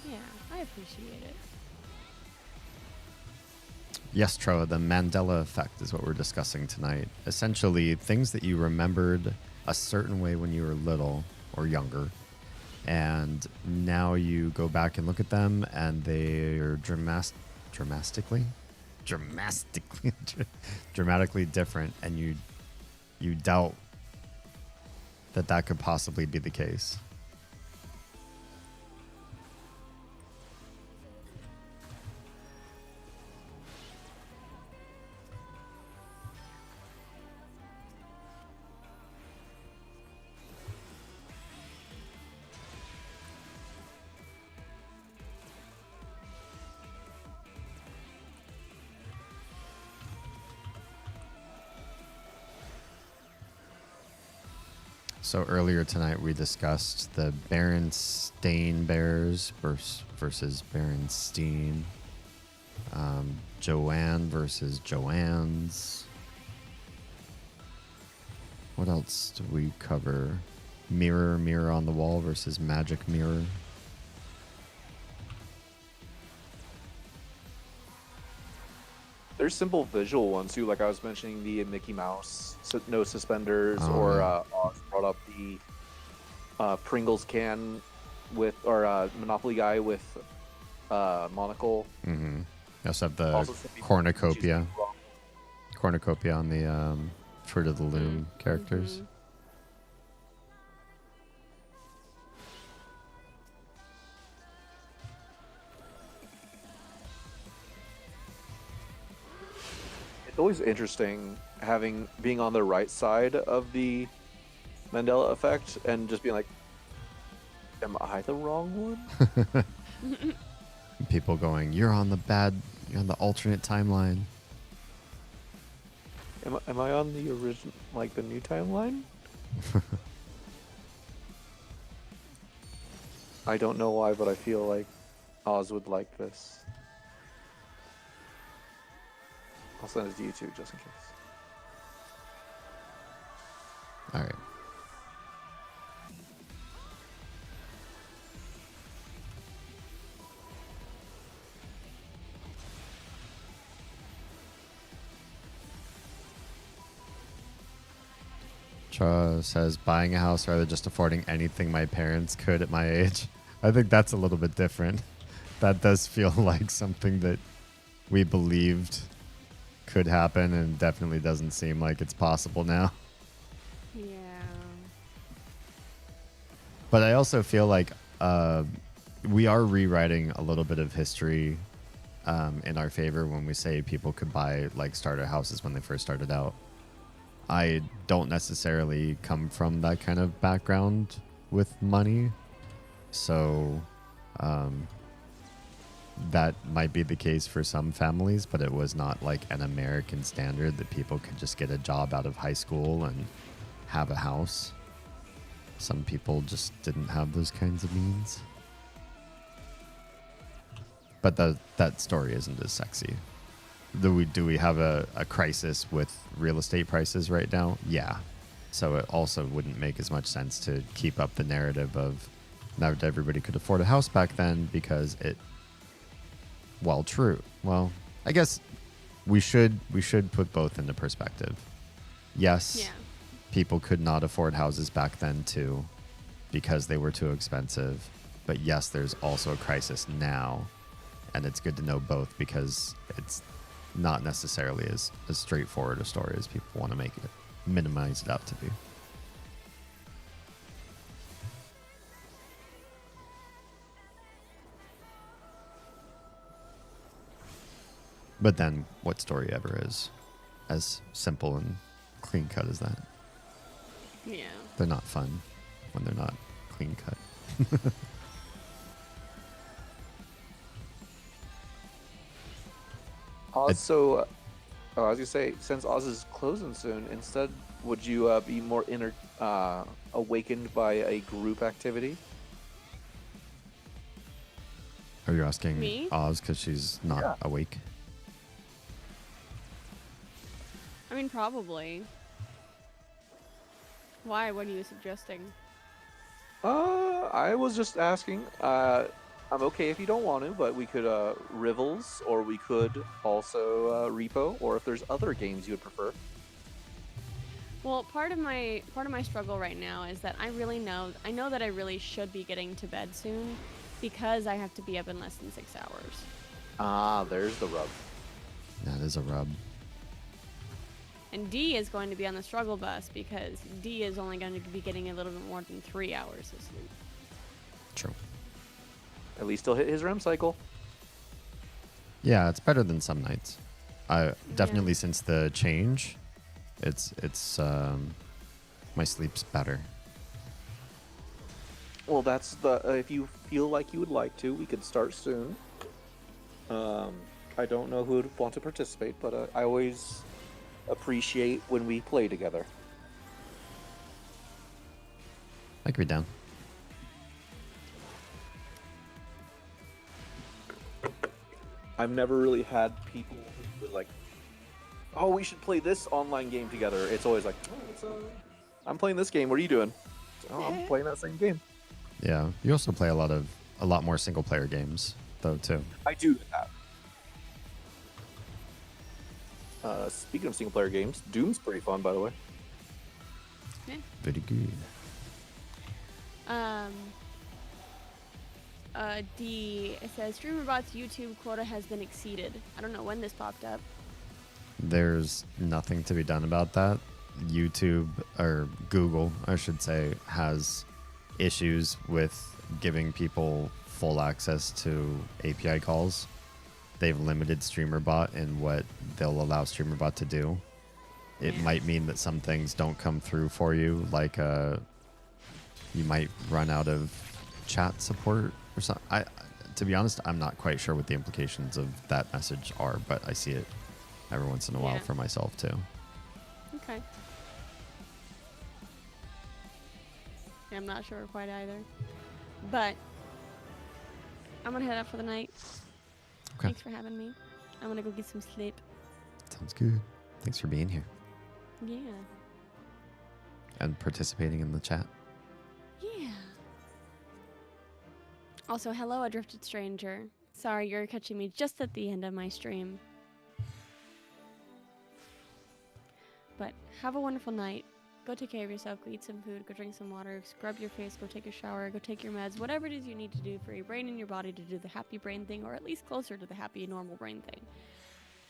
Yeah, I appreciate it. Yes, Troa, the Mandela effect is what we're discussing tonight. Essentially, things that you remembered a certain way when you were little or younger, and now you go back and look at them, and they are dramatically different, and you doubt that could possibly be the case. So earlier tonight we discussed the Berenstain Bears versus Berenstein, Joanne versus Joanne's. What else did we cover? Mirror on the wall versus magic mirror. There's simple visual ones too, like I was mentioning the Mickey Mouse, no suspenders, Oz brought up the Pringles can with, or Monopoly guy with monocle. Mm-hmm. You also have the Also, cornucopia on the Fruit of the Loom characters. Mm-hmm. It's always interesting being on the right side of the Mandela effect and just being like, am I the wrong one? People going, you're on the alternate timeline. Am I on the original, like the new timeline? I don't know why, but I feel like Oz would like this. I'll send it to you too, just in case. All right. Tra says, buying a house rather just affording anything my parents could at my age. I think that's a little bit different. That does feel like something that we believed could happen and definitely doesn't seem like it's possible now. Yeah. But I also feel like we are rewriting a little bit of history in our favor when we say people could buy like starter houses when they first started out. I don't necessarily come from that kind of background with money, so that might be the case for some families, but it was not like an American standard that people could just get a job out of high school and have a house. Some people just didn't have those kinds of means. But that story isn't as sexy. Do we have a crisis with real estate prices right now? Yeah. So it also wouldn't make as much sense to keep up the narrative of not everybody could afford a house back then, because while true. Well, I guess we should put both into perspective. Yes, Yeah. people could not afford houses back then too, because they were too expensive. But yes, there's also a crisis now, and it's good to know both, because it's not necessarily as straightforward a story as people want to make it, minimize it out to be. But then, what story ever is as simple and clean cut as that? Yeah. They're not fun when they're not clean cut. Also, I was gonna say, since Oz is closing soon, instead, would you be more awakened by a group activity? Are you asking Me? Oz because she's not Yeah. awake? I mean, probably. Why? What are you suggesting? I was just asking. I'm okay if you don't want to, but we could Rivals, or we could also Repo, or if there's other games you would prefer. Well, part of my struggle right now is that I know that I really should be getting to bed soon because I have to be up in less than 6 hours. Ah, there's the rub. That is a rub. And D is going to be on the struggle bus because D is only going to be getting a little bit more than 3 hours of sleep. True. At least he'll hit his REM cycle. Yeah, it's better than some nights. Definitely since the change, it's my sleep's better. Well, that's the. If you feel like you would like to, we could start soon. I don't know who would want to participate, but I always appreciate when we play together. I could be down. I've never really had people who were like, "Oh, we should play this online game together." It's always like, "Oh, I'm playing this game. What are you doing?" "Oh, I'm playing that same game." Yeah, you also play a lot more single player games though too. I do that. Speaking of single player games, Doom's pretty fun, by the way. Very good. D, it says StreamerBot's YouTube quota has been exceeded. I don't know when this popped up. There's nothing to be done about that. YouTube, or Google, I should say, has issues with giving people full access to API calls. They've limited StreamerBot in what they'll allow StreamerBot to do. It might mean that some things don't come through for you, like you might run out of chat support or something. To be honest, I'm not quite sure what the implications of that message are, but I see it every once in a while Yeah. for myself too. Okay. Yeah, I'm not sure quite either. But I'm gonna head out for the night. Okay. Thanks for having me. I'm gonna go get some sleep. Sounds good. Thanks for being here Yeah. and participating in the chat. Yeah. Also, hello, Adrifted Stranger. Sorry, you're catching me just at the end of my stream. But have a wonderful night. Go take care of yourself. Go eat some food. Go drink some water. Scrub your face. Go take a shower. Go take your meds. Whatever it is you need to do for your brain and your body to do the happy brain thing, or at least closer to the happy normal brain thing.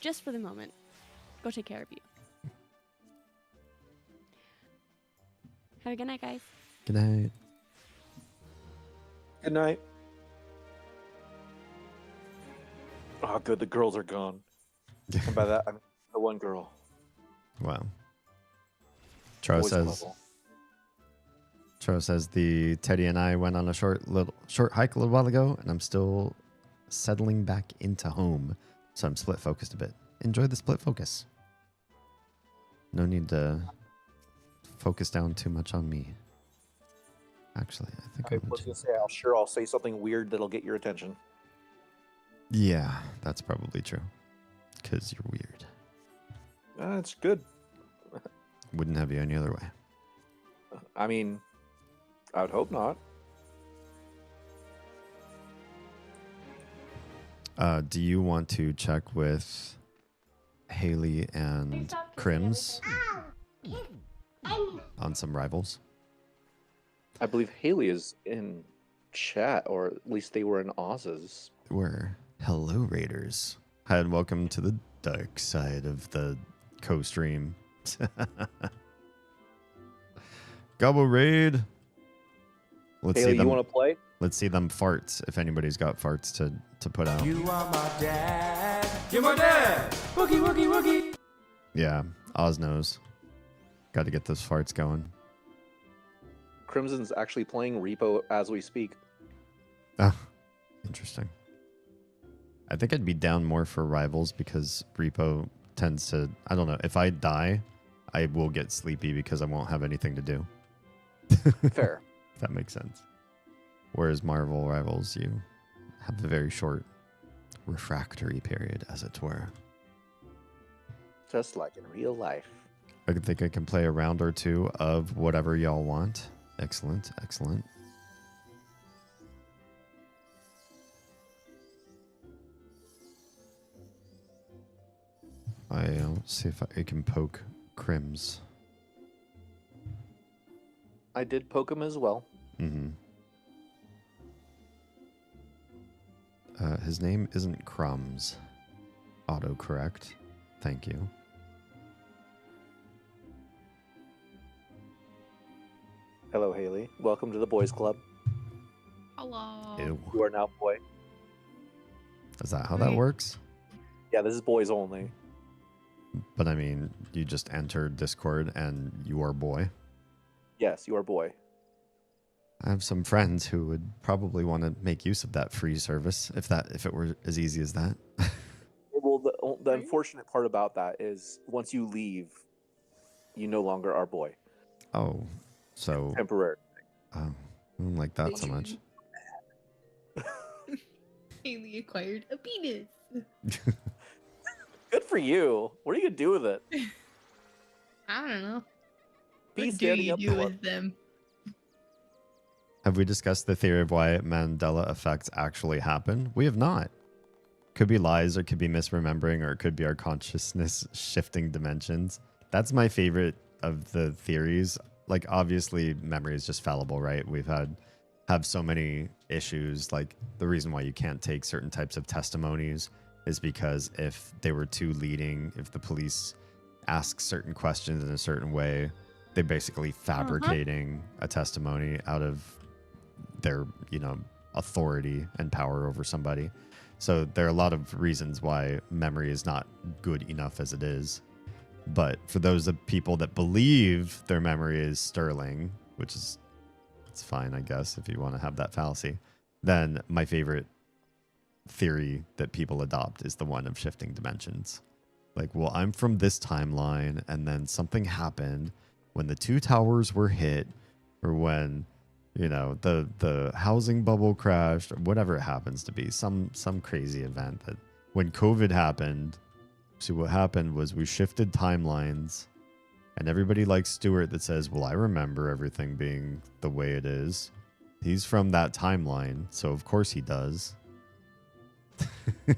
Just for the moment. Go take care of you. Have a good night, guys. Good night. Good night. Oh, good. The girls are gone. And by that, I mean the one girl. Wow. Tro says the Teddy and I went on a short hike a little while ago, and I'm still settling back into home, so I'm split focused a bit. Enjoy the split focus. No need to focus down too much on me. Actually, I think I I'm was gonna say, I'll say something weird that'll get your attention. Yeah, that's probably true. Because you're weird. It's good. Wouldn't have you any other way. I mean, I would hope not. Do you want to check with Haley and Crims on some rivals? I believe Haley is in chat, or at least they were in Oz's. We're hello Raiders. Hi and welcome to the dark side of the co-stream. Gobble raid. Let's see Haley, you them. want to play? Let's see them farts. If anybody's got farts to put out. You are my dad. You're my dad. Woogie, woogie, woogie. Yeah, Oz knows. Got to get those farts going. Crimson's actually playing Repo as we speak. Oh, interesting. I think I'd be down more for Rivals because Repo tends to, I don't know, if I die, I will get sleepy because I won't have anything to do. Fair. If that makes sense. Whereas Marvel Rivals, you have a very short refractory period, as it were. Just like in real life. I think I can play a round or two of whatever y'all want. Excellent, excellent. I'll see if I can poke Crims. I did poke him as well. Mm-hmm. His name isn't Crumbs. Autocorrect. Thank you. Hello, Haley. Welcome to the boys club. Hello. Ew. You are now boy. Is that how that works? Yeah, this is boys only. But I mean, you just enter Discord and you are boy. Yes, you are boy. I have some friends who would probably want to make use of that free service if it were as easy as that. Well, the unfortunate part about that is once you leave, you no longer are boy. Oh, so Temporary. I don't like that so much. Haley acquired a penis. Good for you. What are you gonna do with it? I don't know. Be What do standing you up do for it. with them? Have we discussed the theory of why Mandela effects actually happen? We have not. Could be lies, or could be misremembering, or it could be our consciousness shifting dimensions. That's my favorite of the theories. Like, obviously, memory is just fallible, right? We've have so many issues. Like, the reason why you can't take certain types of testimonies is because if they were too leading, if the police ask certain questions in a certain way, they're basically fabricating a testimony out of their, authority and power over somebody. So there are a lot of reasons why memory is not good enough as it is. But for those of people that believe their memory is sterling, which is, it's fine, I guess, if you want to have that fallacy, then my favorite theory that people adopt is the one of shifting dimensions. Like, well, I'm from this timeline, and then something happened when the two towers were hit, or when, the housing bubble crashed, or whatever it happens to be, some crazy event that when COVID happened. See, what happened was we shifted timelines, and everybody likes Stuart that says, well, I remember everything being the way it is. He's from that timeline, so of course he does. Something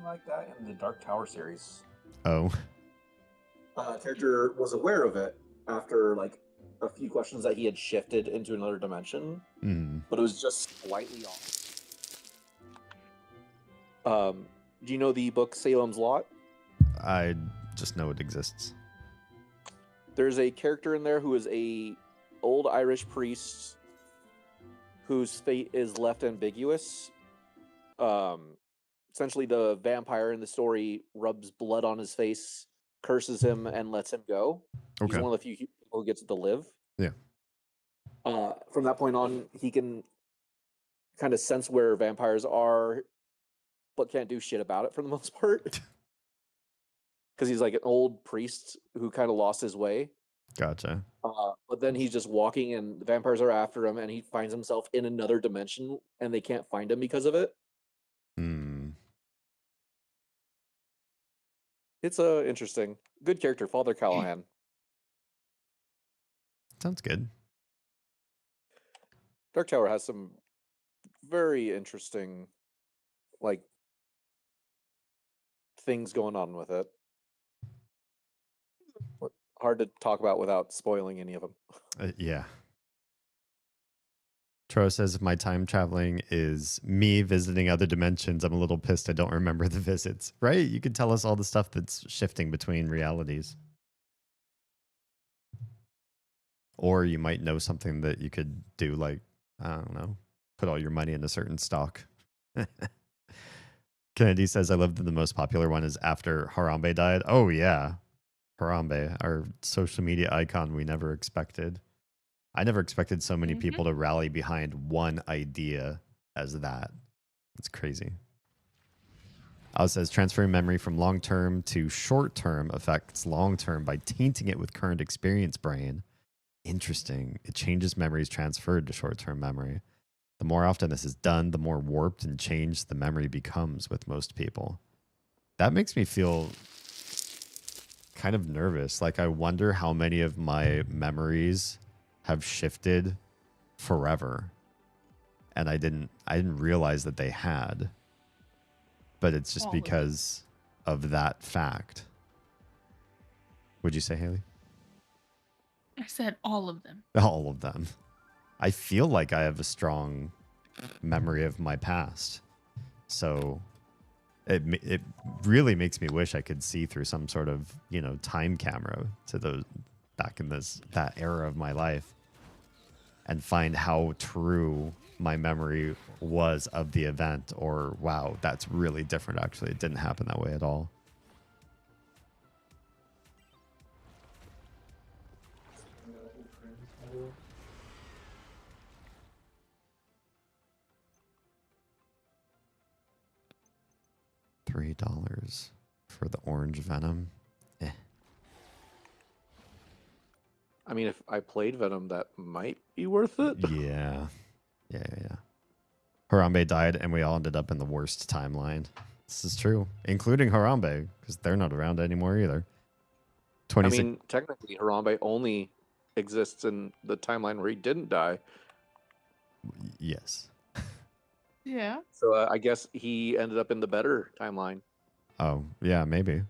like that in the Dark Tower series. Oh. Character was aware of it after like a few questions that he had shifted into another dimension, but it was just slightly off. Do you know the book Salem's Lot? I just know it exists. There's a character in there who is a old Irish priest whose fate is left ambiguous. Essentially, the vampire in the story rubs blood on his face, curses him, and lets him go. Okay. He's one of the few people who gets to live. Yeah. From that point on, he can kind of sense where vampires are, but can't do shit about it for the most part. Because he's like an old priest who kind of lost his way. Gotcha. But then he's just walking and the vampires are after him and he finds himself in another dimension and they can't find him because of it. It's interesting. Good character, Father Callahan. Sounds good. Dark Tower has some very interesting, like, things going on with it. Hard to talk about without spoiling any of them. Yeah. Tro says if my time traveling is me visiting other dimensions, I'm a little pissed I don't remember the visits. Right? You could tell us all the stuff that's shifting between realities. Or you might know something that you could do, like, I don't know, put all your money in a certain stock. Kennedy says, I love that the most popular one is after Harambe died. Oh, yeah. Harambe, our social media icon we never expected. I never expected so many people to rally behind one idea as that. It's crazy. It says transferring memory from long-term to short-term affects long-term by tainting it with current experience brain. Interesting. It changes memories transferred to short-term memory. The more often this is done, the more warped and changed the memory becomes with most people. That makes me feel kind of nervous. Like, I wonder how many of my memories have shifted forever. And I didn't realize that they had. But it's just because of that fact. Would you say, Haley? I said all of them. All of them. I feel like I have a strong memory of my past. So it really makes me wish I could see through some sort of, time camera to those back in that era of my life and find how true my memory was of the event, or wow, that's really different. Actually, it didn't happen that way at all. $3 for the orange venom. I mean, if I played Venom, that might be worth it. Yeah. Harambe died, and we all ended up in the worst timeline. This is true, including Harambe, because they're not around anymore either. I mean, technically, Harambe only exists in the timeline where he didn't die. Yes. Yeah. So I guess he ended up in the better timeline. Oh, yeah, maybe.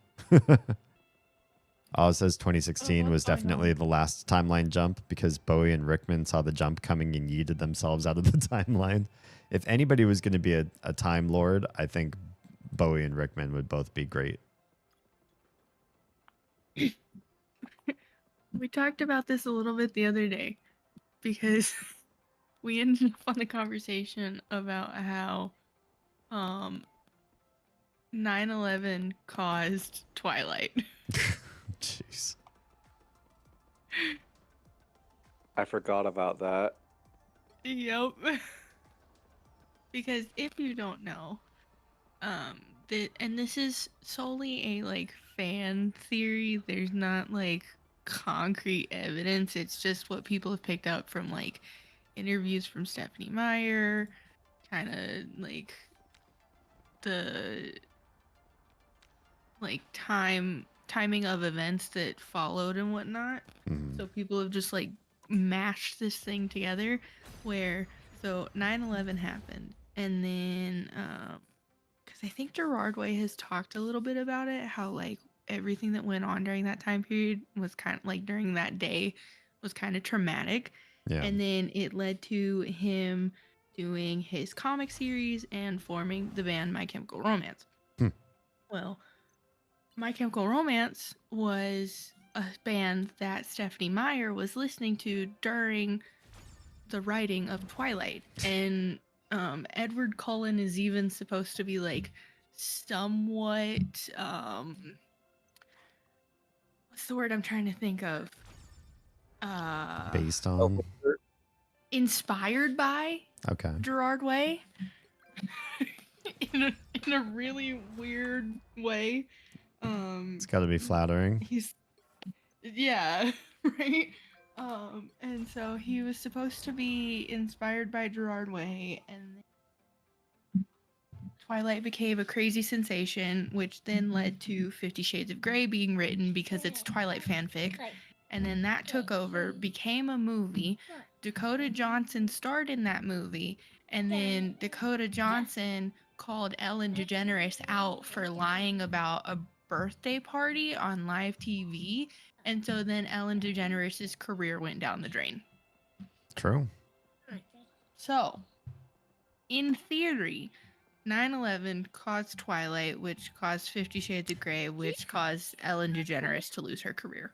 It says 2016 was definitely the last timeline jump because Bowie and Rickman saw the jump coming and yeeted themselves out of the timeline. If anybody was going to be a Time Lord, I think Bowie and Rickman would both be great. We talked about this a little bit the other day because we ended up on a conversation about how 9/11 caused Twilight. Jeez. I forgot about that. Yep. Because if you don't know, and this is solely a fan theory. There's not concrete evidence. It's just what people have picked up from interviews from Stephanie Meyer, kind of the timing of events that followed and whatnot. Mm-hmm. So people have just mashed this thing together where 9/11 happened, and then because I think Gerard Way has talked a little bit about it, how everything that went on during that time period was kind of during that day was kind of traumatic. Yeah. And then it led to him doing his comic series and forming the band My Chemical Romance. Well, My Chemical Romance was a band that Stephanie Meyer was listening to during the writing of Twilight. And Edward Cullen is even supposed to be somewhat what's the word I'm trying to think of? Based on? Inspired by Gerard Way. in a really weird way. It's got to be flattering. Yeah, right? And so he was supposed to be inspired by Gerard Way, and Twilight became a crazy sensation, which then led to 50 Shades of Grey being written because it's Twilight fanfic. And then that took over, became a movie. Dakota Johnson starred in that movie, and then Dakota Johnson called Ellen DeGeneres out for lying about a birthday party on live TV, and so then Ellen DeGeneres' career went down the drain. True. So, in theory, 9/11 caused Twilight, which caused 50 Shades of Grey, which caused Ellen DeGeneres to lose her career.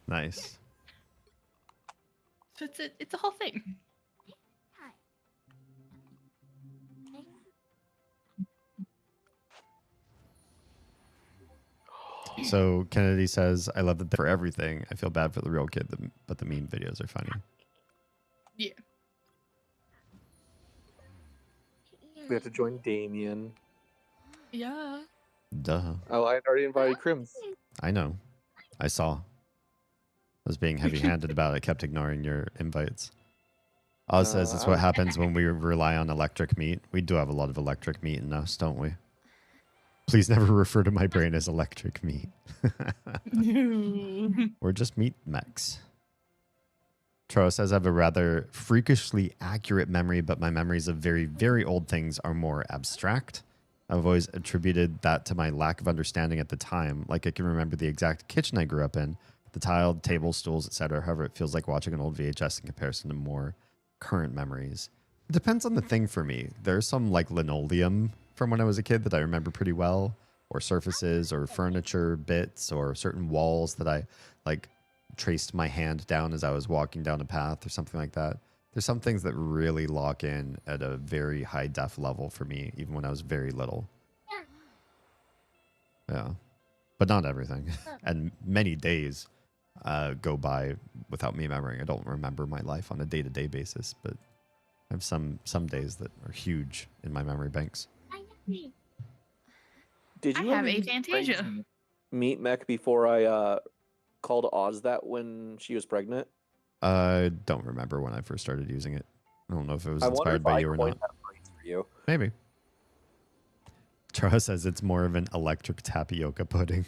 Nice. So it's a whole thing. So Kennedy says, I love that for everything. I feel bad for the real kid, but the meme videos are funny. Yeah. We have to join Damien. Yeah. Duh. Oh, I had already invited Crims. I know. I saw. I was being heavy-handed about it. I kept ignoring your invites. Oz says it's what happens when we rely on electric meat. We do have a lot of electric meat in us, don't we? Please never refer to my brain as electric meat. We're just meat mechs. Tro says I have a rather freakishly accurate memory, but my memories of very, very old things are more abstract. I've always attributed that to my lack of understanding at the time. Like I can remember the exact kitchen I grew up in, the tiled table, stools, etc. However, it feels like watching an old VHS in comparison to more current memories. It depends on the thing for me. There's some like linoleum from when I was a kid that I remember pretty well, or surfaces or furniture bits or certain walls that I like traced my hand down as I was walking down a path or something like that. There's some things that really lock in at a very high def level for me, even when I was very little. Yeah, but not everything. And many days go by without me remembering. I don't remember my life on a day-to-day basis, but I have some days that are huge in my memory banks. Did I you have ever use aphantasia. Frank's meat mech before I called Oz that when she was pregnant? I don't remember when I first started using it. I don't know if it was I wonder inspired if by I you or coined not. that phrase for you. Maybe. Chara says it's more of an electric tapioca pudding.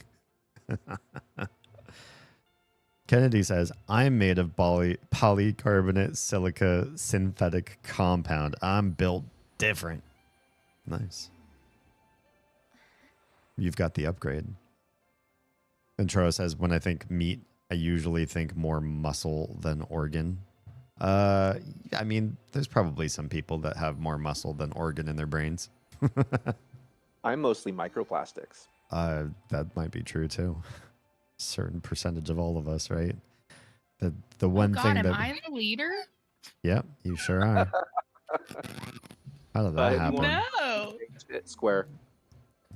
Kennedy says, I'm made of polycarbonate silica synthetic compound. I'm built different. Nice. You've got the upgrade. And Charo says, when I think meat, I usually think more muscle than organ. I mean, there's probably some people that have more muscle than organ in their brains. I'm mostly microplastics. That might be true too. Certain percentage of all of us, right? The one God, thing am that I the leader? Yep, you sure are. How did that If you happen? want- No. Square.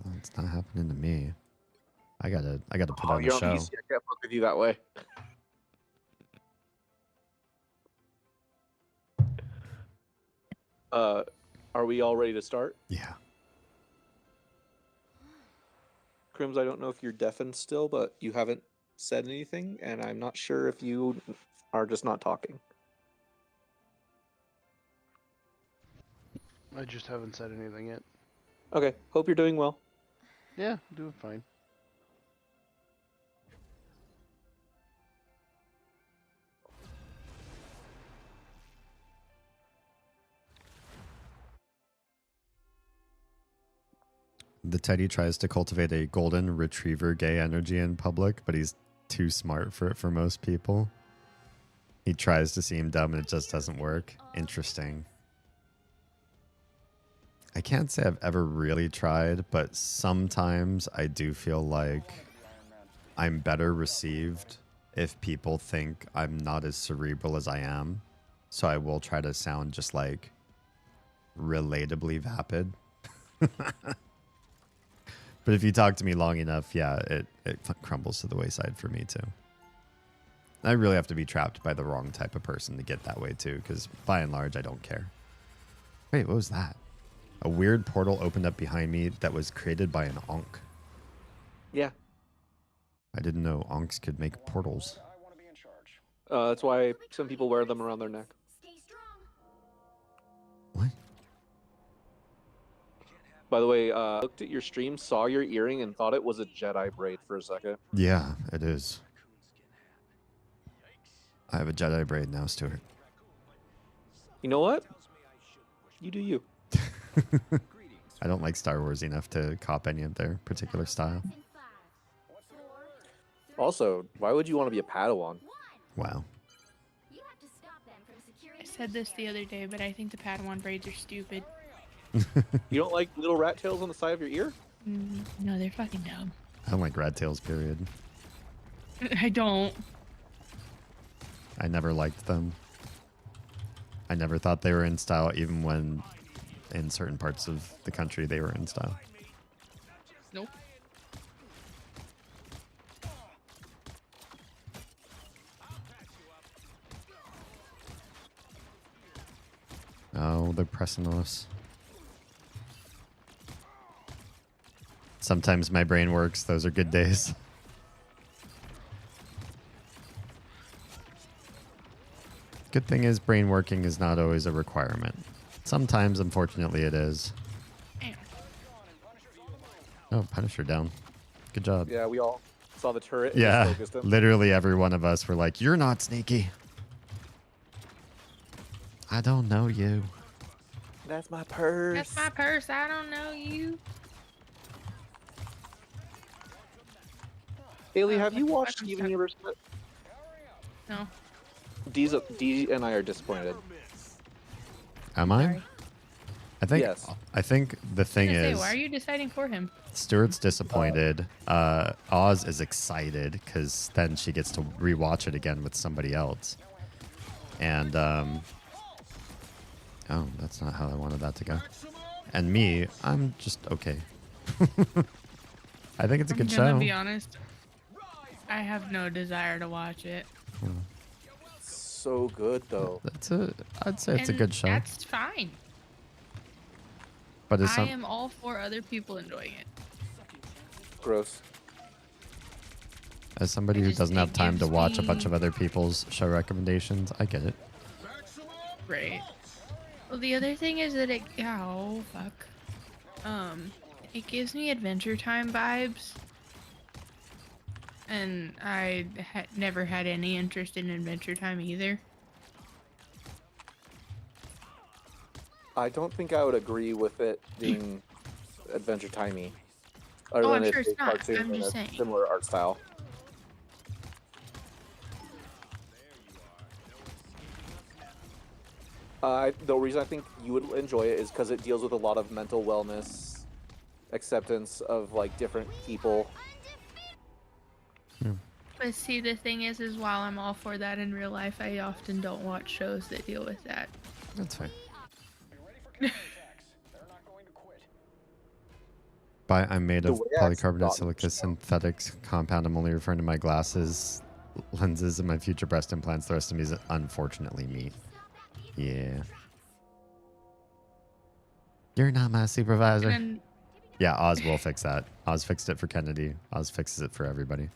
Well, it's not happening to me. I gotta put Oh, on the you're on show. PC. I can't fuck with you that way. Are we all ready to start? Yeah. Crims, I don't know if you're deafened still, but you haven't said anything, and I'm not sure if you are just not talking. I just haven't said anything yet. Okay, hope you're doing well. Yeah, doing fine. The Teddy tries to cultivate a golden retriever gay energy in public, but he's too smart for it for most people. He tries to seem dumb and it just doesn't work. Interesting. I can't say I've ever really tried, but sometimes I do feel like I'm better received if people think I'm not as cerebral as I am. So I will try to sound just like relatably vapid. But if you talk to me long enough, yeah, it crumbles to the wayside for me too. I really have to be trapped by the wrong type of person to get that way too, because by and large, I don't care. Wait, what was that? A weird portal opened up behind me that was created by an Ankh. Yeah. I didn't know Ankhs could make portals. That's why some people wear them around their neck. What? By the way, looked at your stream, saw your earring, and thought it was a Jedi braid for a second. Yeah, it is. I have a Jedi braid now, Stuart. You know what? You do you. I don't like Star Wars enough to cop any of their particular style. Also, why would you want to be a Padawan? Wow. I said this the other day, but I think the Padawan braids are stupid. You don't like little rat tails on the side of your ear? No, they're fucking dumb. I don't like rat tails, period. I don't. I never liked them. I never thought they were in style, even when in certain parts of the country they were in style. Nope. Oh, they're pressing us. Sometimes my brain works. Those are good days. Good thing is brain working is not always a requirement. Sometimes, unfortunately, it is. Damn. Oh, Punisher down. Good job. Yeah, we all saw the turret. And Yeah, just focused him. literally every one of us were like, "You're not sneaky. I don't know you." That's my purse. That's my purse. I don't know you. Haley, have you What the watched fuck, I'm Steven sorry. Universe yet? No. D and I are disappointed. Am I? Sorry. Yes. I think the thing Say, is, why are you deciding for him? Stuart's disappointed. Oz is excited because then she gets to rewatch it again with somebody else. And oh, that's not how I wanted that to go. And me, I'm just okay. I think it's a good I'm gonna show. be honest. I have no desire to watch it. So good though. I'd say it's a And good show. That's fine. But it's I am all for other people enjoying it. Gross. as somebody who just- doesn't have it time to gives watch a bunch me- of other people's show recommendations, I get it. Right. Well, the other thing is that it. Oh, fuck. It gives me Adventure Time vibes. And I never had any interest in Adventure Time either. I don't think I would agree with it being Adventure Timey. Oh, Other I'm than sure it's a it's not. cartoon I'm in just a saying. similar art style. The reason I think you would enjoy it is because it deals with a lot of mental wellness, acceptance of like different people. But see, the thing is while I'm all for that in real life, I often don't watch shows that deal with that. That's fine. By I'm made The of way I polycarbonate thought silica of the show. synthetics compound. I'm only referring to my glasses, lenses, and my future breast implants. The rest of me is unfortunately me. Yeah. You're not my supervisor. And Yeah, Oz will fix that. Oz fixed it for Kennedy. Oz fixes it for everybody.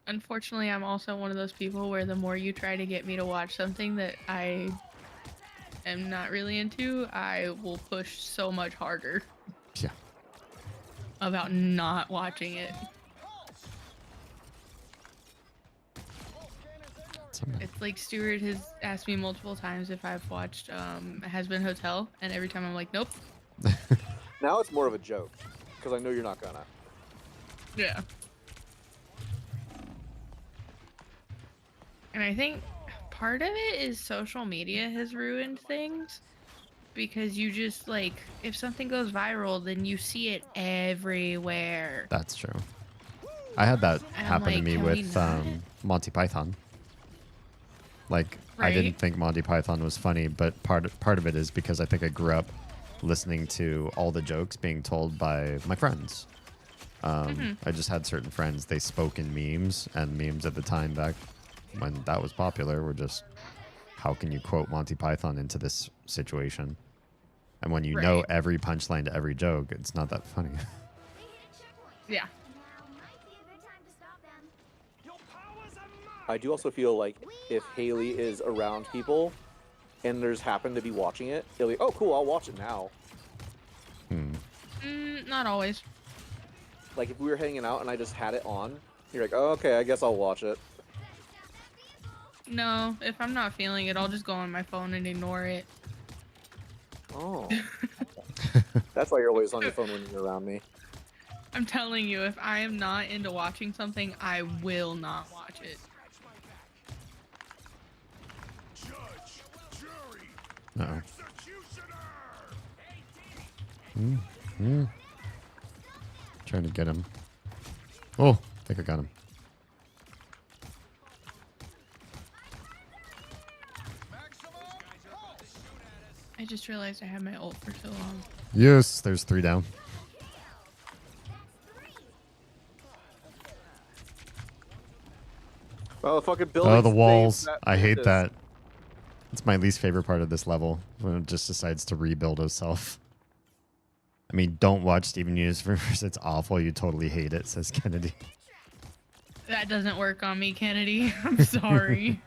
unfortunately, I'm also one of those people where the more you try to get me to watch something that I am not really into, I will push so much harder Yeah. about not watching it. It's like Stuart has asked me multiple times if I've watched Has-Been Hotel, and every time I'm like, nope. Now it's more of a joke because I know you're not gonna. Yeah. And I think part of it is social media has ruined things because you just like, if something goes viral, then you see it everywhere. That's true. I had that And I'm happen to like, me can we with not? Monty Python. Like, I didn't Right. think Monty Python was funny, but part of it is because I think I grew up listening to all the jokes being told by my friends. I just had certain friends, they spoke in memes, and memes at the time back when that was popular were just, how can you quote Monty Python into this situation? And when you know Right. every punchline to every joke, it's not that funny. Yeah. I do also feel like if Haley is around people and there's happen to be watching it, they'll be, oh cool, I'll watch it now. Not always. Like if we were hanging out and I just had it on, you're like, oh okay, I guess I'll watch it. No, if I'm not feeling it, I'll just go on my phone and ignore it. Oh. That's why you're always on your phone when you're around me. I'm telling you, if I am not into watching something, I will not watch it. Uh-oh. Trying to get him. Oh, I think I got him. I just realized I had my ult for so long. Yes, there's 3 down. Well, the fucking building. Oh, the walls. I hate that. It's my least favorite part of this level, when it just decides to rebuild itself. I mean, don't watch Steven Universe. It's awful. You totally hate it, says Kennedy. That doesn't work on me, Kennedy. I'm sorry.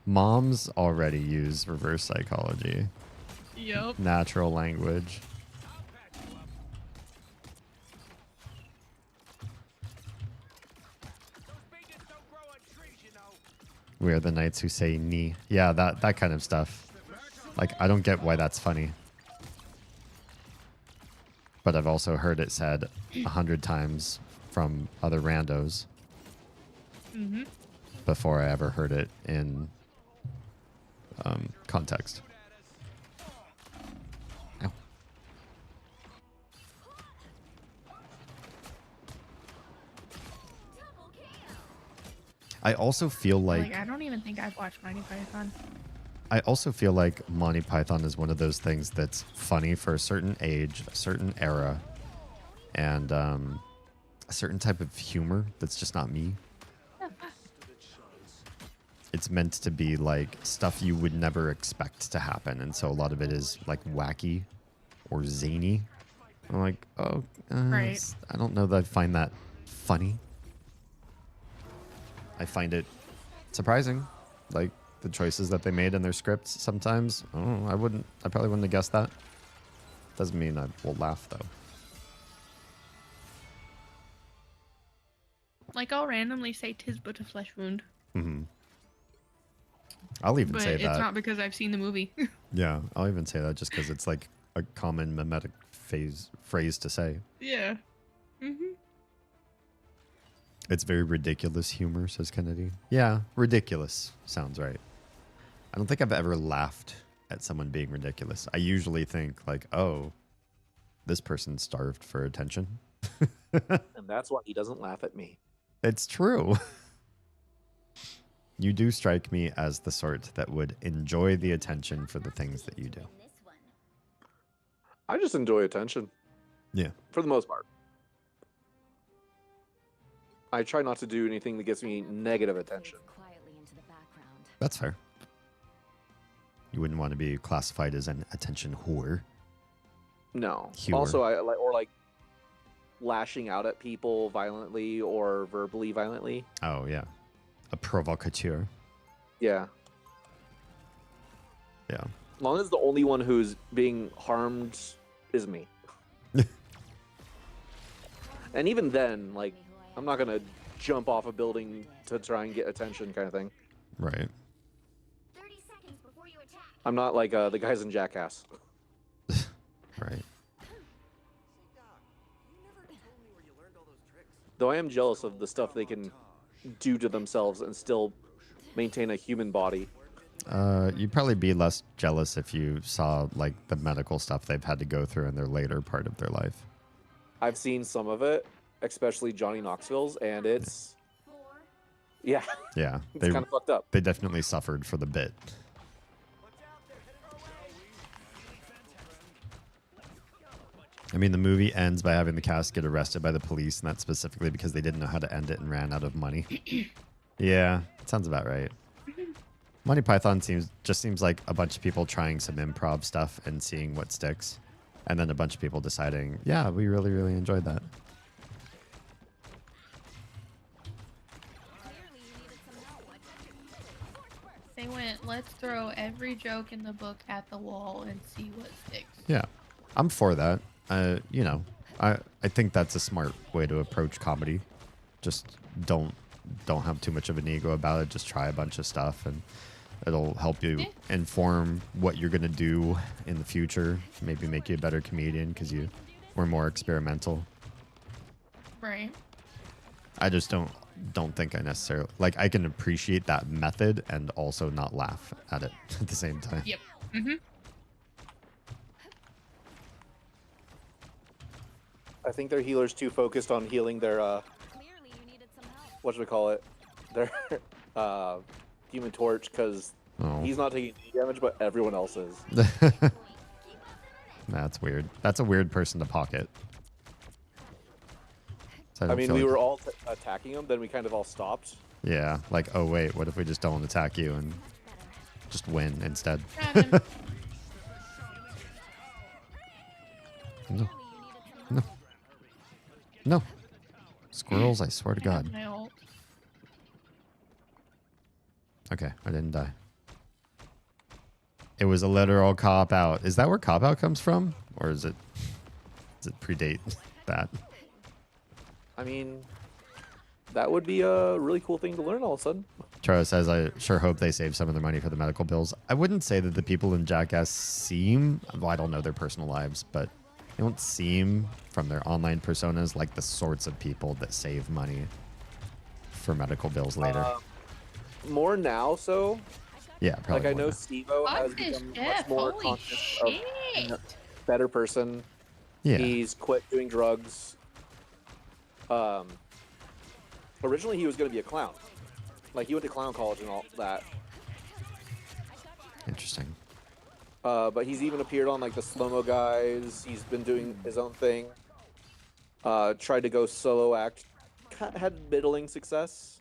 Moms already use reverse psychology. Yep. Natural language. We are the knights who say "ni." Yeah, that kind of stuff. Like, I don't get why that's funny. But I've also heard it said 100 times from other randos before I ever heard it in context. Ow. I also feel like I don't even think I've watched Monty Python. I also feel like Monty Python is one of those things that's funny for a certain age, a certain era, and a certain type of humor that's just not me. It's meant to be like stuff you would never expect to happen, and so a lot of it is like wacky or zany. I'm like, oh, Right. I don't know that I find that funny. I find it surprising, like the choices that they made in their scripts sometimes. Oh, I probably wouldn't have guessed that. Doesn't mean I will laugh though. Like, I'll randomly say "'tis but a flesh wound," I'll even but say it's that. not because I've seen the movie. Yeah, I'll even say that just because it's like a common mimetic phrase to say. Yeah. It's very ridiculous humor, says Kennedy. Yeah, ridiculous sounds right. I don't think I've ever laughed at someone being ridiculous. I usually think like, oh, this person starved for attention. And that's why he doesn't laugh at me. It's true. You do strike me as the sort that would enjoy the attention for the things that you do. I just enjoy attention. Yeah. For the most part. I try not to do anything that gets me negative attention. That's fair. You wouldn't want to be classified as an attention whore. No. Hewer. Also, I like lashing out at people violently or verbally violently. Oh, yeah. A provocateur. Yeah. Yeah. As long as the only one who's being harmed is me. And even then, like, I'm not gonna jump off a building to try and get attention, kind of thing. Right. I'm not like the guys in Jackass. Right. Though I am jealous of the stuff they can do to themselves and still maintain a human body. You'd probably be less jealous if you saw like the medical stuff they've had to go through in their later part of their life. I've seen some of it, especially Johnny Knoxville's, and it's yeah, Yeah. it's kind of fucked up. They definitely suffered for the bit. I mean, the movie ends by having the cast get arrested by the police, and that's specifically because they didn't know how to end it and ran out of money. Yeah, sounds about right. Monty Python seems like a bunch of people trying some improv stuff and seeing what sticks, and then a bunch of people deciding, yeah, we really, really enjoyed that. They went, let's throw every joke in the book at the wall and see what sticks. Yeah, I'm for that. You know, I think that's a smart way to approach comedy. Just don't have too much of an ego about it. Just try a bunch of stuff, and it'll help you inform what you're gonna do in the future. Maybe make you a better comedian because you were more experimental. Right. I just don't think I necessarily like. I can appreciate that method and also not laugh at it at the same time. Yep. I think their healer's too focused on healing their whatchamacallit, their Human Torch, because Oh. He's not taking any damage, but everyone else is. That's weird. That's a weird person to pocket. So I mean, feel we like- were all attacking him, then we kind of all stopped. Yeah, like, oh wait, what if we just don't attack you and just win instead? No. No. No. Squirrels, I swear to God. My ult. Okay, I didn't die. It was a literal cop out. Is that where cop out comes from? Or does it predate that? I mean, that would be a really cool thing to learn all of a sudden. Charo says, I sure hope they save some of their money for the medical bills. I wouldn't say that the people in Jackass seem, well, I don't know their personal lives, but they don't seem from their online personas like the sorts of people that save money for medical bills later. More now, so. Yeah, probably. Like, I more know now. Steve-O has Fuck this become Jeff, much more holy conscious shit. of being a better person. Yeah. He's quit doing drugs. Originally, he was going to be a clown. Like, he went to clown college and all that. Interesting. But he's even appeared on, like, the Slow-Mo Guys. He's been doing his own thing. Tried to go solo act. Had middling success.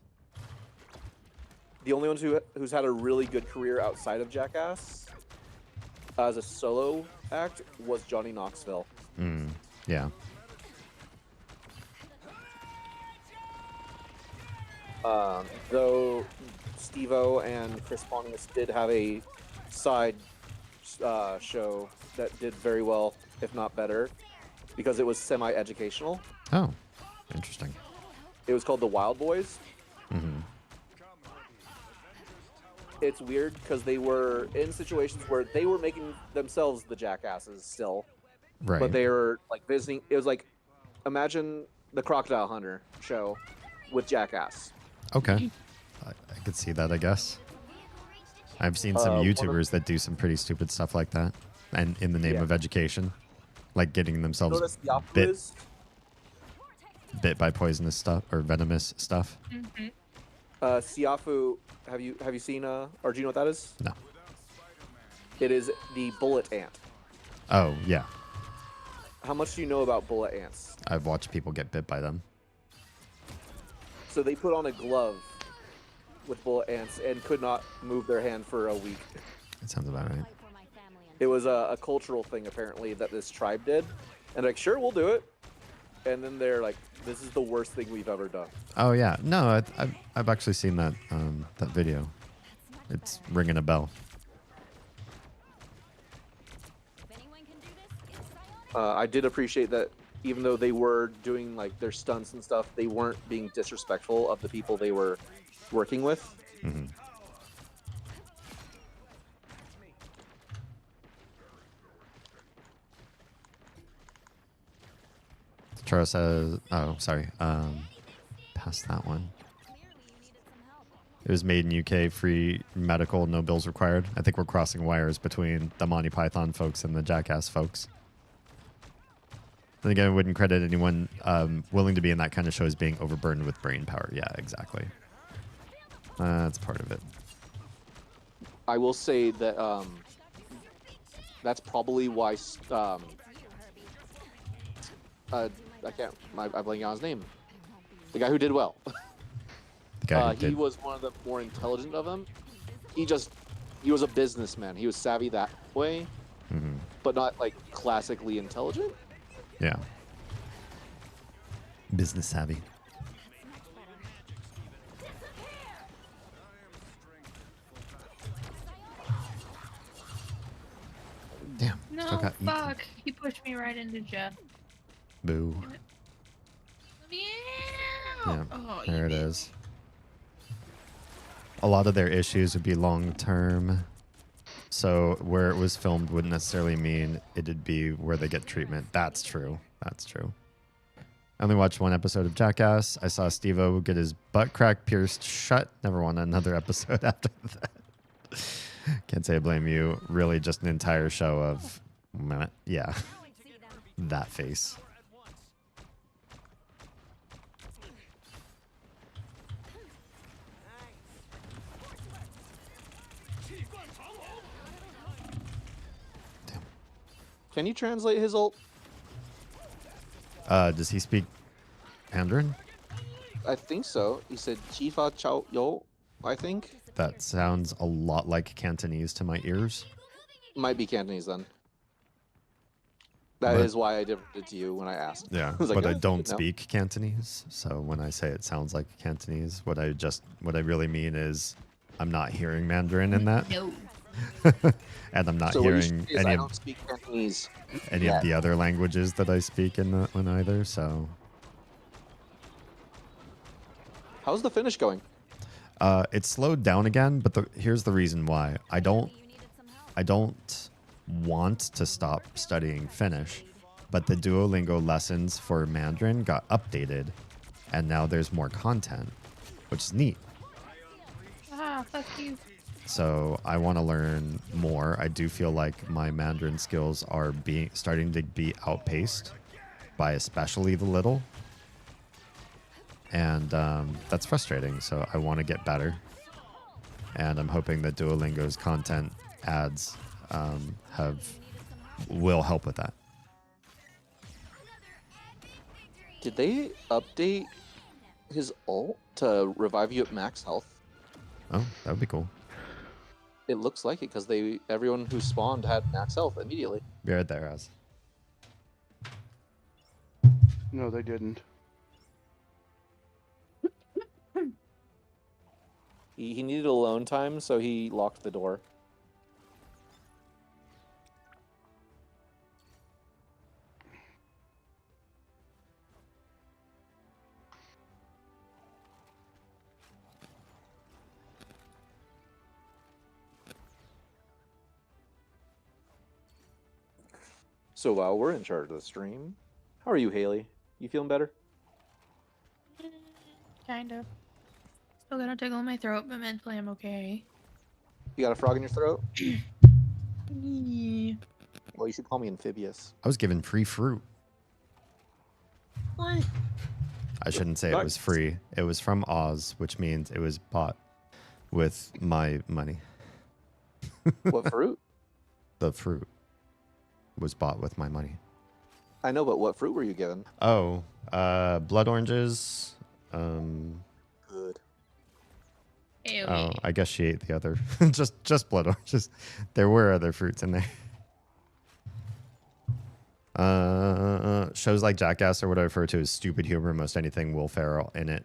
The only one who's had a really good career outside of Jackass as a solo act was Johnny Knoxville. Yeah. Though Steve-O and Chris Pontius did have a side show that did very well, if not better, because it was semi-educational. Oh, interesting. It was called The Wild Boys. Mm-hmm. It's weird because they were in situations where they were making themselves the jackasses still, Right. but they were like visiting. It was like, imagine the Crocodile Hunter show with Jackass. Okay. I could see that, I guess. I've seen some YouTubers that do some pretty stupid stuff like that, and in the name Yeah. of education, like getting themselves Notice the bit is bit by poisonous stuff or venomous stuff. Mm-hmm. Siafu. Have you seen or do you know what that is? No. It is the bullet ant. Oh yeah, How much do you know about bullet ants? I've watched people get bit by them. So they put on a glove with bullet ants and could not move their hand for a week. That sounds about right. It was a cultural thing apparently that this tribe did, and like, sure, we'll do it. And then they're like, this is the worst thing we've ever done. Oh yeah, no, I've actually seen that that video. It's ringing a bell. I did appreciate that even though they were doing like their stunts and stuff, they weren't being disrespectful of the people they were working with. Mm-hmm. Charo says, oh, sorry. Past that one. It was made in UK, free medical, no bills required. I think we're crossing wires between the Monty Python folks and the Jackass folks. Then again, I wouldn't credit anyone willing to be in that kind of show as being overburdened with brain power. Yeah, exactly. That's part of it. I will say that that's probably why I can't. I'm blanking on his name. The guy who did well. The guy who He did. was one of the more intelligent of them. He was a businessman. He was savvy that way, Mm-hmm. but not like classically intelligent. Yeah. Business savvy. Damn. No, still got eaten. fuck. He pushed me right into Jeff. Boo. Yeah. Yeah, Oh, there it you is. A lot of their issues would be long term. So where it was filmed wouldn't necessarily mean it'd be where they get treatment. That's true. That's true. I only watched one episode of Jackass. I saw Steve-O get his butt crack pierced shut. Never want another episode after that. Can't say I blame you. Really just an entire show of, yeah, that face. Can you translate his ult? Does he speak Mandarin? I think so. He said Chifa Chao Yo, I think. That sounds a lot like Cantonese to my ears. Might be Cantonese then. That But- is why I differed it to you when I asked. Yeah, I was like, but I "Oh, don't no." speak Cantonese. So when I say it sounds like Cantonese, what I really mean is I'm not hearing Mandarin in that. No. And I'm not So what you hearing should say is, any I of don't speak Cantonese. any yet. of the other languages that I speak in that one either. So How's the finish going? it's slowed down again. But here's the reason why I don't want to stop studying Finnish, but the Duolingo lessons for Mandarin got updated, and now there's more content, which is neat. Ah, fuck you. So I want to learn more. I do feel like my Mandarin skills are starting to be outpaced by especially the little, and that's frustrating. So I want to get better, and I'm hoping that Duolingo's content ads will help with that. Did they update his ult to revive you at max health? Oh, that would be cool. It looks like it because everyone who spawned had max health immediately. Be right there, Az. No, they didn't. He needed alone time, so he locked the door. So while we're in charge of the stream, how are you, Haley? You feeling better? Kind of. Still got a tickle in my throat, but mentally I'm okay. You got a frog in your throat? Yeah. Well, you should call me amphibious. I was given free fruit. What? I shouldn't say it was free. It was from Oz, which means it was bought with my money. What fruit? The fruit was bought with my money. I know, but what fruit were you given? Oh, blood oranges. Good. Ew. Oh, I guess she ate the other. just blood oranges. There were other fruits in there. Shows like Jackass, or what I refer to as stupid humor, most anything Will Ferrell in it,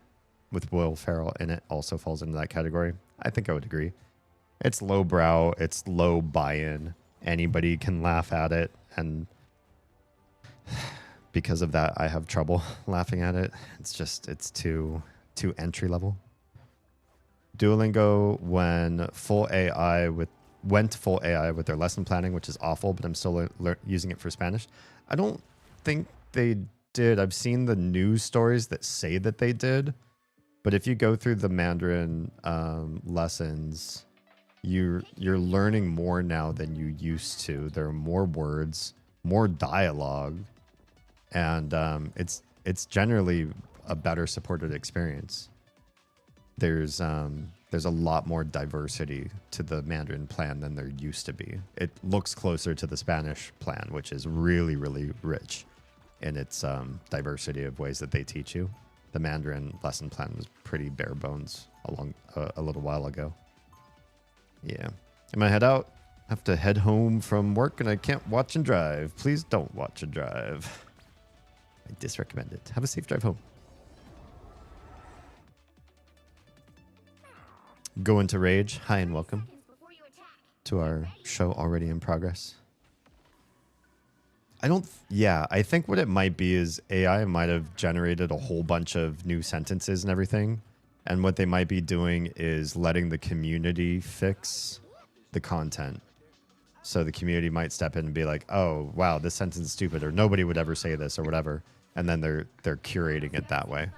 with Will Ferrell in it, also falls into that category. I think I would agree. It's lowbrow. It's low buy-in. Anybody can laugh at it, and because of that, I have trouble laughing at it. It's too entry level. Duolingo went full AI with their lesson planning, which is awful, but I'm still using it for Spanish. I don't think they did. I've seen the news stories that say that they did, but if you go through the Mandarin lessons, you're learning more now than you used to. There are more words, more dialogue, and it's generally a better supported experience. There's a lot more diversity to the Mandarin plan than there used to be. It looks closer to the Spanish plan, which is really, really rich in its diversity of ways that they teach you. The Mandarin lesson plan was pretty bare bones a little while ago. Yeah. Am I head out? I have to head home from work and I can't watch and drive. Please don't watch and drive. I disrecommend it. Have a safe drive home. Go into Rage. Hi and welcome to our show already in progress. I think what it might be is AI might have generated a whole bunch of new sentences and everything. And what they might be doing is letting the community fix the content. So the community might step in and be like, oh, wow, this sentence is stupid, or nobody would ever say this or whatever. And then they're curating it that way.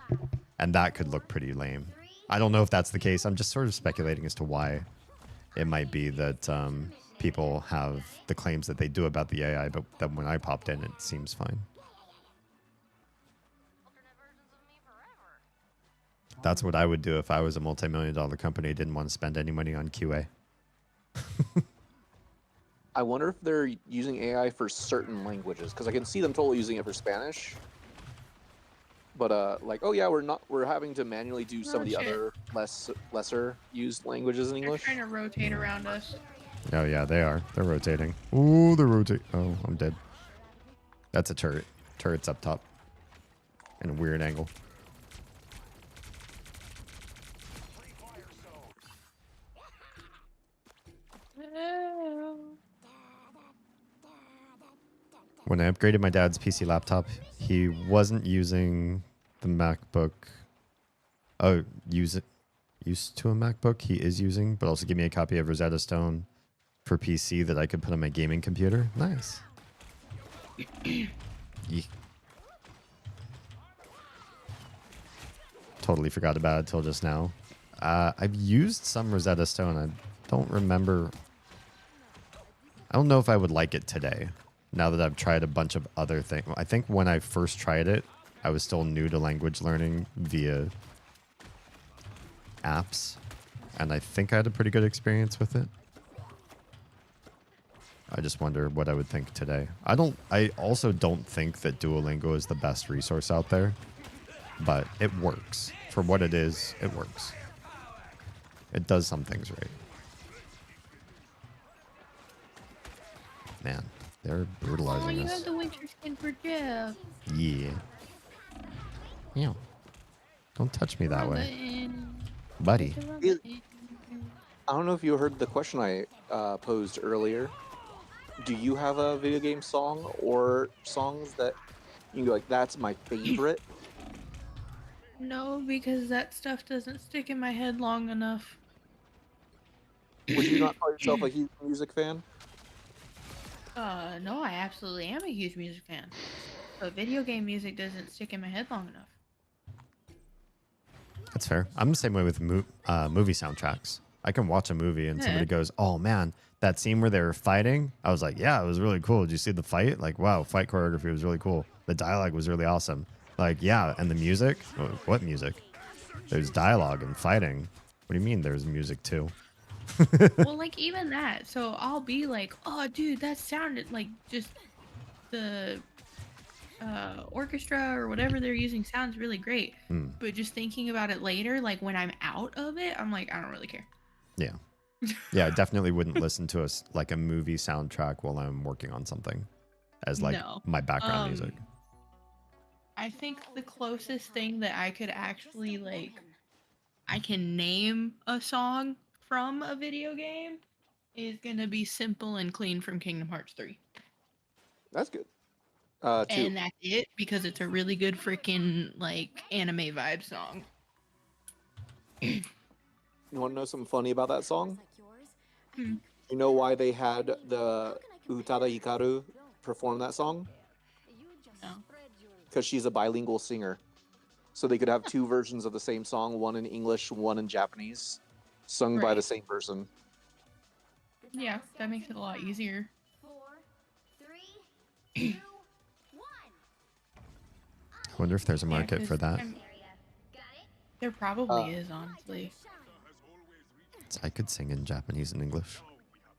And that could look pretty lame. I don't know if that's the case. I'm just sort of speculating as to why it might be that people have the claims that they do about the AI, but then when I popped in, it seems fine. That's what I would do if I was a multi-million-dollar company and didn't want to spend any money on QA. I wonder if they're using AI for certain languages, because I can see them totally using it for Spanish. But like, oh yeah, we're having to manually do some of the shit. other lesser used languages in They're English. trying to rotate around us. Oh yeah, they are. They're rotating. Ooh, they're rotating. Oh, I'm dead. That's a turret. Turret's up top. In a weird angle. When I upgraded my dad's PC laptop, he wasn't using the MacBook. Oh, used to a MacBook. He is using, but also give me a copy of Rosetta Stone for PC that I could put on my gaming computer. Nice. Yeek. Totally forgot about it till just now. I've used some Rosetta Stone. I don't remember. I don't know if I would like it today. Now that I've tried a bunch of other things. I think when I first tried it, I was still new to language learning via apps. And I think I had a pretty good experience with it. I just wonder what I would think today. I also don't think that Duolingo is the best resource out there. But it works. For what it is, it works. It does some things right. Man, they're Oh, brutalizing you us. have the winter skin for Jeff. Yeah. Ew. Don't touch me that Rub way. it in. Buddy. Rub it in. I don't know if you heard the question I posed earlier. Do you have a video game song or songs that you can be like, that's my favorite? No, because that stuff doesn't stick in my head long enough. Would you not call yourself a huge music fan? No, I absolutely am a huge music fan. But video game music doesn't stick in my head long enough. That's fair. I'm the same way with movie soundtracks. I can watch a movie and somebody goes, oh man, that scene where they were fighting, I was like, yeah, it was really cool. Did you see the fight? Like, wow, fight choreography was really cool. The dialogue was really awesome. Like, yeah, and the music? What music? There's dialogue and fighting. What do you mean there's music too? Well, like even that. So I'll be like, oh, dude, that sounded like just the orchestra or whatever they're using sounds really great. But just thinking about it later, like when I'm out of it, I'm like, I don't really care. Yeah. Yeah, I definitely wouldn't listen to a movie soundtrack while I'm working on something as like my background music. I think the closest thing that I could actually like, I can name a song from a video game is gonna be Simple and Clean from Kingdom Hearts 3. That's good. And that's it because it's a really good freaking like anime vibe song. You want to know something funny about that song? Hmm. You know why they had the Utada Hikaru perform that song? No. Because she's a bilingual singer. So they could have two versions of the same song, one in English, one in Japanese, sung by the same person. Yeah, that makes it a lot easier. 4, 3, 2, 1. I wonder if there's a market for that. There probably is, honestly. I could sing in Japanese and English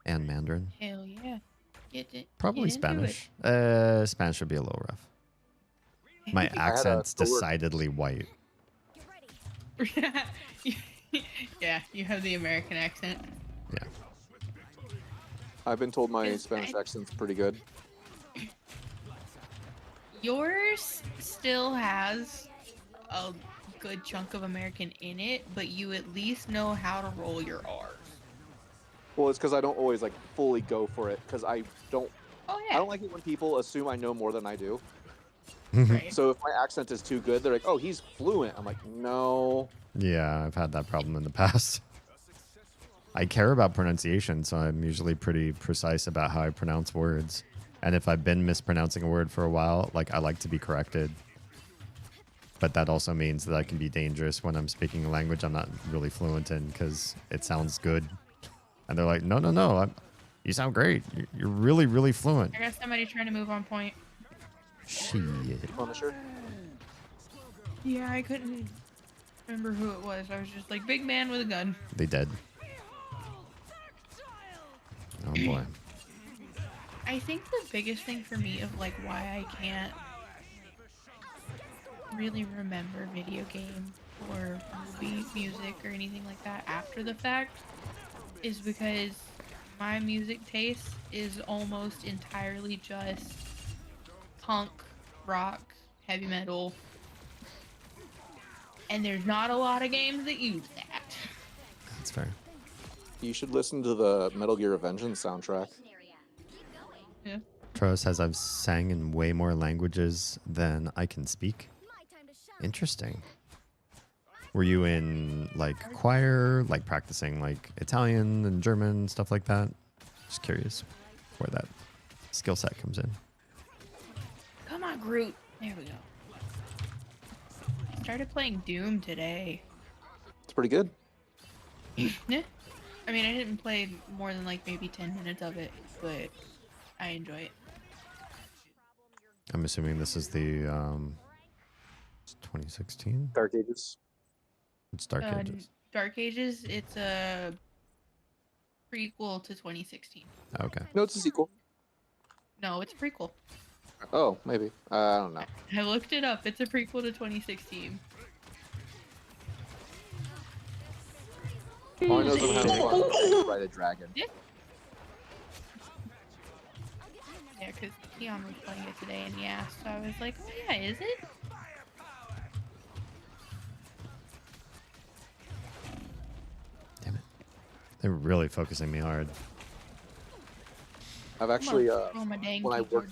and Mandarin. Hell yeah. Get it. Probably get into Spanish. Spanish would be a little rough. My accent's decidedly white. it. Yeah, you have the American accent. Yeah. I've been told my Spanish accent's pretty good. Yours still has a good chunk of American in it, but you at least know how to roll your R's. Well, it's because I don't always like fully go for it because I don't. Oh I yeah. don't like it when people assume I know more than I do. Right. So if my accent is too good, they're like, "Oh, he's fluent." I'm like, "No." Yeah, I've had that problem in the past. I care about pronunciation, so I'm usually pretty precise about how I pronounce words. And if I've been mispronouncing a word for a while, like I like to be corrected. But that also means that I can be dangerous when I'm speaking a language I'm not really fluent in because it sounds good. And they're like, no, you sound great. You're really, really fluent. I got somebody trying to move on point. Shit. Punisher. Yeah, I couldn't remember who it was. I was just like, big man with a gun. They dead. Oh boy. I think the biggest thing for me of like why I can't really remember video game or movie music or anything like that after the fact is because my music taste is almost entirely just punk, rock, heavy metal, and there's not a lot of games that use that. That's fair. You should listen to the Metal Gear Vengeance soundtrack. Yeah. Tro says I've sang in way more languages than I can speak. Interesting. Were you in like choir, like practicing like Italian and German, stuff like that? Just curious where that skill set comes in. Come on, Groot. There we go. I started playing Doom today. It's pretty good. Yeah. I mean, I didn't play more than like maybe 10 minutes of it, but I enjoy it. I'm assuming this is the 2016? Dark Ages. It's Dark Ages. Dark Ages, it's a prequel to 2016. Okay. No, it's a sequel. No, it's a prequel. Oh, maybe. I don't know. I looked it up. It's a prequel to 2016. All I know is I'm having fun to ride a dragon. Yeah, because Keon was playing it today and he asked, so I was like, oh yeah, is it? Damn it. They're really focusing me hard. I've actually, Oh, my dang when I keyboard.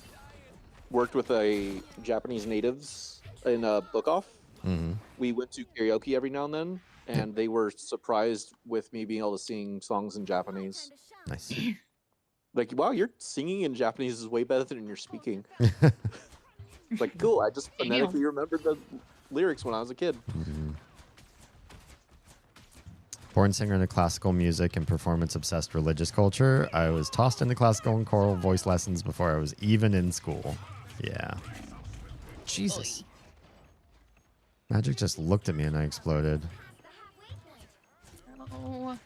worked with a Japanese natives in Book Off, Mm-hmm. we went to karaoke every now and then, and they were surprised with me being able to sing songs in Japanese. Nice. Like, wow, your singing in Japanese is way better than your speaking. It's like, cool, I just phonetically remembered the lyrics when I was a kid. Mm-hmm. Born singer into classical music and performance-obsessed religious culture, I was tossed into classical and choral voice lessons before I was even in school. Yeah. Jesus. Magic just looked at me and I exploded. Oh.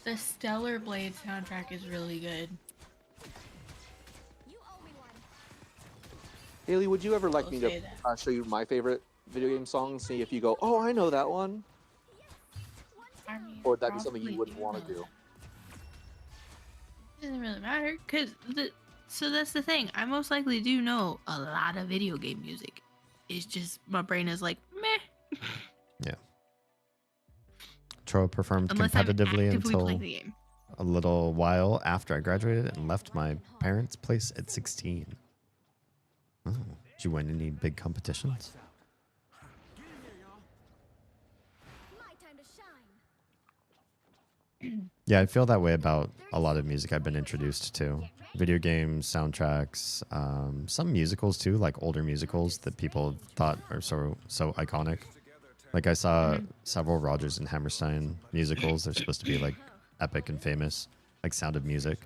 The Stellar Blade soundtrack is really good. Haley, would you ever like I'll me say to show you my favorite video game song and see if you go, oh, I know that one? I mean, Or would that be something you probably wouldn't want to know do? that. Doesn't really matter, because so that's the thing. I most likely do know a lot of video game music. It's just my brain is like, meh. Yeah. Tro performed Unless I'm competitively actively until playing the game. a little while after I graduated and left my parents' place at 16. Oh, did you win any big competitions? Yeah, I feel that way about a lot of music I've been introduced to. Video games, soundtracks, some musicals too, like older musicals that people thought are so iconic. Like I saw several Rodgers and Hammerstein musicals. They're supposed to be like epic and famous, like Sound of Music.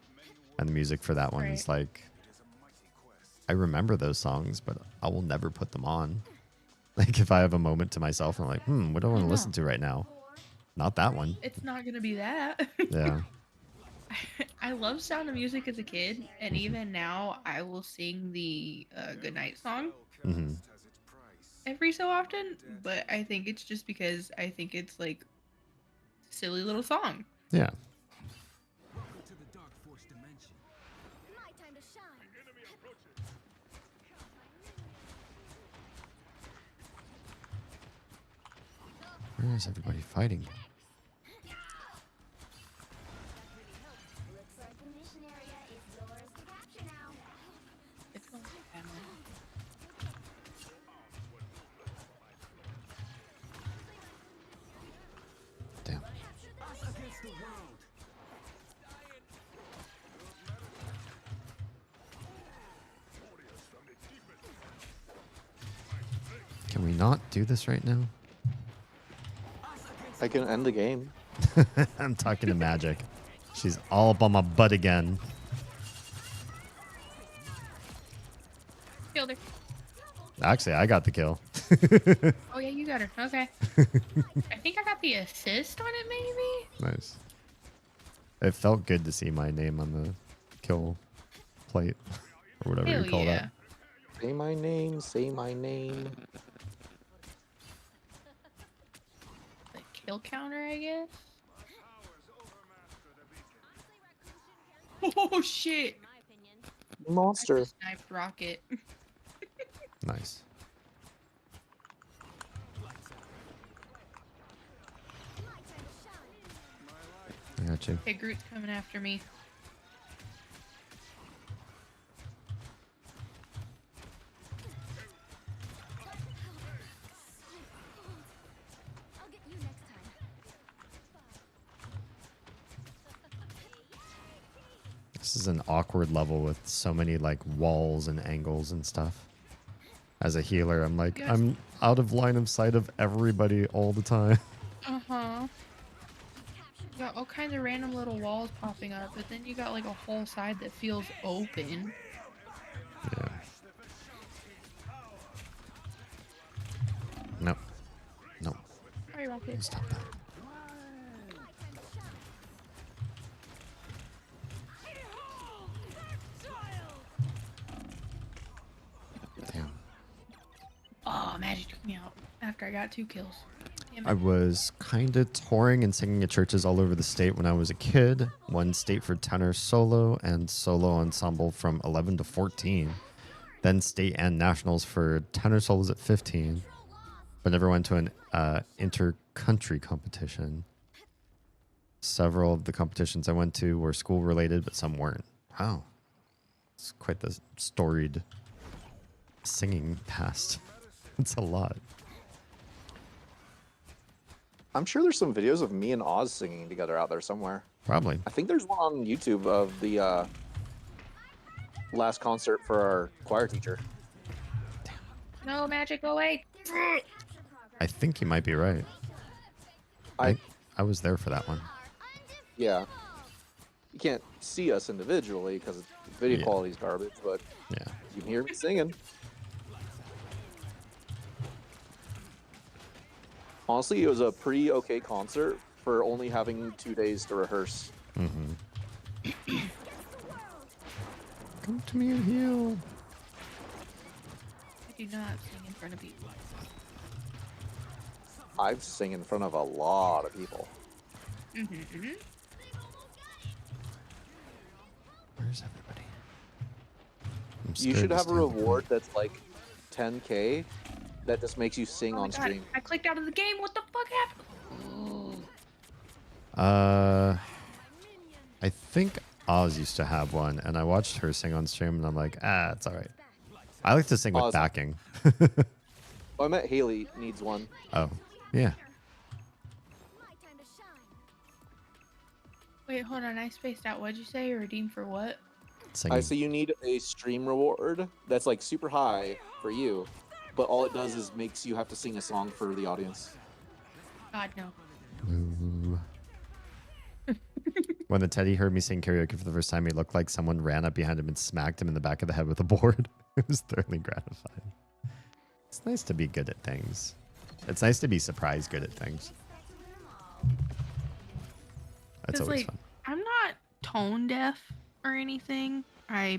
And the music for that one is like, I remember those songs, but I will never put them on. Like if I have a moment to myself, I'm like, what do I want to listen to right now? Not that one. It's not gonna be that. Yeah. I love Sound of Music as a kid, and even now I will sing the Goodnight song Mm-hmm. every so often. But I think it's just because I think it's like a silly little song. Yeah. Where is everybody fighting? It's going to be family. Damn. Can we not do this right now? I can end the game. I'm talking to Magic. She's all up on my butt again. Killed her. Actually, I got the kill. Oh yeah, you got her. Okay. I think I got the assist on it, maybe. Nice. It felt good to see my name on the kill plate or whatever Hell you call yeah. Say my name, say my name. The kill counter, I guess. Oh shit! Monster. I just sniped rocket. that. Nice. I got you. Hey, Groot's coming after me. This is an awkward level with so many like walls and angles and stuff. As a healer, I'm like, Yes. I'm out of line of sight of everybody all the time. Uh-huh. You got all kinds of random little walls popping up, but then you got like a whole side that feels open. Yeah. Nope. Nope. Sorry, Rocket. Stop that. Damn. Oh, Magic took me out after I got 2 kills. Damn it. I was kind of touring and singing at churches all over the state when I was a kid. Won state for tenor solo and solo ensemble from 11 to 14. Then state and nationals for tenor solos at 15. But never went to an inter-country competition. Several of the competitions I went to were school related, but some weren't. Wow. It's quite the storied singing past. It's a lot. I'm sure there's some videos of me and Oz singing together out there somewhere. Probably. I think there's one on YouTube of the last concert for our choir teacher. No, Magic, go away. I think you might be right. I was there for that one. Yeah. You can't see us individually because video Yeah. quality's garbage, but Yeah. you can hear me singing. Honestly, it was a pretty okay concert for only having 2 days to rehearse. Mm-hmm. Come to me and heal. I do not sing in front of people. I've sing in front of a lot of people. Mm-hmm. Where's everybody? I'm You scared should to have a stand up. reward that's like 10K that just makes you sing Oh my on God, stream. I clicked out of the game. What the fuck happened? I think Oz used to have one, and I watched her sing on stream, and I'm like, it's all right. I like to sing with Oz. backing. Oh, I met Haley needs one. Oh, yeah. Wait, hold on. I spaced out. What'd you say? Redeem for what? Singing. I say you need a stream reward that's like super high for you, but all it does is makes you have to sing a song for the audience. God, no. Ooh. When the teddy heard me sing karaoke for the first time, he looked like someone ran up behind him and smacked him in the back of the head with a board. It was thoroughly gratifying. It's nice to be good at things. It's nice to be surprised good at things. That's 'Cause, always like, fun. I'm not tone deaf or anything. I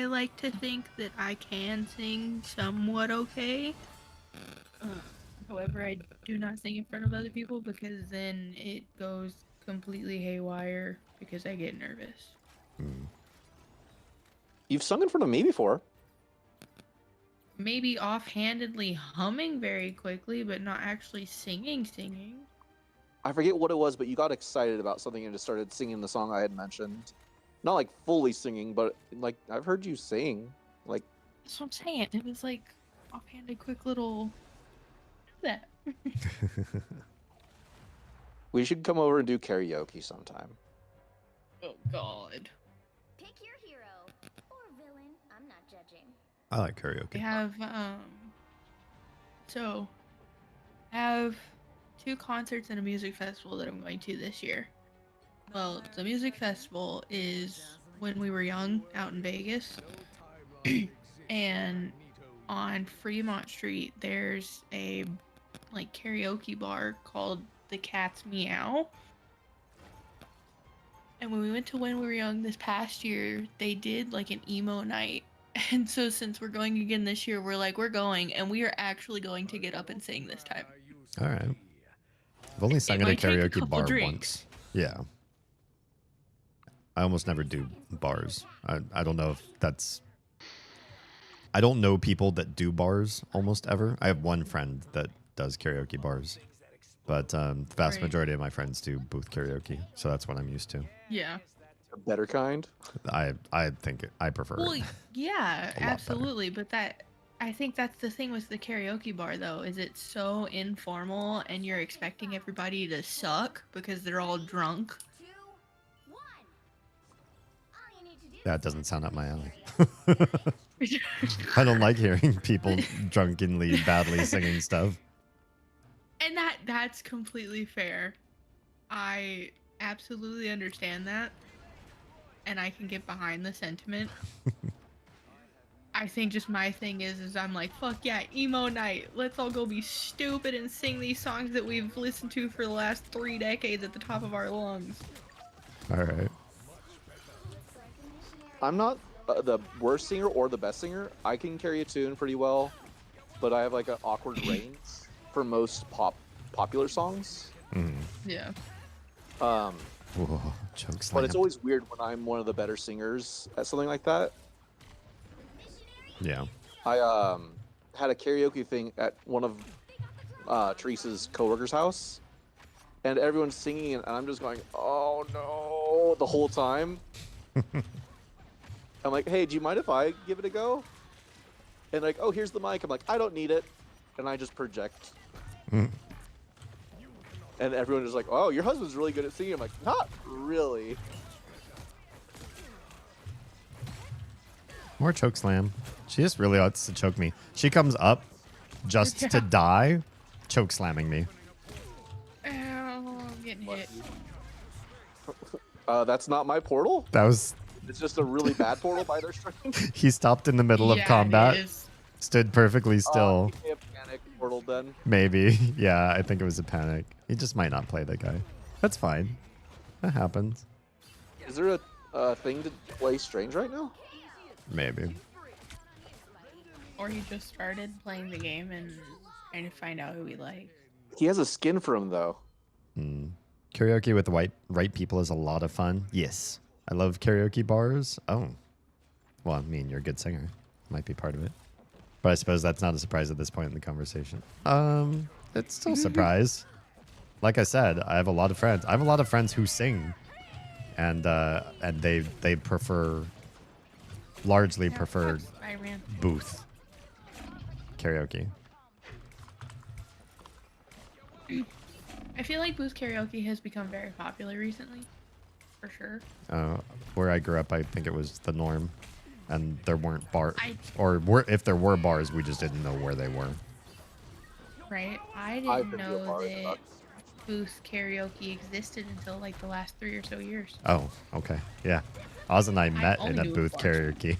like to think that I can sing somewhat okay. However, I do not sing in front of other people because then it goes completely haywire because I get nervous. You've sung in front of me before. Maybe offhandedly humming very quickly, but not actually singing. I forget what it was, but you got excited about something and just started singing the song I had mentioned. Not like fully singing, but like I've heard you sing. Like That's what I'm saying. It was like offhanded, quick little that. we should come over and do karaoke sometime. Oh God. Pick your hero or villain. I'm not judging. I like karaoke. We have so I have 2 concerts and a music festival that I'm going to this year. Well, the music festival is when we were young out in Vegas. And on Fremont Street, there's a like karaoke bar called The Cat's Meow. And when we went to When We Were Young this past year, they did like an emo night. And so since we're going again this year, we're like, we're going, and we are actually going to get up and sing this time. All right. I've only sung at a might take a karaoke couple bar drinks. once. Yeah. I almost never do bars. I don't know if that's... I don't know people that do bars almost ever. I have one friend that does karaoke bars. But the vast majority of my friends do booth karaoke. So that's what I'm used to. Yeah. A better kind. I think I prefer Well, it. yeah, better. absolutely. But I think that's the thing with the karaoke bar, though, is it's so informal and you're expecting everybody to suck because they're all drunk. 2, 1. All you need to do That doesn't sound up my alley. I don't like hearing people drunkenly, badly singing stuff. And that's completely fair. I absolutely understand that. And I can get behind the sentiment. I think just my thing is I'm like, fuck yeah, emo night. Let's all go be stupid and sing these songs that we've listened to for the last 3 decades at the top of our lungs. All right. I'm not the worst singer or the best singer. I can carry a tune pretty well, but I have like an awkward range for most popular songs. Yeah. Whoa, choke slam. But it's always weird when I'm one of the better singers at something like that. Yeah. I had a karaoke thing at one of Teresa's coworkers' house, and everyone's singing, and I'm just going, "Oh no!" the whole time. I'm like, "Hey, do you mind if I give it a go?" And like, "Oh, here's the mic." I'm like, "I don't need it," and I just project. And everyone is like, "Oh, your husband's really good at singing." I'm like, "Not really." More choke slam. She just really wants to choke me. She comes up just to die, choke slamming me. Oh, I'm getting hit. That's not my portal. That was... It's just a really bad portal by their string. He stopped in the middle of combat, stood perfectly still. He may have panic portal then. Maybe. Yeah, I think it was a panic. He just might not play that guy. That's fine. That happens. Is there a thing to play Strange right now? Maybe. Or he just started playing the game and trying to find out who he likes. He has a skin for him though. Karaoke with the right people is a lot of fun. Yes. I love karaoke bars. Oh. Well, I mean, you're a good singer. Might be part of it. But I suppose that's not a surprise at this point in the conversation. It's still a surprise. Like I said, I have a lot of friends. I have a lot of friends who sing. And they prefer... largely prefer booth karaoke. I feel like booth karaoke has become very popular recently, for sure. Where I grew up, I think it was the norm, and there weren't bars, if there were bars, we just didn't know where they were. Right? I didn't know that booth karaoke existed until like the last 3 or so years. Oh, okay, yeah. Oz and I met in a booth karaoke.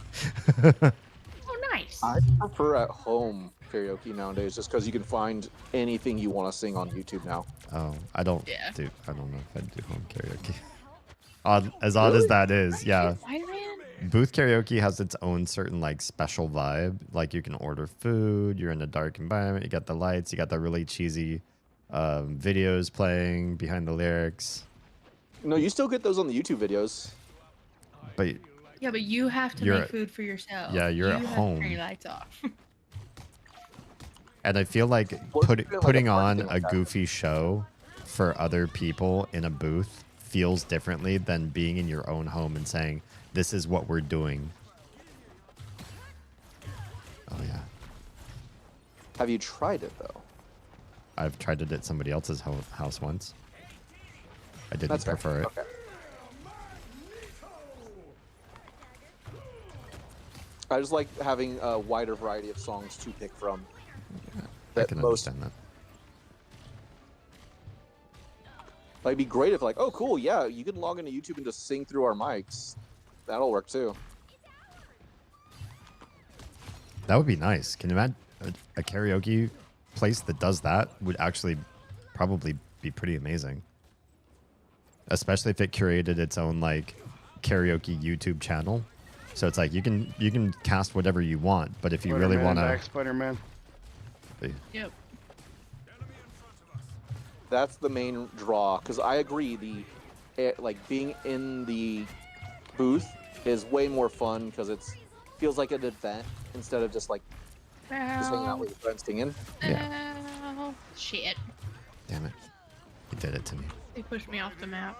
Oh, nice. I prefer at home karaoke nowadays, just because you can find anything you want to sing on YouTube now. Oh, I don't know if I do home karaoke. Odd as that is, yeah. Booth karaoke has its own certain like special vibe. Like you can order food, you're in a dark environment, you got the lights, you got the really cheesy videos playing behind the lyrics. No, you still get those on the YouTube videos. But yeah, but you have to make food for yourself. Yeah, you're at home. Turn your lights off. And I feel like putting on a goofy show for other people in a booth feels differently than being in your own home and saying, "This is what we're doing." Oh yeah. Have you tried it though? I've tried it at somebody else's house once. I didn't prefer it. Okay. I just like having a wider variety of songs to pick from. I can understand that. Like, it'd be great if, like, oh, cool, yeah, you can log into YouTube and just sing through our mics. That'll work too. That would be nice. Can you imagine a karaoke place that does that would actually probably be pretty amazing. Especially if it curated its own like karaoke YouTube channel. So it's like you can cast whatever you want, but if you really want to Spider-Man. Yep. That's the main draw, because I agree. Like being in the booth is way more fun because it feels like an event instead of just like just hanging out with your friends singing. Yeah. Ow. Shit. Damn it. He did it to me. They pushed me off the map.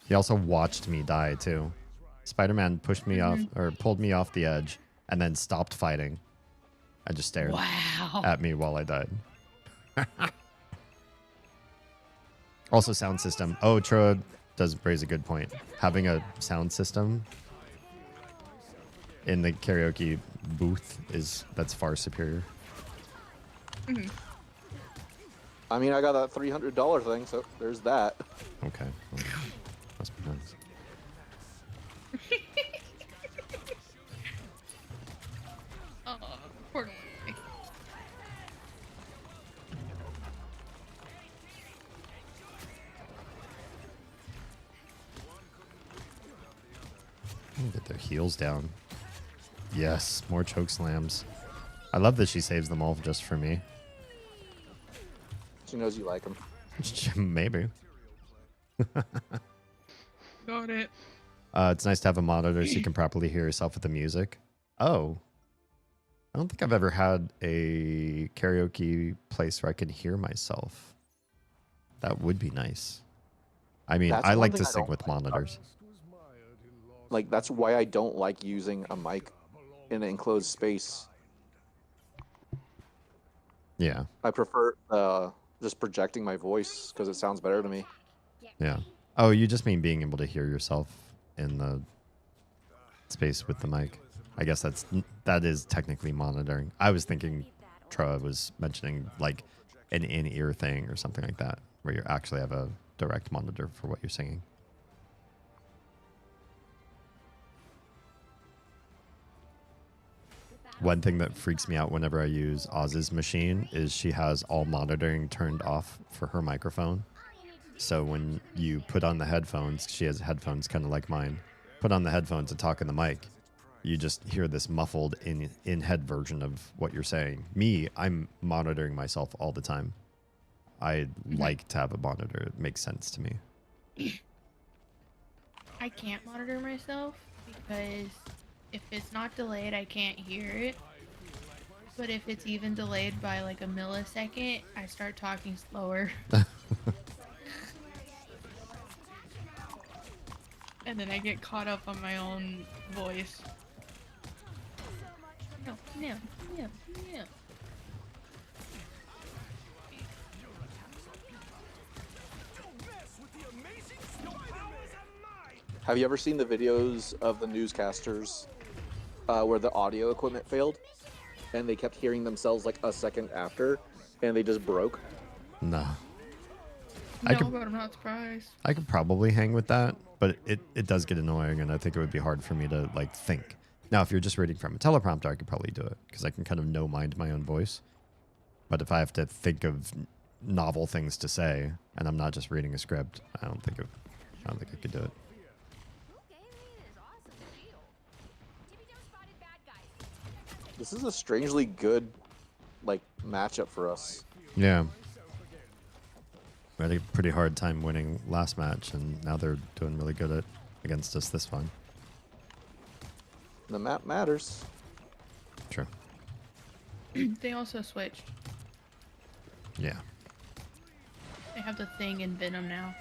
He also watched me die too. Spider-Man pushed me off or pulled me off the edge and then stopped fighting. I just stared at me while I died. Also sound system. Oh, Troa does raise a good point. Having a sound system in the karaoke booth that's far superior. I mean, I got that $300 thing, so there's that. Okay. Well, must be nice. Oh, poor guy. Get their heels down. Yes, more choke slams. I love that she saves them all just for me. She knows you like them. Maybe. Got it. It's nice to have a monitor so you can properly hear yourself with the music. Oh. I don't think I've ever had a karaoke place where I can hear myself. That would be nice. I mean, That's I one like thing to I sing don't with like. monitors. Like, that's why I don't like using a mic in an enclosed space. Yeah. I prefer just projecting my voice because it sounds better to me. Yeah. Oh, you just mean being able to hear yourself in the space with the mic. I guess that is technically monitoring. I was thinking Troa was mentioning like an in-ear thing or something like that, where you actually have a direct monitor for what you're singing. One thing that freaks me out whenever I use Oz's machine is she has all monitoring turned off for her microphone. So when you put on the headphones, she has headphones kind of like mine, put on the headphones and talk in the mic, you just hear this muffled in-head version of what you're saying. Me, I'm monitoring myself all the time. I like to have a monitor. It makes sense to me. I can't monitor myself because if it's not delayed, I can't hear it. But if it's even delayed by like a millisecond, I start talking slower. And then I get caught up on my own voice. No. Have you ever seen the videos of the newscasters where the audio equipment failed and they kept hearing themselves like a second after and they just broke? No. But I'm not surprised. I could probably hang with that, but it does get annoying, and I think it would be hard for me to like think. Now, if you're just reading from a teleprompter, I could probably do it because I can kind of mind my own voice. But if I have to think of novel things to say and I'm not just reading a script, I don't think I could do it. This is a strangely good like matchup for us. Yeah. We had a pretty hard time winning last match, and now they're doing really good against us this one. The map matters. True. They also switched. Yeah. They have the Thing in Venom now.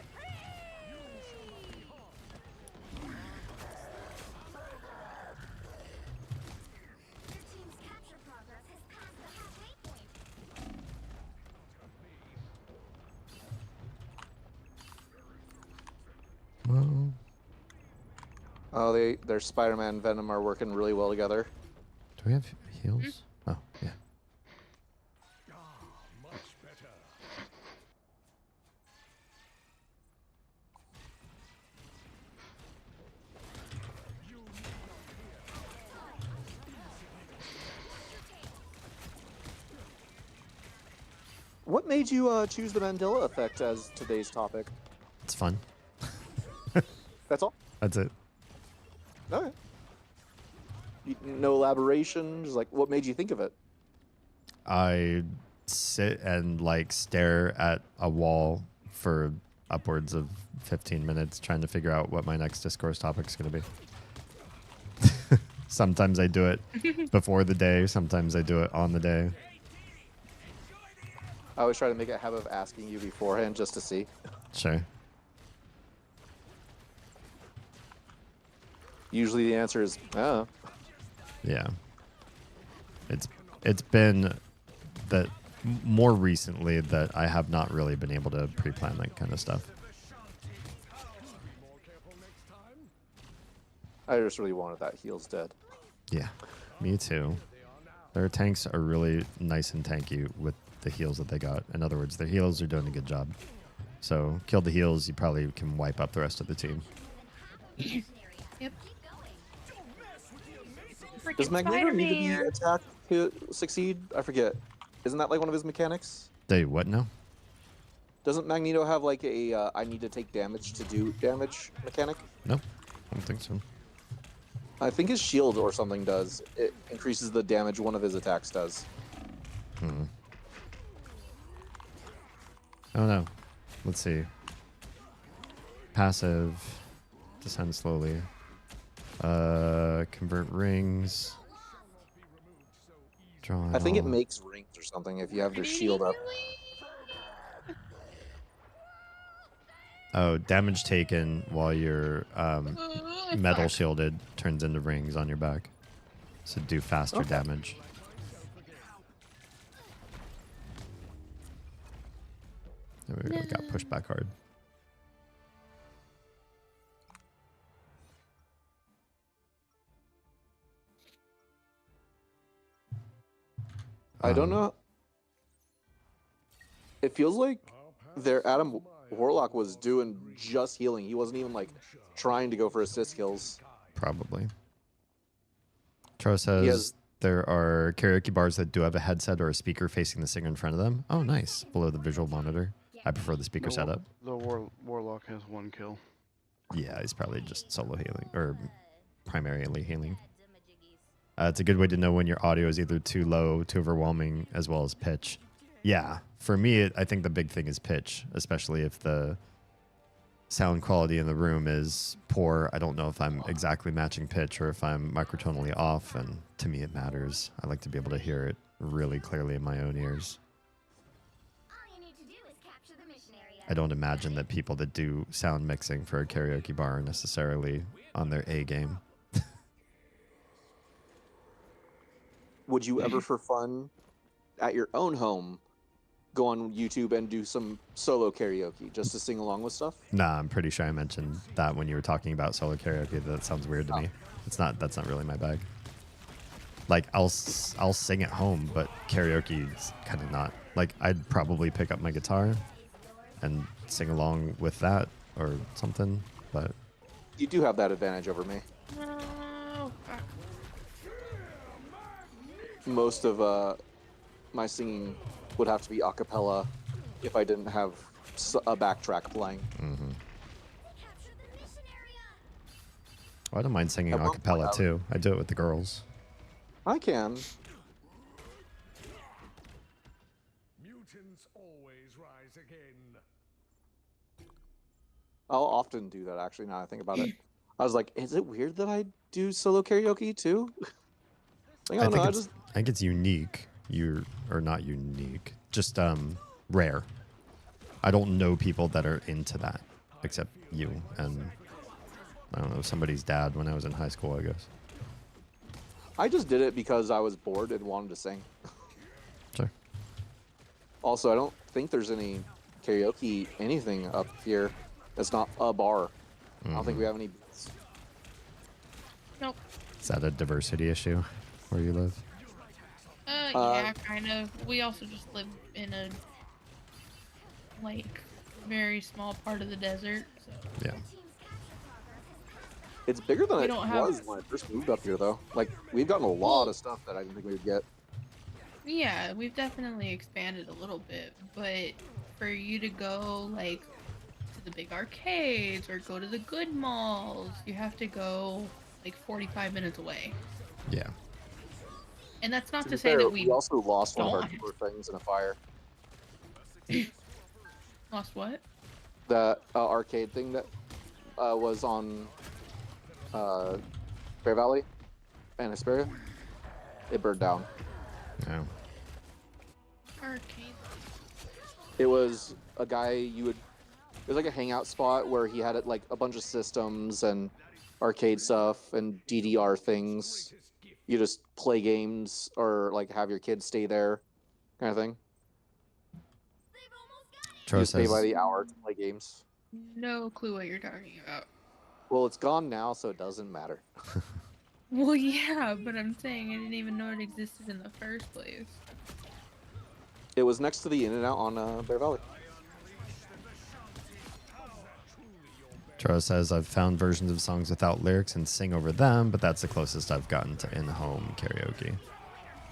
Well, Oh, their Spider-Man and Venom are working really well together. do we have heals? Oh, yeah. What made you choose the Mandela effect as today's topic? It's fun. That's all? That's it. Okay. No elaboration? Just like, what made you think of it? I sit and like stare at a wall for upwards of 15 minutes trying to figure out what my next discourse topic is going to be. Sometimes I do it before the day. Sometimes I do it on the day. I always try to make a habit of asking you beforehand just to see. Sure. Usually the answer is, oh. Yeah. It's been that more recently that I have not really been able to pre-plan that kind of stuff. I just really wanted that heals dead. Yeah, me too. Their tanks are really nice and tanky with the heals that they got. In other words, their heals are doing a good job. So kill the heals, you probably can wipe up the rest of the team. Yep. Does Magneto need to be attacked to succeed? I forget. Isn't that like one of his mechanics? They what now? Doesn't Magneto have like a I need to take damage to do damage mechanic? No, I don't think so. I think his shield or something does. It increases the damage one of his attacks does. Oh no. Let's see. Passive. Descend slowly. Convert rings. Draw. I think it makes rings or something if you have their shield up. Oh, damage taken while you're metal shielded turns into rings on your back. So do faster damage. There we go. Got pushed back hard. I don't know. It feels like their Adam Warlock was doing just healing. He wasn't even like trying to go for assist kills. Probably. Tro says there are karaoke bars that do have a headset or a speaker facing the singer in front of them. Oh, nice. Below the visual monitor. I prefer the speaker setup. The Warlock has 1 kill. Yeah, he's probably just solo healing or primarily healing. It's a good way to know when your audio is either too low, too overwhelming, as well as pitch. Yeah, for me, I think the big thing is pitch, especially if the sound quality in the room is poor. I don't know if I'm exactly matching pitch or if I'm microtonally off, and to me it matters. I like to be able to hear it really clearly in my own ears. I don't imagine that people that do sound mixing for a karaoke bar are necessarily on their A game. Would you ever, for fun, at your own home, go on YouTube and do some solo karaoke just to sing along with stuff? Nah, I'm pretty sure I mentioned that when you were talking about solo karaoke. That sounds weird to me. That's not really my bag. Like I'll sing at home, but karaoke is kind of not. Like I'd probably pick up my guitar and sing along with that or something, but you do have that advantage over me. Most of my singing would have to be a cappella if I didn't have a backtrack playing. Mm-hmm. Well, I don't mind singing a cappella too. I do it with the girls. I can. Mutants always rise again. I'll often do that, actually, now I think about it. I was like, is it weird that I do solo karaoke too? Like, I think it's unique. Or not unique, just rare. I don't know people that are into that, except you and I don't know, somebody's dad when I was in high school, I guess. I just did it because I was bored and wanted to sing. Sure. Also, I don't think there's any karaoke anything up here that's not a bar. I don't think we have any. Nope. Is that a diversity issue where you live? Yeah, kind of. We also just live in a like very small part of the desert. So. Yeah. It's bigger than it was when I first moved up here, though. Like, we've gotten a lot of stuff that I didn't think we would get. Yeah, we've definitely expanded a little bit, but for you to go like to the big arcades or go to the good malls, you have to go like 45 minutes away. Yeah. And that's not To to be say fair, that we we also lost one of our don't. killer things in a fire. Lost what? The arcade thing that was on Bear Valley and Hesperia, it burned down. No. Arcade. It was a guy you would. It was like a hangout spot where he had like a bunch of systems and arcade stuff and DDR things. You just play games or like have your kids stay there, kind of thing. You Tro just pay by says, the hour to play games. No clue what you're talking about. Well, it's gone now, so it doesn't matter. Well, yeah, but I'm saying I didn't even know it existed in the first place. It was next to the In-N-Out on Bear Valley. Tro says, I've found versions of songs without lyrics and sing over them, but that's the closest I've gotten to in-home karaoke.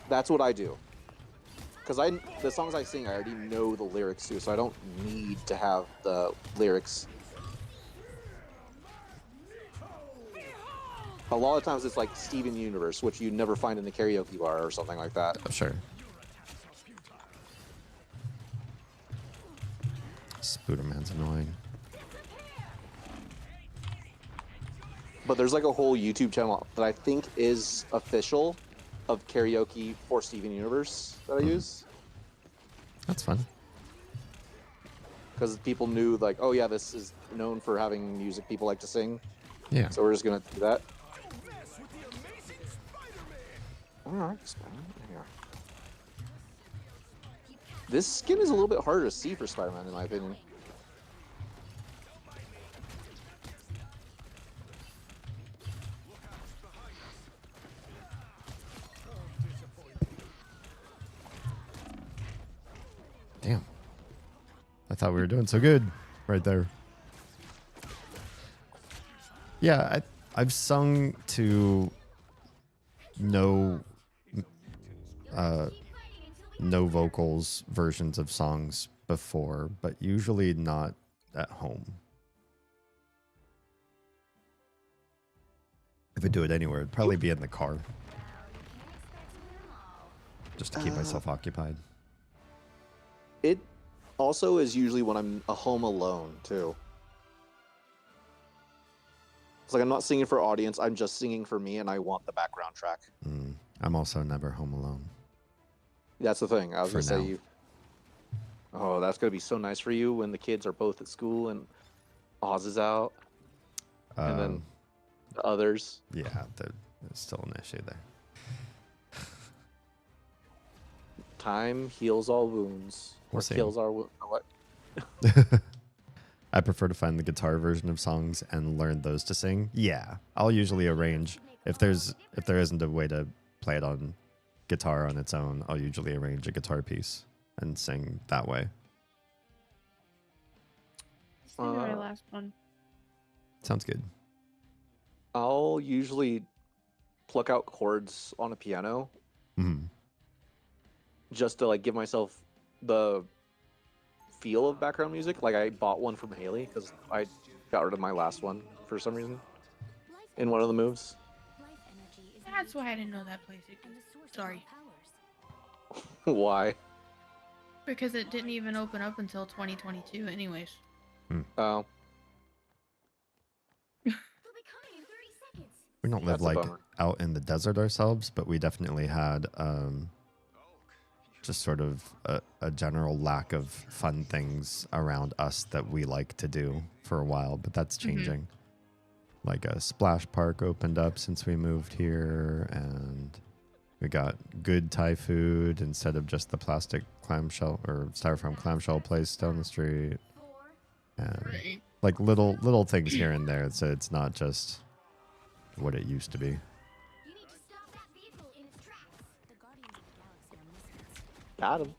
That's what I do. Because the songs I sing, I already know the lyrics to, so I don't need to have the lyrics. A lot of times it's like Steven Universe, which you never find in the karaoke bar or something like that. Oh, sure. Spooderman's annoying. But there's like a whole YouTube channel that I think is official of karaoke for Steven Universe that I use. That's fun. Because people knew like, oh yeah, this is known for having music people like to sing. Yeah. So we're just going to do that. Alright, Spider-Man. There you are. This skin is a little bit harder to see for Spider-Man, in my opinion. Damn. I thought we were doing so good right there. Yeah, I've sung to no vocals versions of songs before, but usually not at home. If I do it anywhere, it'd probably be in the car. Just to keep myself occupied. It also is usually when I'm home alone, too. It's like I'm not singing for audience, I'm just singing for me, and I want the background track. I'm also never home alone. That's the thing. I was For going to say now. you... Oh, that's going to be so nice for you when the kids are both at school and Oz is out. And then the others. Yeah, there's still an issue there. Time heals all wounds. We'll Or see. kills our wounds. What? I prefer to find the guitar version of songs and learn those to sing. Yeah, I'll usually arrange if there isn't a way to play it on guitar on its own, I'll usually arrange a guitar piece and sing that way. My last one. Sounds good. I'll usually pluck out chords on a piano just to like give myself the feel of background music. Like I bought one from Haley because I got rid of my last one for some reason in one of the moves. That's why I didn't know that place existed. Sorry. Why? Because it didn't even open up until 2022 anyways. Oh. We don't live That's a like bummer. out in the desert ourselves, but we definitely had just sort of a general lack of fun things around us that we like to do for a while, but that's changing. Like a splash park opened up since we moved here, and we got good Thai food instead of just the plastic clamshell or styrofoam clamshell place down the street. And like little things here and there, so it's not just what it used to be. Got him.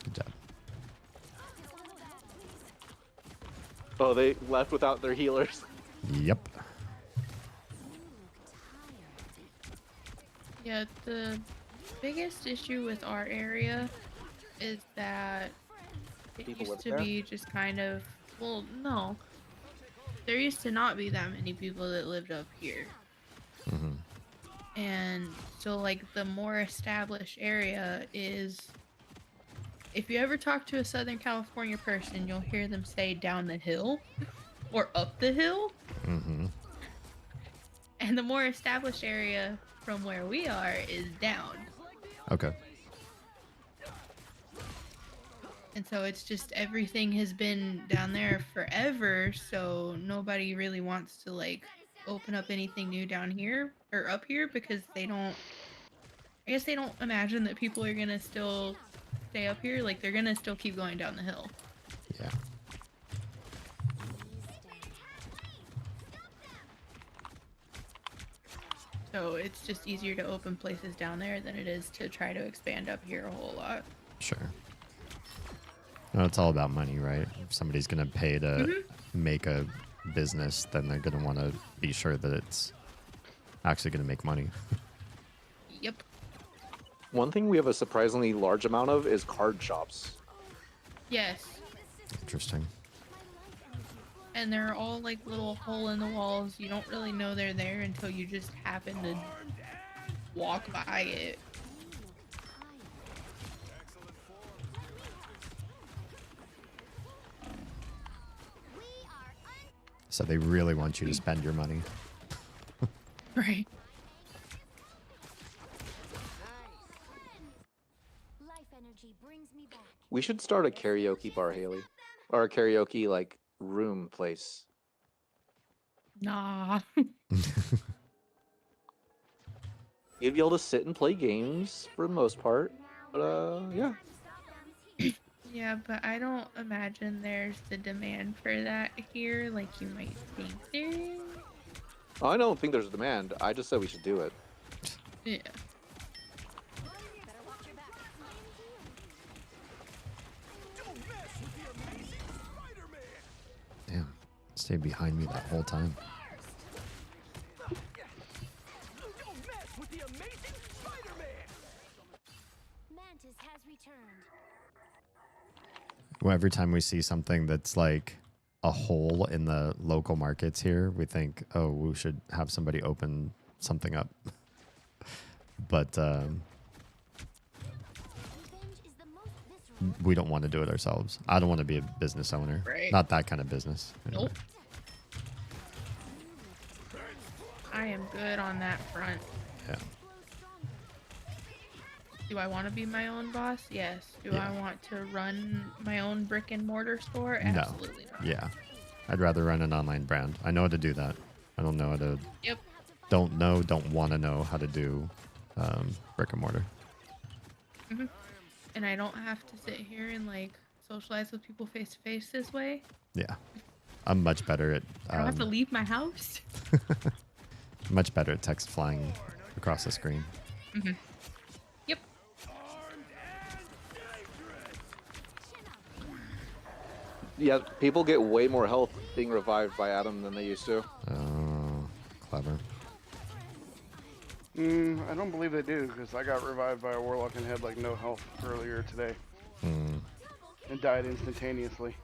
Good job. Oh, they left without their healers. Yep. Yeah, the Biggest issue with our area is that it People live used to there? be just kind of, well, no. There used to not be that many people that lived up here. Mm-hmm. And so, like, the more established area is, if you ever talk to a Southern California person, you'll hear them say down the hill or up the hill. Mm-hmm. And the more established area from where we are is down. Okay. And so it's just everything has been down there forever, so nobody really wants to like open up anything new down here or up here because they don't, I guess they don't imagine that people are gonna still stay up here. Like they're gonna still keep going down the hill. Yeah. So it's just easier to open places down there than it is to try to expand up here a whole lot. Sure. No, it's all about money, right? If somebody's going to pay to make a business, then they're going to want to be sure that it's actually going to make money. Yep. One thing we have a surprisingly large amount of is card shops. Yes. Interesting. And they're all like little hole in the walls. You don't really know they're there until you just happen to walk by it. So they really want you to spend your money. Right. Life energy brings me back. We should start a karaoke bar, Haley. Or a karaoke, like, room place. Nah. You'd be able to sit and play games for the most part. But, yeah. Yeah, but I don't imagine there's the demand for that here like you might think there is. I don't think there's a demand. I just said we should do it. Yeah. Damn. Stayed behind me that whole time. Mantis has returned. Well, every time we see something that's like a hole in the local markets here, we think, oh, we should have somebody open something up. But we don't want to do it ourselves. I don't want to be a business owner. Right. Not that kind of business. Nope. I am good on that front. Yeah. Do I want to be my own boss? Yes. Do Yeah. I want to run my own brick and mortar store? No. Absolutely not. Yeah. I'd rather run an online brand. I know how to do that. I don't know how to. Yep. Don't want to know how to do brick and mortar. Hmm. And I don't have to sit here and like socialize with people face to face this way. Yeah. I'm much better at. I don't have to leave my house. Much better at text flying across the screen. Hmm. Yep. Yeah, people get way more health being revived by Adam than they used to. Oh, clever. I don't believe they do, because I got revived by a warlock and had like no health earlier today. And died instantaneously.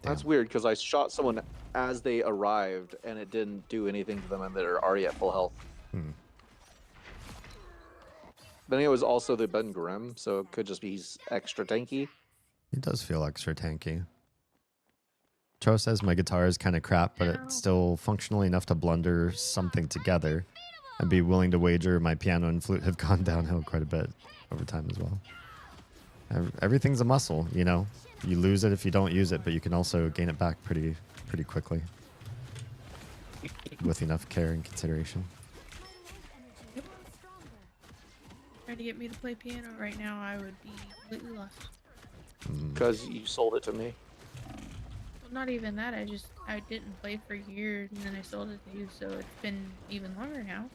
That's weird, because I shot someone as they arrived, and it didn't do anything to them, and they're already at full health. Then it was also the Ben Grimm, so it could just be he's extra tanky. It does feel extra tanky. Cho says my guitar is kind of crap, but it's still functional enough to blunder something together. I'd be willing to wager my piano and flute have gone downhill quite a bit over time as well. Everything's a muscle, you know. You lose it if you don't use it, but you can also gain it back pretty quickly with enough care and consideration. Trying to get me to play piano right now, I would be completely lost. Because you sold it to me. Well, not even that. I didn't play for years, and then I sold it to you, so it's been even longer now.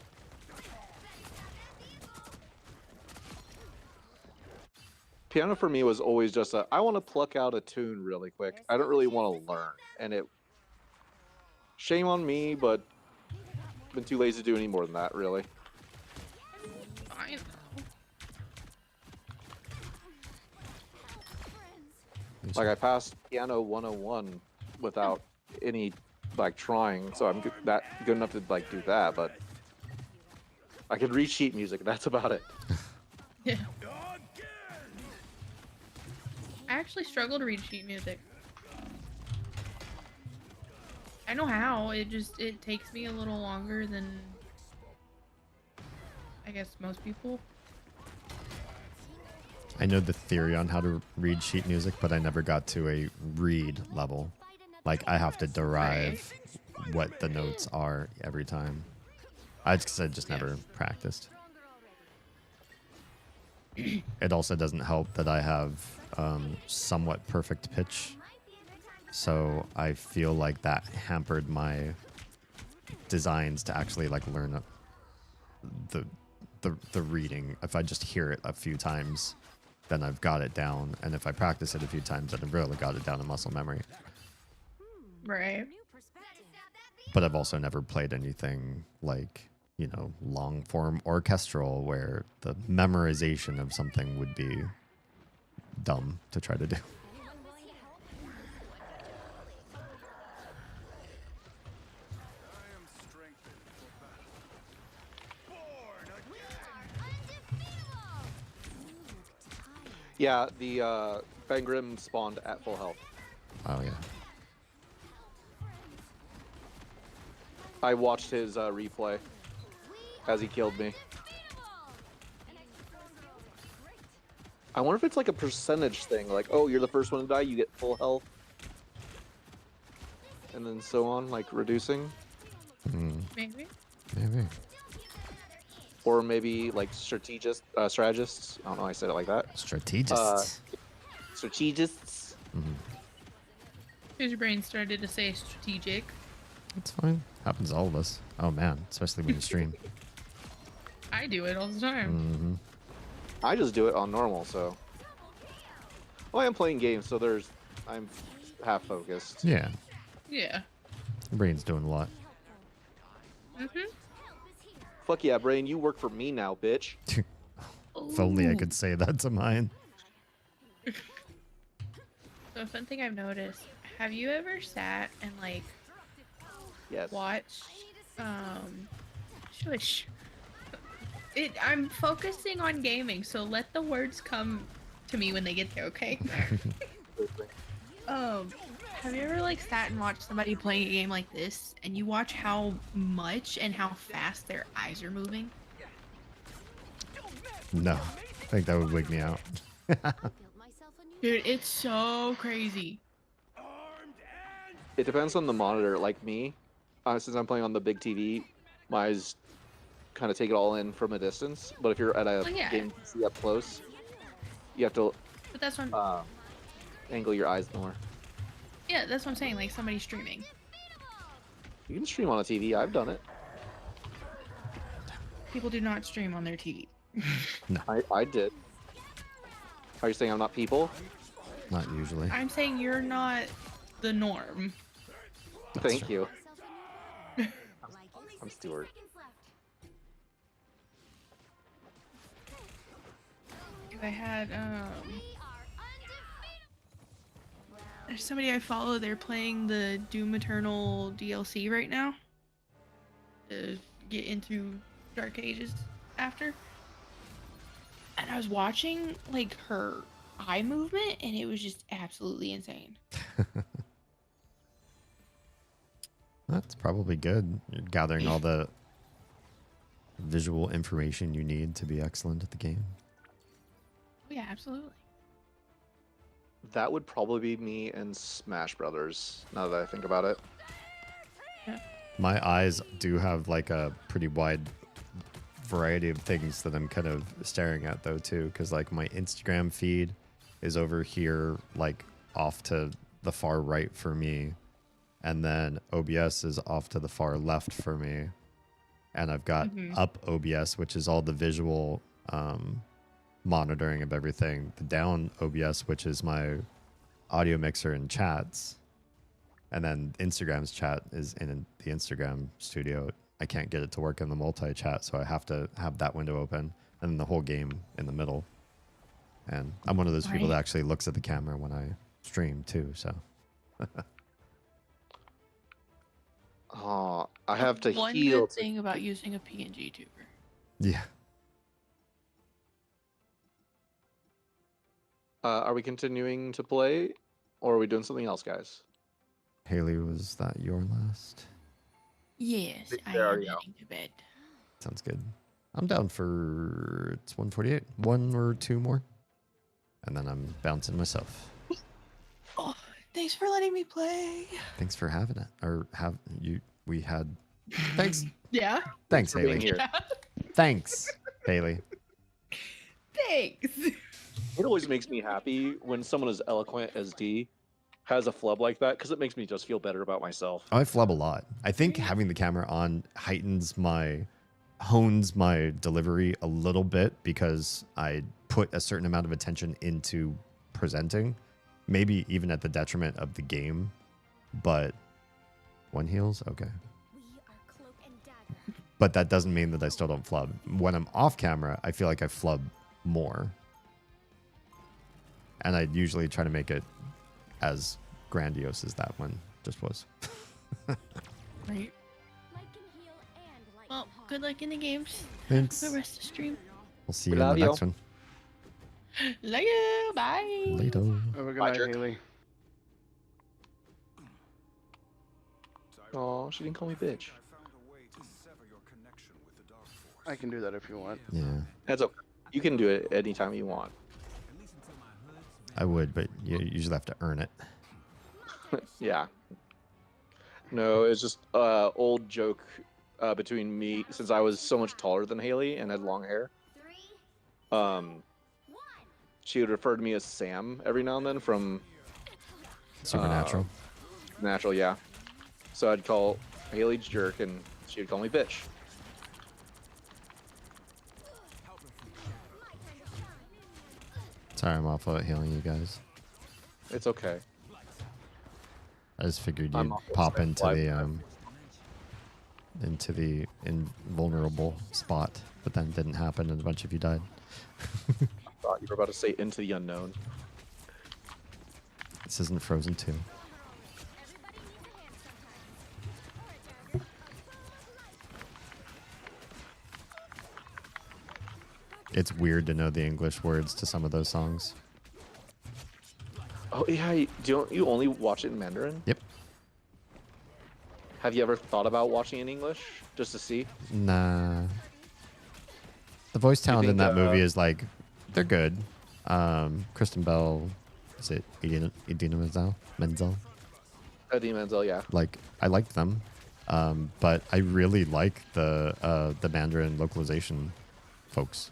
Piano for me was always just I want to pluck out a tune really quick. I don't really want to learn. And shame on me, but been too lazy to do any more than that, really. Fine though. Like I passed piano 101 without any like trying, so I'm good enough to like do that. But I can read sheet music. That's about it. Yeah. I actually struggle to read sheet music. I know how. It takes me a little longer than I guess most people. I know the theory on how to read sheet music, but I never got to a read level. Like I have to derive what the notes are every time. I just never practiced. It also doesn't help that I have somewhat perfect pitch, so I feel like that hampered my designs to actually like learn the reading. If I just hear it a few times, then I've got it down, and if I practice it a few times, then I've really got it down to muscle memory. Right. But I've also never played anything like, you know, long form orchestral where the memorization of something would be dumb to try to do. Yeah, the Ben Grimm spawned at full health. Oh yeah. I watched his replay as he killed me. I wonder if it's like a percentage thing, like, oh, you're the first one to die, you get full health. And then so on, like reducing. Maybe. Maybe. Or maybe like strategists. I don't know why I said it like that. Strategists. Strategists. His brain started to say strategic. That's fine. Happens to all of us. Oh man, especially when you stream. I do it all the time. I just do it on normal, so. Well, I am playing games, so I'm half focused. Yeah. Yeah. Your brain's doing a lot. Fuck yeah, brain, you work for me now, bitch. If only I could say that to mine. So a fun thing I've noticed, have you ever sat and like watched shush. I'm focusing on gaming, so let the words come to me when they get there, okay? Have you ever like sat and watched somebody playing a game like this and you watch how much and how fast their eyes are moving? No. I think that would wig me out. Dude, it's so crazy. It depends on the monitor. Like me, since I'm playing on the big TV, my eyes kind of take it all in from a distance. But if you're at a game PC up close, you have to But that's what angle your eyes more. Yeah, that's what I'm saying, like somebody streaming. You can stream on a TV. I've done it. People do not stream on their TV. No. I did. Are you saying I'm not people? Not usually. I'm saying you're not the norm. Thank you. I'm Stuart. I had there's somebody I follow, they're playing the Doom Eternal DLC right now to get into Dark Ages after. And I was watching like her eye movement and it was just absolutely insane. That's probably good. You're gathering all the visual information you need to be excellent at the game. Yeah, absolutely. That would probably be me and Smash Brothers, now that I think about it. Yeah. My eyes do have like a pretty wide variety of things that I'm kind of staring at though too, because like my Instagram feed is over here like off to the far right for me, and then OBS is off to the far left for me, and I've got up OBS, which is all the visual monitoring of everything, the down OBS, which is my audio mixer and chats, and then Instagram's chat is in the Instagram studio. I can't get it to work in the multi-chat, so I have to have that window open and then the whole game in the middle. And I'm one of those people that actually looks at the camera when I stream too. So Oh, I have to One heal. good thing about using a PNG tuber. yeah. Are we continuing to play, or are we doing something else, guys? Haley, was that your last? Yes, I There am we go. heading to bed. Sounds good. I'm down for it's 1:48. One or two more, and then I'm bouncing myself. Oh, thanks for letting me play. Thanks for having it. Or have you? We had. Thanks. Yeah. Thanks, for being Haley. here. Thanks, Haley. Thanks. It always makes me happy when someone as eloquent as D has a flub like that, because it makes me just feel better about myself. I flub a lot. I think having the camera on hones my delivery a little bit because I put a certain amount of attention into presenting, maybe even at the detriment of the game. But one heals, okay. But that doesn't mean that I still don't flub. When I'm off camera, I feel like I flub more. And I usually try to make it as grandiose as that one just was. Right. Well, good luck in the games. Thanks. Have a good rest of the stream. We'll see you in the next one. Love you. Bye. Later. Have a good Bye, night, jerk. Haley. Oh, she didn't call me bitch. I can do that if you want. Yeah, That's okay. You can do it anytime you want. I would, but you usually have to earn it. Yeah. No, it's just old joke between me, since I was so much taller than Haley and had long hair. She would refer to me as Sam every now and then from Supernatural. Natural, yeah. So I'd call Haley jerk, and she would call me bitch. Sorry, I'm off of healing you guys. It's okay. I just figured I'm you'd off pop the into the invulnerable spot, but then it didn't happen, and a bunch of you died. Thought you were about to say into the unknown. This isn't Frozen 2. It's weird to know the English words to some of those songs. Oh yeah, don't you only watch it in Mandarin? Yep. Have you ever thought about watching in English just to see? Nah. The voice talent in think, that movie is like, they're good. Kristen Bell, is it Idina Menzel? Eddie Menzel, yeah. Like, I liked them, but I really like the Mandarin localization folks.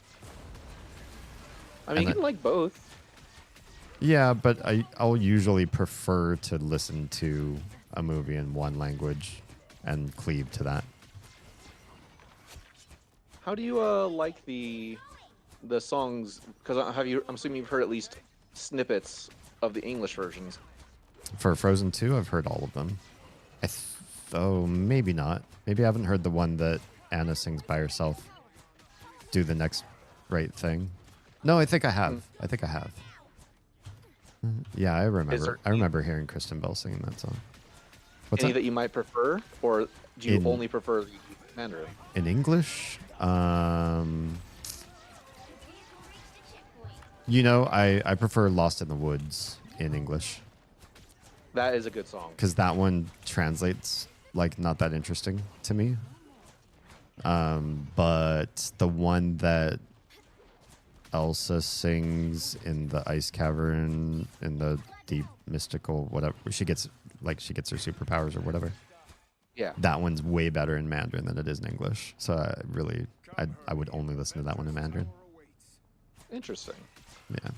I mean, you And can like both. Yeah, but I'll usually prefer to listen to a movie in one language and cleave to that. How do you like the songs? Because I'm assuming you've heard at least snippets of the English versions. For Frozen 2, I've heard all of them. Oh, maybe not. Maybe I haven't heard the one that Anna sings by herself. Do the next right thing. No, I think I have. I think I have. Yeah, I remember. I remember hearing Kristen Bell singing that song. What's Any that? that you might prefer, or do you only prefer the Mandarin? In English? You know, I prefer Lost in the Woods in English. That is a good song. Because that one translates like not that interesting to me. But the one that Elsa sings in the ice cavern in the deep mystical whatever, she gets her superpowers or whatever. Yeah. That one's way better in Mandarin than it is in English. So I would only listen to that one in Mandarin. Interesting. Yeah.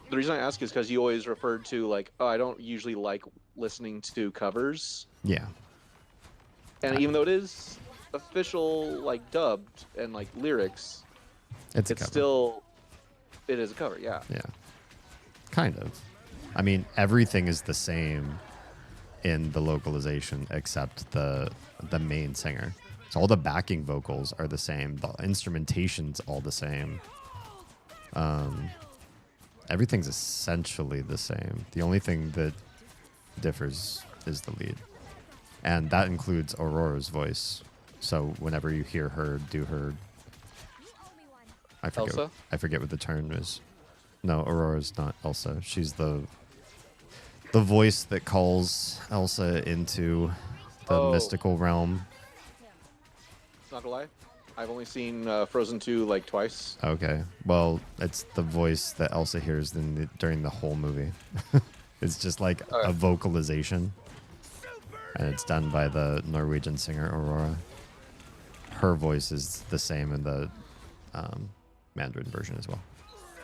The reason I ask is because you always referred to like, oh, I don't usually like listening to covers. Yeah. And even though it is official, like dubbed and like lyrics, It is a cover, yeah. Yeah. Kind of. I mean, everything is the same in the localization except the main singer. So all the backing vocals are the same. The instrumentation's all the same. Everything's essentially the same. The only thing that differs is the lead. And that includes Aurora's voice. So whenever you hear her do her... Elsa? I forget what the term is. No, Aurora's not Elsa. She's the voice that calls Elsa into the mystical realm. Not gonna lie, I've only seen Frozen 2 like twice. Okay. Well, it's the voice that Elsa hears during the whole movie. It's just like a vocalization. And it's done by the Norwegian singer Aurora. Her voice is the same in the Mandarin version as well.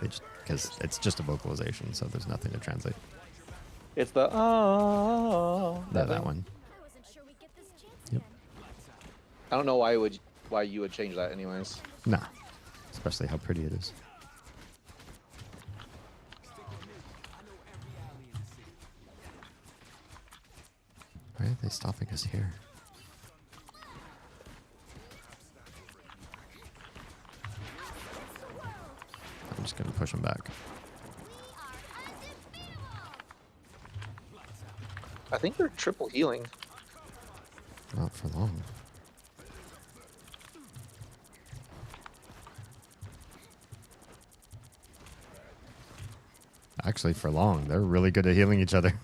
Because it's just a vocalization, so there's nothing to translate. It's the that one. Yep. I don't know why you would change that anyways. Nah. Especially how pretty it is. Why are they stopping us here? I'm just gonna push them back. I think they're triple healing. Not for long. Actually, for long. They're really good at healing each other.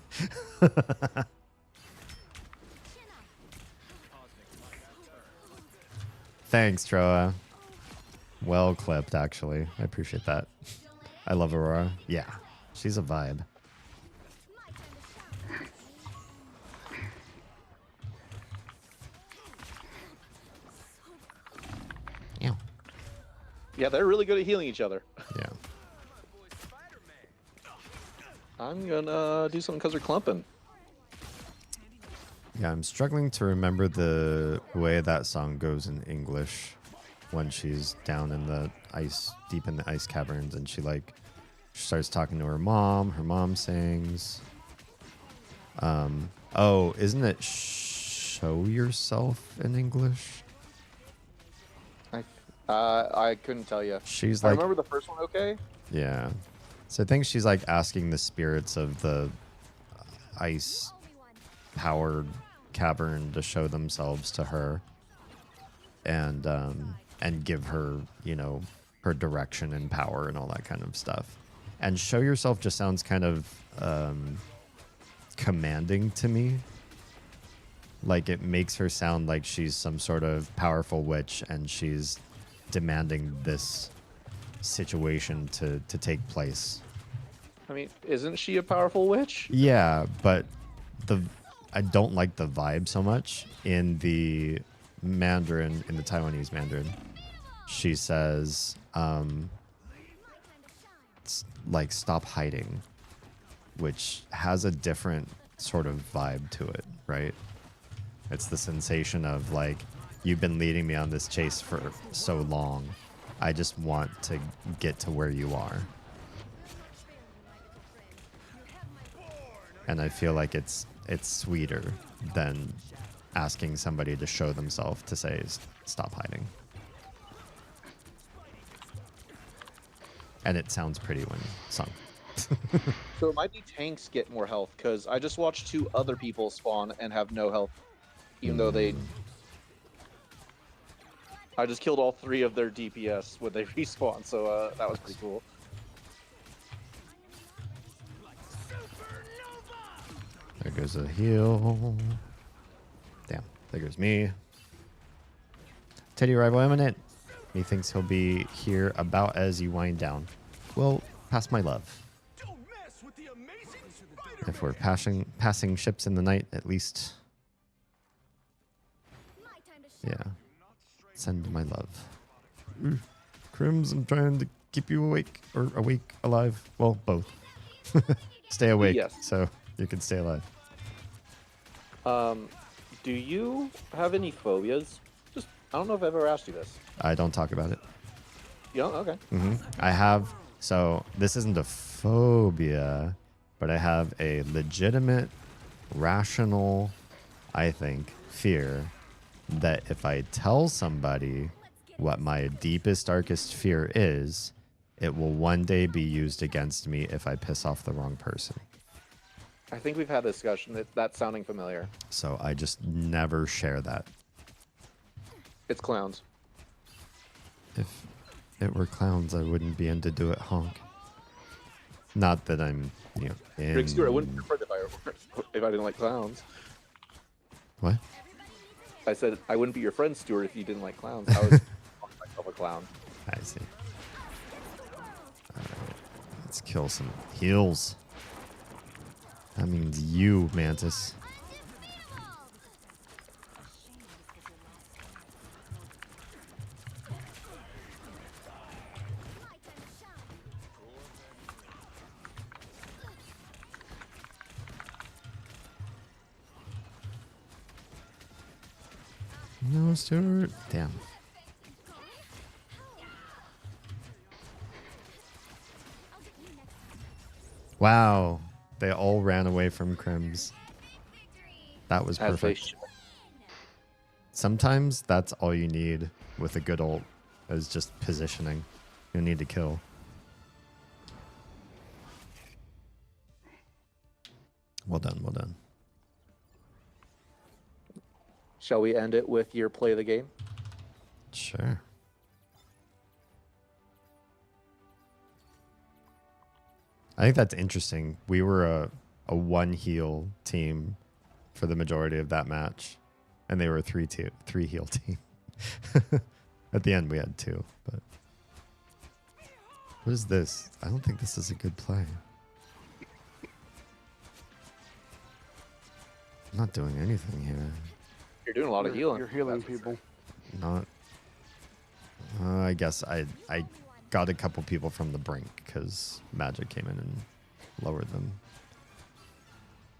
Thanks, Troa. Well clipped, actually. I appreciate that. I love Aurora. Yeah, she's a vibe. Ew. Yeah, they're really good at healing each other. Yeah. I'm gonna do something because they're clumping. Yeah, I'm struggling to remember the way that song goes in English when she's down in the ice, deep in the ice caverns, and she starts talking to her mom. Her mom sings. Oh, isn't it "Show Yourself" in English? I couldn't tell you. She's I like, remember the first one. Okay. yeah. So I think she's like asking the spirits of the ice-powered cavern to show themselves to her, and give her, her direction and power and all that kind of stuff. And "Show Yourself" just sounds kind of commanding to me. Like it makes her sound like she's some sort of powerful witch, and she's demanding this situation to take place. I mean, isn't she a powerful witch? Yeah, but I don't like the vibe so much in the Mandarin, in the Taiwanese Mandarin. She says, like, stop hiding, which has a different sort of vibe to it, right? It's the sensation of like, you've been leading me on this chase for so long. I just want to get to where you are. And I feel like it's sweeter than asking somebody to show themselves to say, stop hiding. And it sounds pretty when sung. So it might be tanks get more health, because I just watched 2 other people spawn and have no health, even though they... I just killed all 3 of their DPS when they respawn, so that was pretty cool. There goes a heal. Damn, there goes me. Teddy Rival Eminent. He thinks he'll be here about as you wind down. Well, pass my love. If we're passing ships in the night, at least. Yeah. Send my love. Crims, I'm trying to keep you awake. Or awake, alive. Well, both. Stay awake, yes. So you can stay alive. Do you have any phobias? I don't know if I've ever asked you this. I don't talk about it. You don't? Okay. I have, so this isn't a phobia, but I have a legitimate, rational, I think, fear that if I tell somebody what my deepest, darkest fear is, It will one day be used against me if I piss off the wrong person. I think we've had a discussion. That's sounding familiar. So I just never share that. It's clowns. If it were clowns, I wouldn't be in to do it honk. Not that I'm, you know, in... Rick Stewart, I wouldn't be your friend if I didn't like clowns. What? I said I wouldn't be your friend, Stewart, if you didn't like clowns. I was myself a clown. I see. Let's kill some heals. That means you, Mantis. No, Stuart. Damn. Wow. They all ran away from Crims. That was perfect. Sometimes that's all you need with a good ult, is just positioning. You need to kill. Well done, well done. Shall we end it with your play of the game? Sure. I think that's interesting. We were a one heal team for the majority of that match, and they were a three heal team. At the end, we had two. But what is this? I don't think this is a good play. I'm not doing anything here. You're doing a lot of healing. You're healing people. Not. I guess I got a couple people from the brink because Magic came in and lowered them.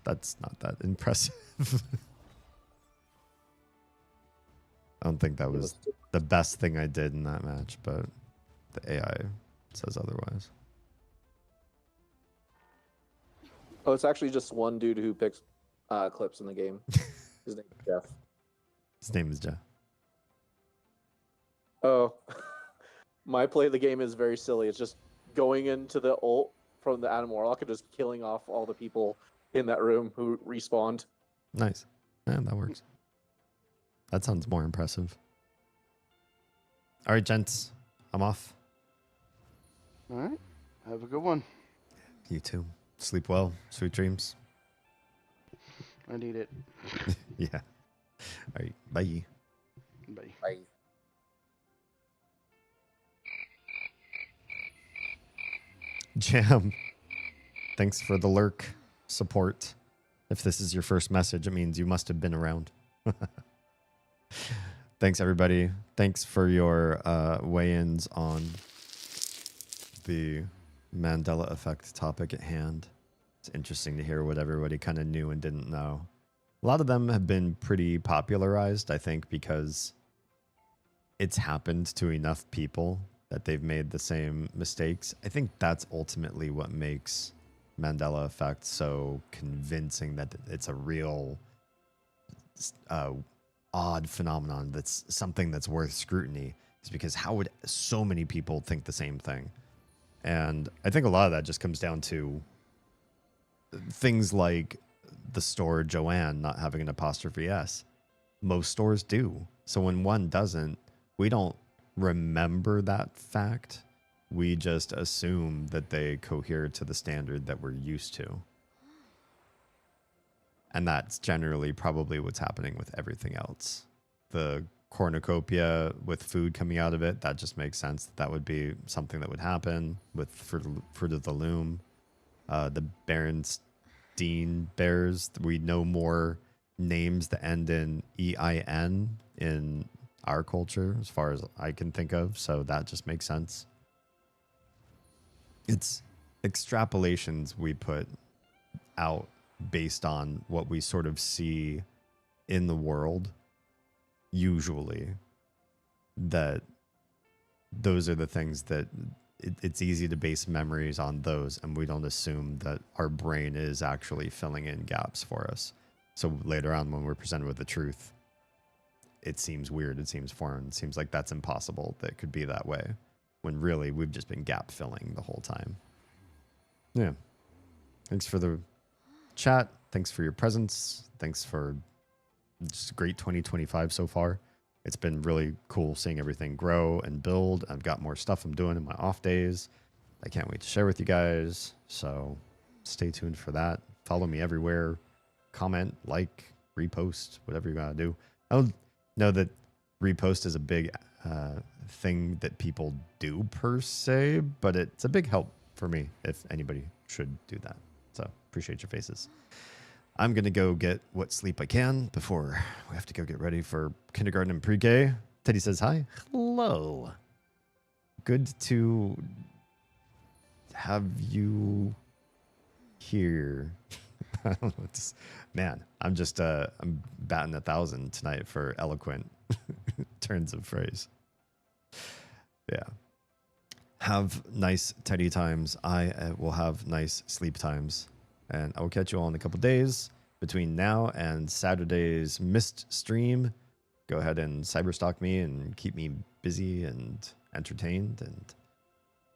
That's not that impressive. I don't think that was the best thing I did in that match, but the AI says otherwise. Oh, it's actually just one dude who picks clips in the game. His name is Jeff. His name is Jeff. Oh, my play of the game is very silly. It's just going into the ult from the Adam Warlock and just killing off all the people in that room who respawned. Nice. Yeah, that works. That sounds more impressive. All right, gents. I'm off. All right. Have a good one. You too. Sleep well. Sweet dreams. I need it. Yeah. All right. Bye. Bye. Bye. Jam. Thanks for the lurk support. If this is your first message, it means you must have been around. Thanks, everybody. Thanks for your weigh-ins on the Mandela effect topic at hand. It's interesting to hear what everybody kind of knew and didn't know. A lot of them have been pretty popularized, I think, because it's happened to enough people that they've made the same mistakes. I think that's ultimately what makes Mandela effect so convincing that it's a real odd phenomenon, that's something that's worth scrutiny, is because how would so many people think the same thing? And I think a lot of that just comes down to things like the store Joanne not having an apostrophe S. Most stores do. So when one doesn't, we don't remember that fact. We just assume that they cohere to the standard that we're used to. And that's generally probably what's happening with everything else. The cornucopia with food coming out of it, that just makes sense. That would be something that would happen with Fruit of the Loom. The Berenstain Bears, we know more names that end in EIN in our culture, as far as I can think of. So that just makes sense. It's extrapolations we put out based on what we sort of see in the world, usually, that those are the things that it's easy to base memories on those, and we don't assume that our brain is actually filling in gaps for us. So later on, when we're presented with the truth, it seems weird, it seems foreign, it seems like that's impossible, that it could be that way. when really we've just been gap filling the whole time. Yeah. Thanks for the chat. Thanks for your presence. Thanks for just a great 2025 so far. It's been really cool seeing everything grow and build. I've got more stuff I'm doing in my off days. I can't wait to share with you guys. So stay tuned for that. Follow me everywhere. Comment, like, repost, whatever you gotta do. I don't know that repost is a big thing that people do per se, but it's a big help for me if anybody should do that. So appreciate your faces. I'm going to go get what sleep I can before we have to go get ready for kindergarten and pre-K. Teddy says hi. Hello. Good to have you here. I don't know. Man, I'm just I'm batting 1,000 tonight for eloquent turns of phrase. Yeah. Have nice Teddy times. I will have nice sleep times. And I will catch you all in a couple days. Between now and Saturday's missed stream, go ahead and cyberstalk me and keep me busy and entertained. And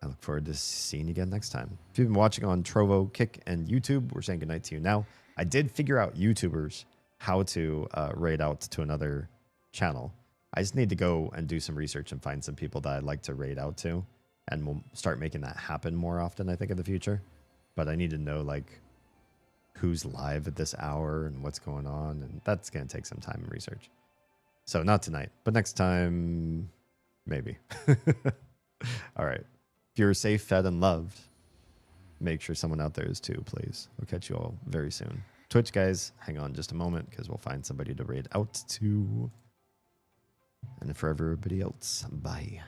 I look forward to seeing you again next time. If you've been watching on Trovo, Kick, and YouTube, we're saying goodnight to you now. I did figure out YouTubers how to raid out to another channel. I just need to go and do some research and find some people that I'd like to raid out to. And we'll start making that happen more often, I think, in the future. But I need to know, like, who's live at this hour and what's going on. And that's going to take some time and research. So not tonight, but next time, maybe. All right. If you're safe, fed, and loved, make sure someone out there is too, please. I'll catch you all very soon. Twitch, guys, hang on just a moment because we'll find somebody to raid out to. And for everybody else, bye.